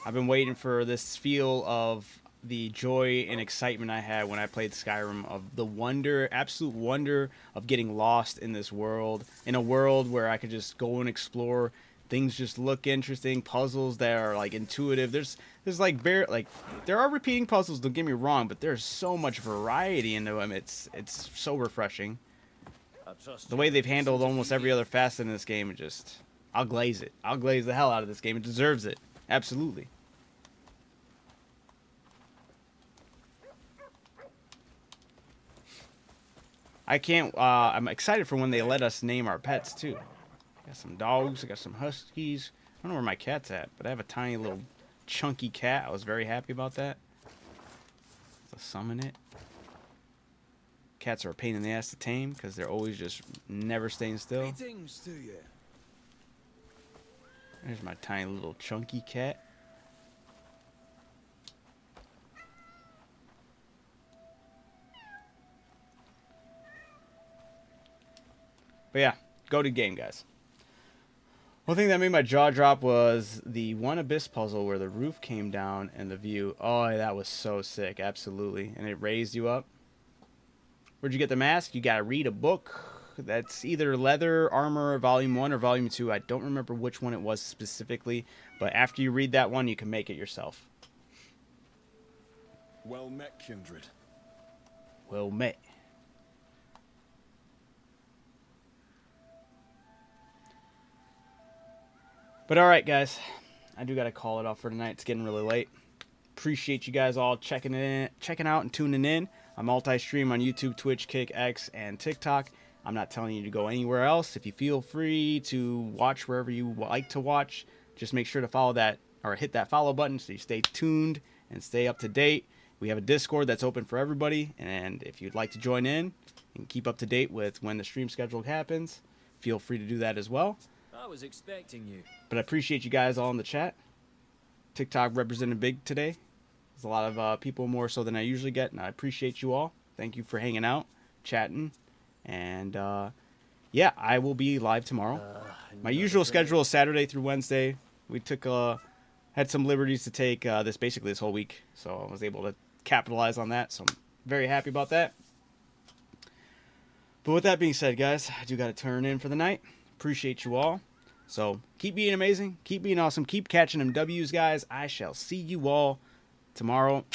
I've been waiting for this feel of the joy and excitement I had when I played Skyrim, of the wonder, absolute wonder of getting lost in this world, in a world where I could just go and explore. Things just look interesting, puzzles that are like intuitive. There's like there are repeating puzzles, don't get me wrong, but there's so much variety into them. It's so refreshing. The way they've handled almost every other facet in this game, I'll glaze it. I'll glaze the hell out of this game. It deserves it. Absolutely. I'm excited for when they let us name our pets too. Got some dogs, I got some huskies. I don't know where my cat's at, but I have a tiny little chunky cat. I was very happy about that. Let's summon it. Cats are a pain in the ass to tame because they're always just never staying still. Greetings to you. There's my tiny little chunky cat. But yeah, go to game, guys. One thing that made my jaw drop was the one Abyss puzzle where the roof came down and the view. Oh, that was so sick. Absolutely. And it raised you up. Where'd you get the mask? You got to read a book. That's either Leather Armor Volume 1 or Volume 2. I don't remember which one it was specifically. But after you read that one, you can make it yourself. Well met, kindred. Well met. But alright, guys. I do got to call it off for tonight. It's getting really late. Appreciate you guys all checking out and tuning in. I multi-stream on YouTube, Twitch, Kick, X, and TikTok. I'm not telling you to go anywhere else. If you feel free to watch wherever you like to watch, just make sure to follow that or hit that follow button so you stay tuned and stay up to date. We have a Discord that's open for everybody, and if you'd like to join in and keep up to date with when the stream schedule happens, feel free to do that as well. I was expecting you. But I appreciate you guys all in the chat. TikTok represented big today. There's a lot of people more so than I usually get, and I appreciate you all. Thank you for hanging out, chatting, and yeah, I will be live tomorrow. My usual schedule is Saturday through Wednesday. We took had some liberties to take this whole week, so I was able to capitalize on that. So I'm very happy about that. But with that being said, guys, I do got to turn in for the night. Appreciate you all. So keep being amazing, keep being awesome, keep catching them W's, guys. I shall see you all tomorrow.